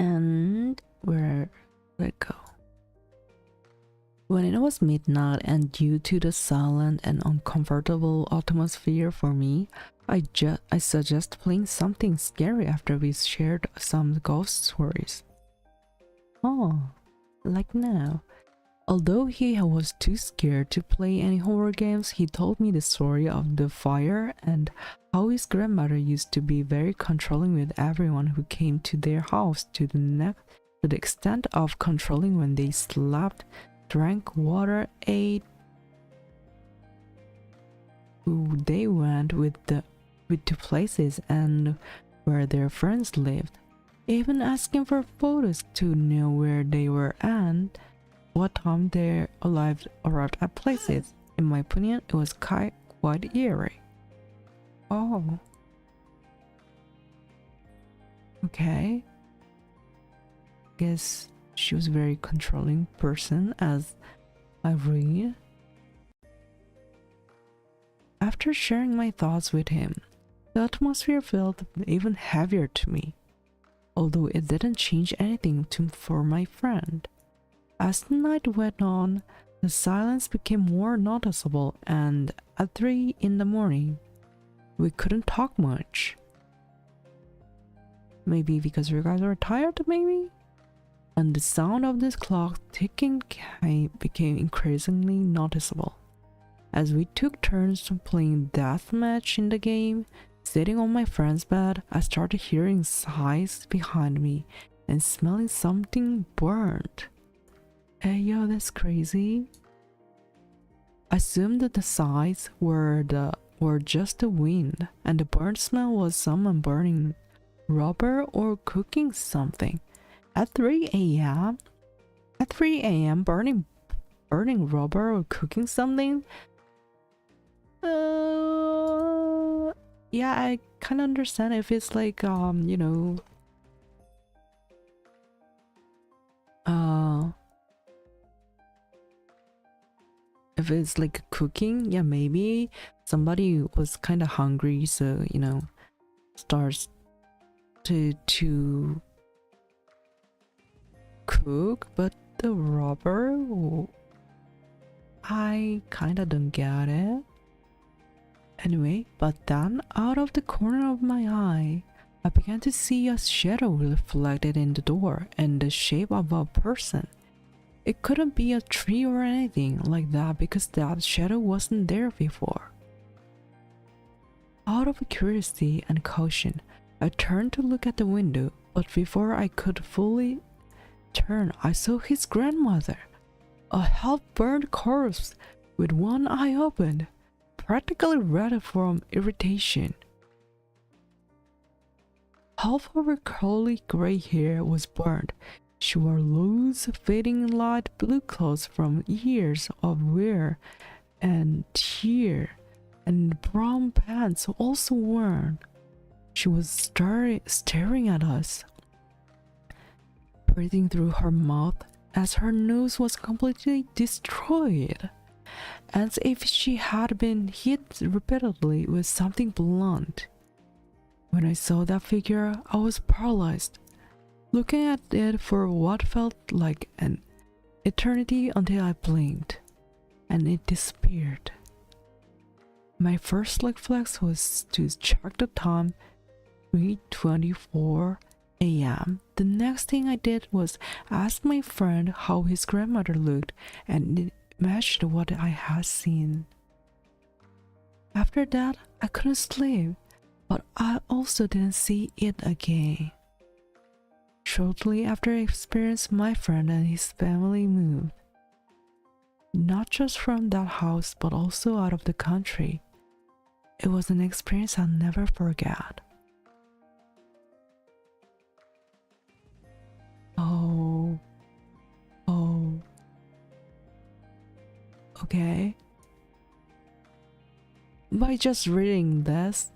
And where did it go? When it was midnight, and due to the silent and uncomfortable atmosphere for me, I suggest playing something scary after we shared some ghost stories. Oh, like now. Although he was too scared to play any horror games, he told me the story of the fire and how his grandmother used to be very controlling with everyone who came to their house, to the extent of controlling when they slept, drank water, ate, who they went with to places, and where their friends lived, even asking for photos to know where they were and what time they arrived at places. In my opinion, it was quite eerie. Oh. Okay. Guess she was a very controlling person, as I read. After sharing my thoughts with him, the atmosphere felt even heavier to me, although it didn't change anything for my friend. As the night went on, the silence became more noticeable, and at 3 in the morning, we couldn't talk much. Maybe because you guys were tired, maybe? And the sound of this clock ticking became increasingly noticeable. As we took turns playing deathmatch in the game, sitting on my friend's bed, I started hearing sighs behind me and smelling something burnt. Hey yo, that's crazy. I assumed that the sighs were just the wind, and the burnt smell was someone burning rubber or cooking something. At 3 a.m. burning rubber or cooking something? Yeah, I kind of understand if it's like if it's like cooking, yeah, maybe somebody was kind of hungry, so starts to cook. But the rubber, I kind of don't get it. Anyway, but then out of the corner of my eye, I began to see a shadow reflected in the door in the shape of a person. It couldn't be a tree or anything like that, because that shadow wasn't there before. Out of curiosity and caution, I turned to look at the window, but before I could fully turn, I saw his grandmother, a half-burned corpse with one eye open, practically red from irritation. Half of her curly gray hair was burned. She wore loose-fitting light blue clothes from years of wear and tear, and brown pants also worn. She was staring at us, breathing through her mouth as her nose was completely destroyed. as if she had been hit repeatedly with something blunt. When I saw that figure, I was paralyzed, looking at it for what felt like an eternity until I blinked, and it disappeared. My first reflex was to check the time, 3:24 a.m. The next thing I did was ask my friend how his grandmother looked, and it matched what I had seen. After that, I couldn't sleep, but I also didn't see it again. Shortly after I experienced, my friend and his family moved. Not just from that house, but also out of the country. It was an experience I'll never forget. Oh. Okay. By just reading this,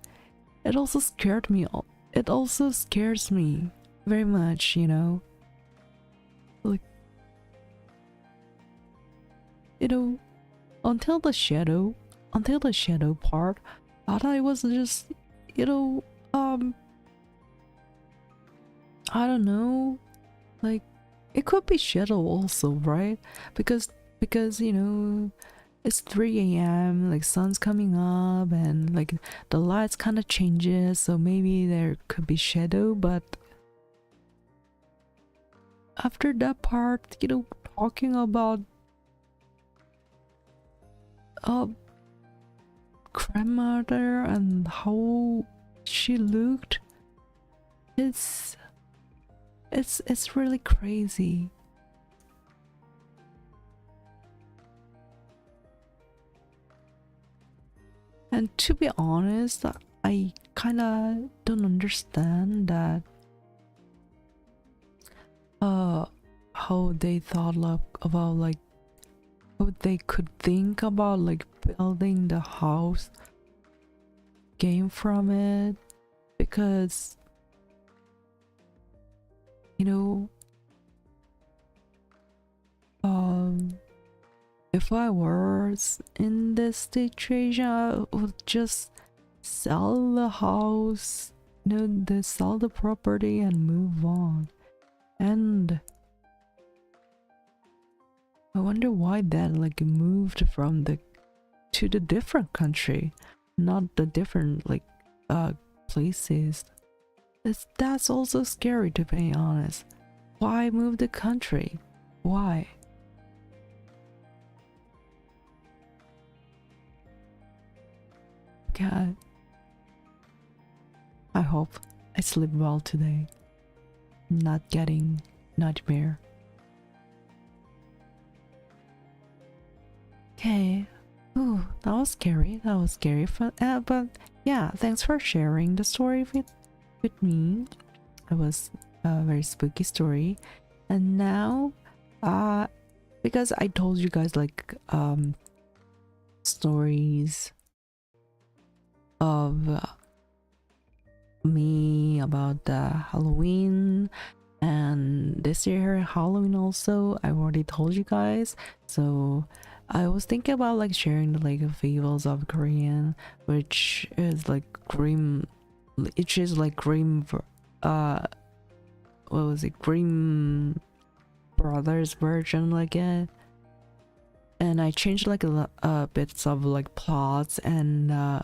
it also scared me. It also scares me very much, you know. Like, you know, until the shadow part, I thought it was just, you know, I don't know, like, it could be shadow also, right? Because you know, it's 3 a.m, like sun's coming up and like the lights kind of changes, so maybe there could be shadow. But after that part, you know, talking about grandmother and how she looked, it's really crazy. And to be honest, I kind of don't understand that how they thought about like how they could think about like building the house came from it, because you know, if I was in this situation, I would just sell the house, you know, sell the property and move on. And I wonder why that like moved from the to the different country, not the different like places. That's also scary, to be honest. Why move the country? Why? God, I hope I sleep well today, not getting nightmare. Okay. Ooh, that was scary. That was scary. But yeah, thanks for sharing the story with me. It was a very spooky story. And now, because I told you guys like stories of me about Halloween, and this year Halloween also, I already told you guys. So I was thinking about like sharing the like fables of Korean, which is like Grimm, it is like Grimm, what was it, Grimm Brothers version like it. And I changed like a bits of like plots and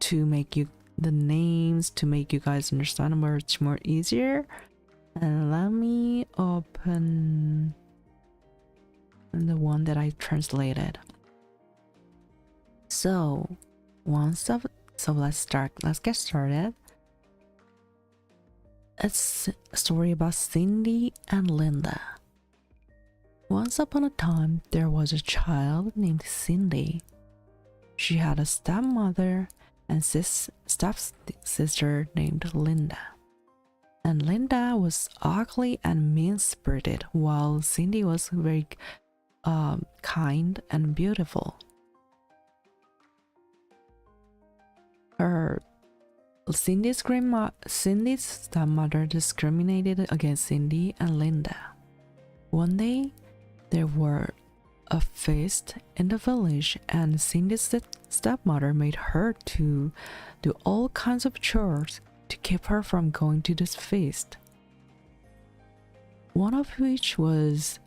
to make you the names to make you guys understand much more easier. And let me open the one that I translated. So let's get started. It's a story about Cindy and Linda. Once upon a time, there was a child named Cindy. She had a stepmother and stepsister named Linda. And Linda was ugly and mean-spirited, while Cindy was very kind and beautiful. Cindy's stepmother discriminated against Cindy and Linda. One day, they were a feast in the village, and Cindy's stepmother made her to do all kinds of chores to keep her from going to this feast. One of which was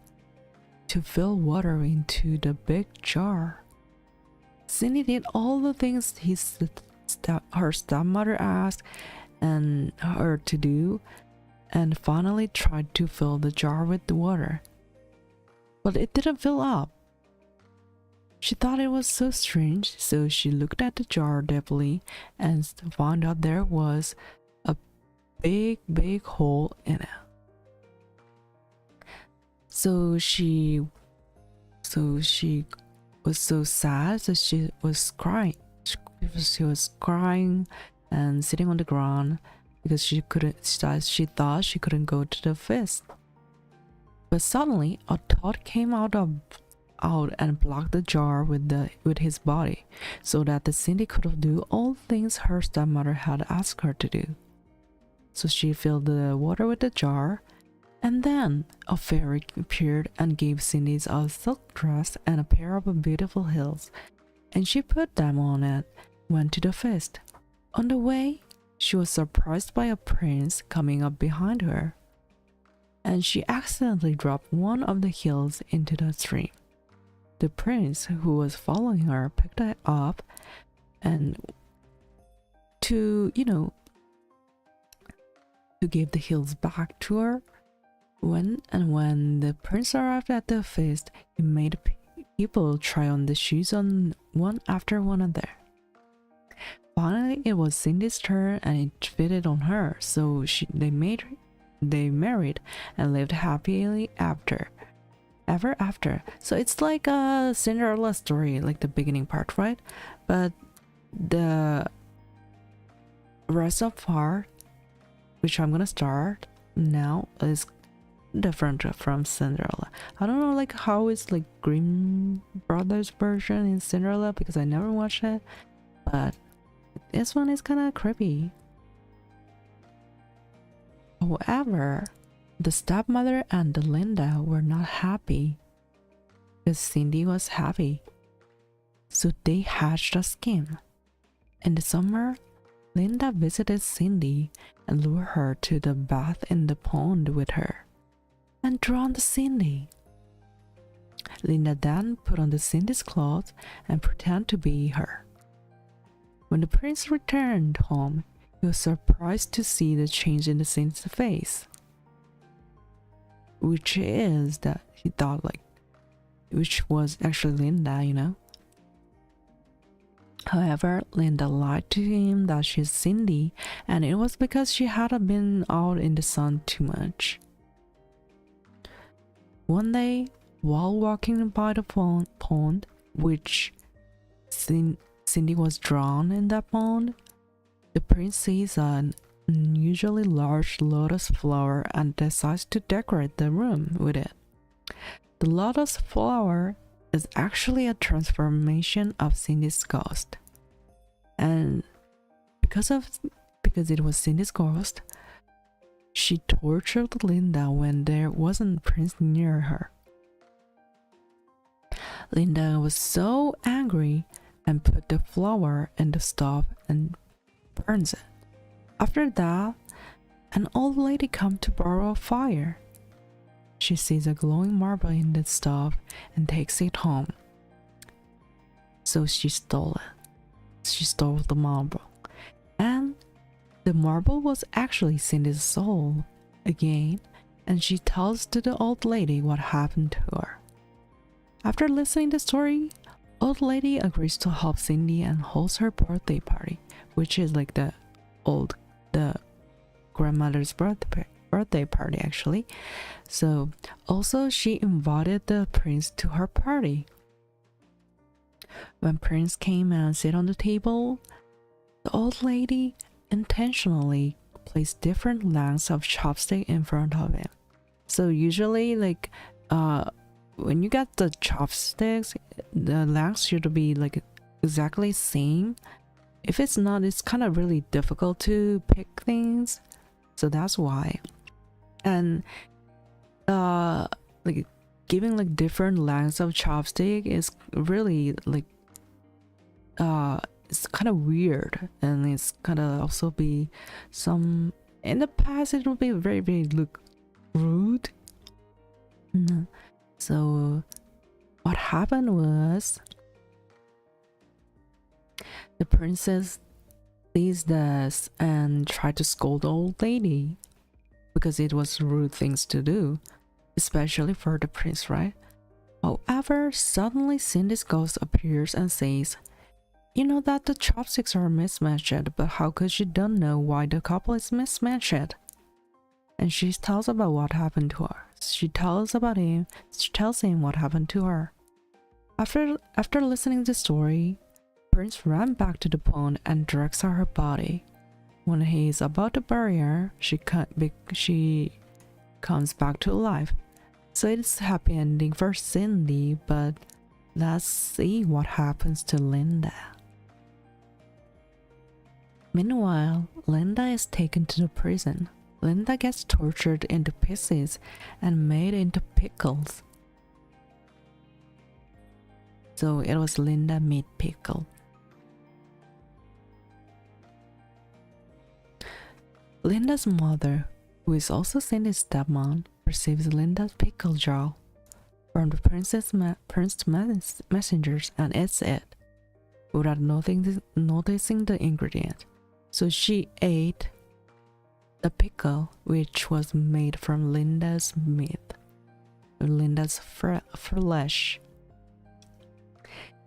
to fill water into the big jar. Cindy did all the things her stepmother asked and her to do, and finally tried to fill the jar with the water. But it didn't fill up. She thought it was so strange, so she looked at the jar deeply and found out there was a big hole in it. So she was so sad that she was crying. She was crying and sitting on the ground because she thought she couldn't go to the feast. But suddenly a thought came out and blocked the jar with his body, so that the Cindy could do all things her stepmother had asked her to do. So she filled the water with the jar, and then a fairy appeared and gave Cindy a silk dress and a pair of beautiful heels, and she put them on and went to the feast. On the way, she was surprised by a prince coming up behind her, and she accidentally dropped one of the heels into the stream. The prince, who was following her, picked it up and to give the heels back to her. When the prince arrived at the feast, he made people try on the shoes on one after one another. Finally, it was Cindy's turn and it fitted on her, so they married and lived happily ever after. So it's like a Cinderella story, like the beginning part, right? But the rest of part, which I'm gonna start now, is different from Cinderella. I don't know like how it's like Grimm Brothers version in Cinderella because I never watched it, but this one is kind of creepy. However, the stepmother and Linda were not happy because Cindy was happy, so they hatched a scheme. In the summer, Linda visited Cindy and lured her to the bath in the pond with her and drowned Cindy. Linda then put on the Cindy's clothes and pretended to be her. When the prince returned home, he was surprised to see the change in the Cindy's face, which is that he thought which was actually Linda. However, Linda lied to him that she's Cindy, and it was because she hadn't been out in the sun too much. One day, while walking by the pond, which Cindy was drowned in that pond, the prince sees an unusually large lotus flower and decides to decorate the room with it. The lotus flower is actually a transformation of Cindy's ghost, and because it was Cindy's ghost, she tortured Linda when there wasn't a prince near her. Linda was so angry and put the flower in the stove and burns it. After that, an old lady comes to borrow a fire. She sees a glowing marble in the stove and takes it home. So she stole it. She stole the marble. And the marble was actually Cindy's soul again, and she tells to the old lady what happened to her. After listening to the story, old lady agrees to help Cindy and holds her birthday party, which is like the grandmother's birthday party actually. So also she invited the prince to her party. When prince came and sat on the table, the old lady intentionally placed different lengths of chopstick in front of him. So usually when you get the chopsticks, the length should be like exactly same. If it's not, it's kind of really difficult to pick things, so that's why. And giving like different lengths of chopstick is really like it's kind of weird, and it's kind of also be some in the past it would be very look rude. So what happened was the princess sees this and tried to scold the old lady because it was rude things to do, especially for the prince, right? However, suddenly Cindy's ghost appears and says, "You know that the chopsticks are mismatched, but how could you don't know why the couple is mismatched?" And she tells about what happened to her. She tells him what happened to her. After listening to the story, Prince ran back to the pond and drags out her body. When he is about to bury her, she comes back to life. So it's a happy ending for Cindy, but let's see what happens to Linda. Meanwhile, Linda is taken to the prison. Linda gets tortured into pieces and made into pickles. So it was Linda meat pickle. Linda's mother, who is also Cindy's stepmom, receives Linda's pickle jar from the prince's messengers and eats it without noticing the ingredient. So she ate the pickle, which was made from Linda's meat, Linda's flesh.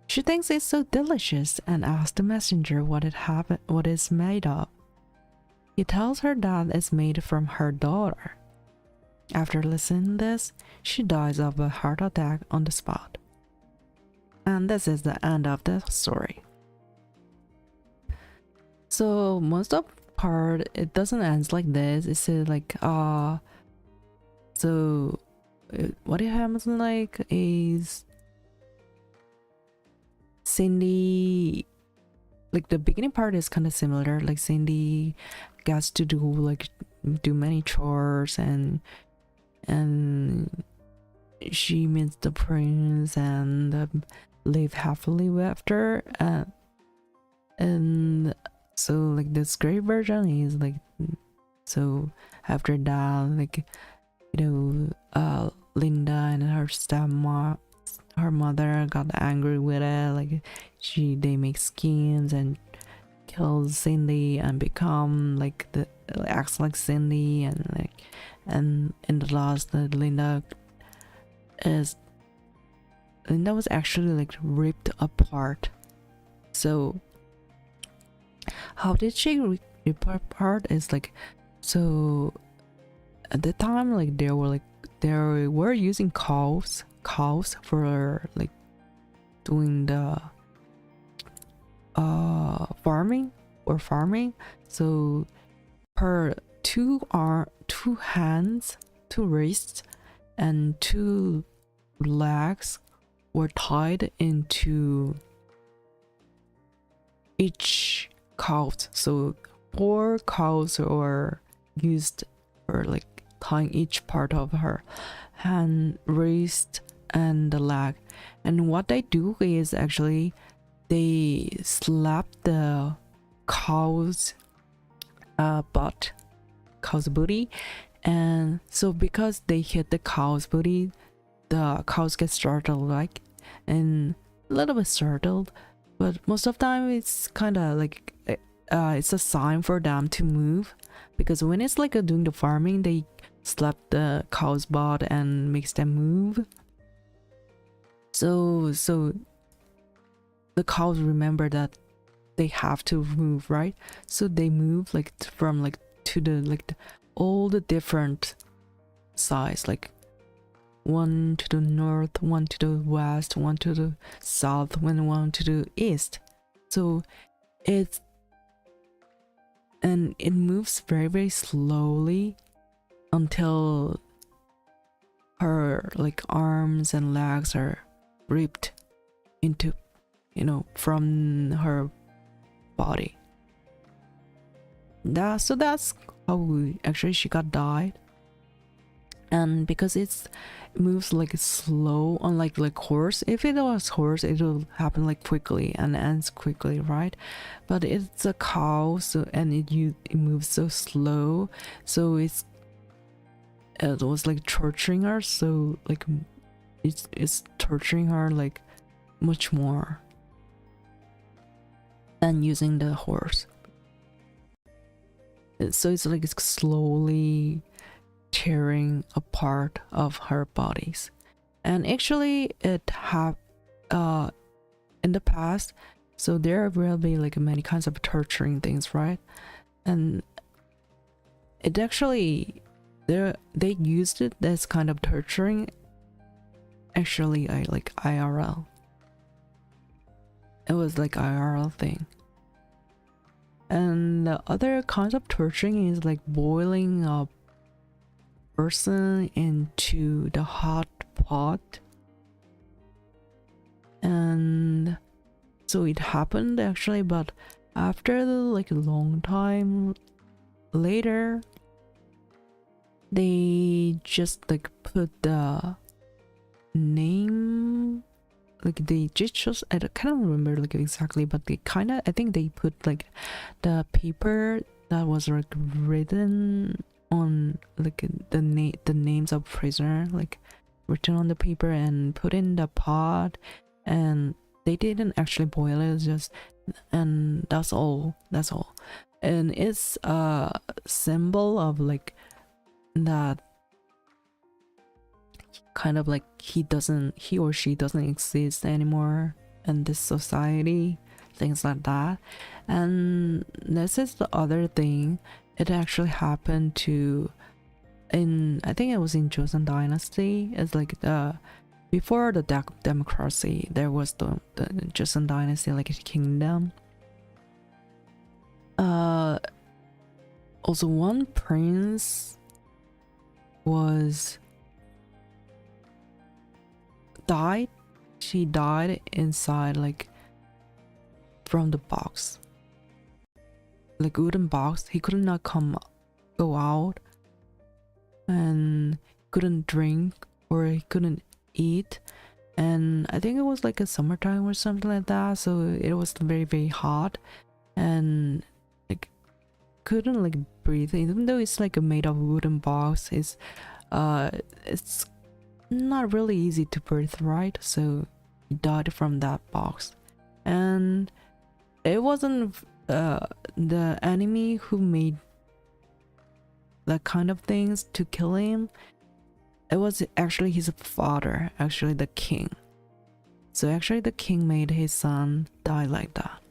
She thinks it's so delicious and asks the messenger what it's made of. He tells her that it's made from her daughter. After listening to this, she dies of a heart attack on the spot. And this is the end of the story. So most of the part, it doesn't end like this. It says like so what it happens like is Cindy, like the beginning part is kind of similar. Like Cindy gets to do many chores, and she meets the prince and live happily after. And so like this great version is like, so after that, like, Linda and her mother got angry with it. Like they make skins and kills Cindy and become like acts like Cindy, and in the last, Linda was actually like ripped apart. So how did she rip apart is like, so at the time, like they were using cows for like doing the farming. So her two hands, two wrists, and two legs were tied into each cow. So 4 cows were used for like tying each part of her hand, wrist, and the leg. And what they do is actually they slap the cow's cow's booty, and so because they hit the cow's booty, the cows get startled, like, and a little bit startled, but most of the time it's kind of like it's a sign for them to move, because when it's like doing the farming, they slap the cow's butt and makes them move. So the cows remember that they have to move, right? So they move like from like to all the different sides, like one to the north, one to the west, one to the south, and one to the east. So it moves very slowly until her like arms and legs are ripped into, from her body. So that's how actually she got died. And because it moves like slow, unlike like horse. If it was horse, it will happen like quickly and ends quickly, right? But it's a cow, so and it moves so slow, so it was like torturing her. So like it's torturing her like much more than using the horse. So it's like it's slowly tearing a part of her bodies. And actually it have in the past, so there will be like many kinds of torturing things, right? And it actually they used it as kind of torturing actually I like IRL. It was like IRL thing. And the other kinds of torturing is like boiling a person into the hot pot. And so it happened actually, but after the like a long time later, they just like put the name, like they just I can't remember like exactly, but they kind of, I think they put like the paper that was like written on like the names of prisoner, like written on the paper and put in the pot, and they didn't actually boil it, just, and that's all. And it's a symbol of like that kind of like he or she doesn't exist anymore in this society, things like that. And this is the other thing, it actually happened to, in I think it was in Joseon dynasty. It's like the before the democracy, there was the Joseon dynasty, like a kingdom. Also one prince was died. She died inside like from the box, like wooden box. He could not go out, and couldn't drink or he couldn't eat. And I think it was like a summertime or something like that, so it was very very hot, and like couldn't like breathe, even though it's like a made of wooden box. It's not really easy to breathe, right? So he died from that box. And it wasn't the enemy who made that kind of things to kill him. It was actually his father, actually the king. So actually the king made his son die like that.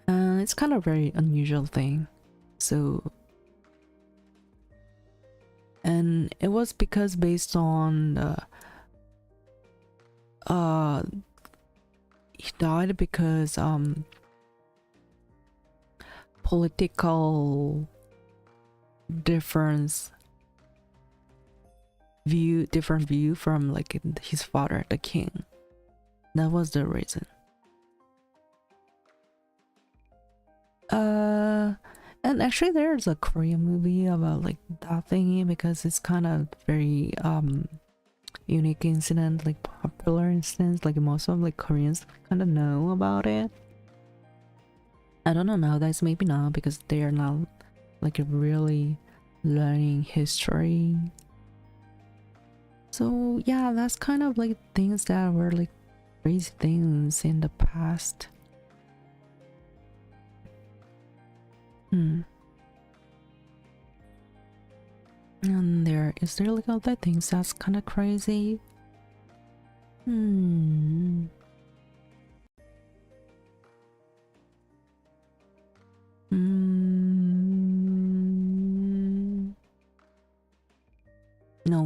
And it's kind of very unusual thing. So, and it was because based on he died because political different view from like his father, the king. That was the reason. And actually there's a Korean movie about like that thingy, because it's kind of very unique incident, like popular instance, like most of like Koreans kind of know about it. I don't know nowadays, maybe not, because they are not like really learning history. So yeah, that's kind of like things that were like crazy things in the past. And is there like other things that's kind of crazy? No,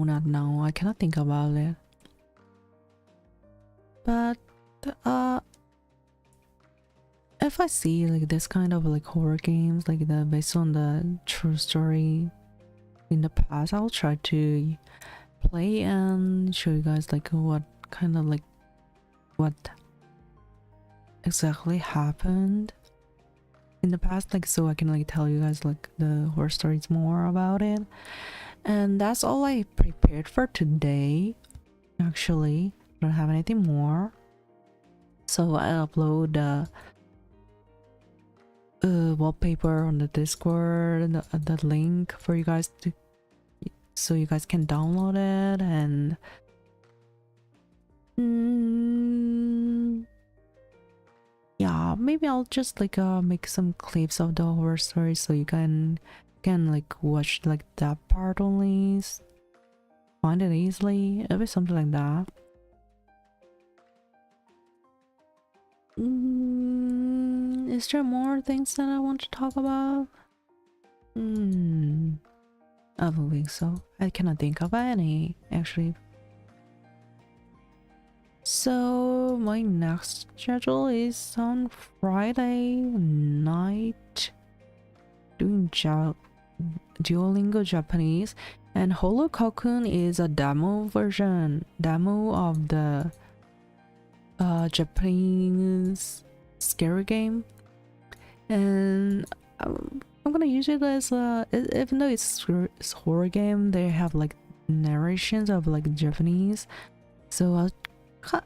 not now. I cannot think about it. But if I see like this kind of like horror games, like the based on the true story in the past, I'll try to play and show you guys like what kind of like what exactly happened in the past, like, so I can like tell you guys like the horror stories more about it. And that's all I prepared for today. Actually, I don't have anything more. So I upload wallpaper on the Discord and the link for you guys to, so you guys can download it. And yeah, maybe I'll just like make some clips of the horror stories so you can like watch like that part only, find it easily. It'll be something like that. Is there more things that I want to talk about? I don't think so. I cannot think of any actually. So my next schedule is on Friday night, doing Duolingo Japanese, and Holokokun is a demo of the Japanese scary game, and I'm gonna use it as even though it's horror game, they have like narrations of like Japanese, so I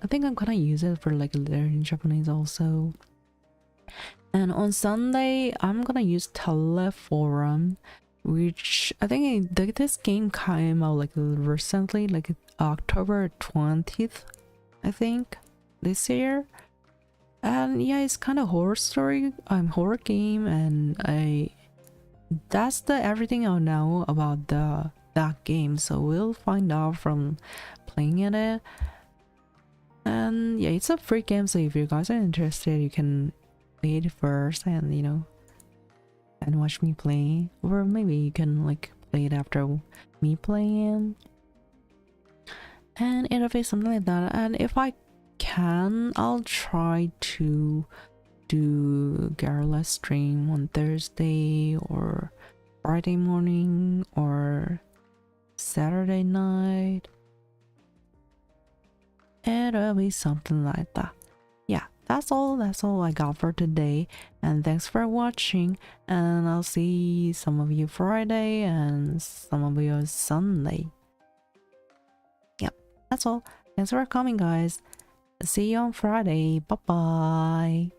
think I'm gonna use it for like learning Japanese also. And on Sunday I'm gonna use Teleforum, which I think this game came out like recently, like October 20th, I think, this year. And yeah, it's kind of horror horror game, and that's the everything I know about that game, so we'll find out from playing it. And yeah, it's a free game, so if you guys are interested, you can play it first and and watch me play, or maybe you can like play it after me playing, and it'll be something like that. And if I can, I'll try to do Garrula stream on Thursday or Friday morning or Saturday night. It'll be something like that. Yeah, that's all I got for today, and thanks for watching, and I'll see some of you Friday and some of you Sunday. Yep, that's all. Thanks for coming, guys. See you on Friday. Bye bye.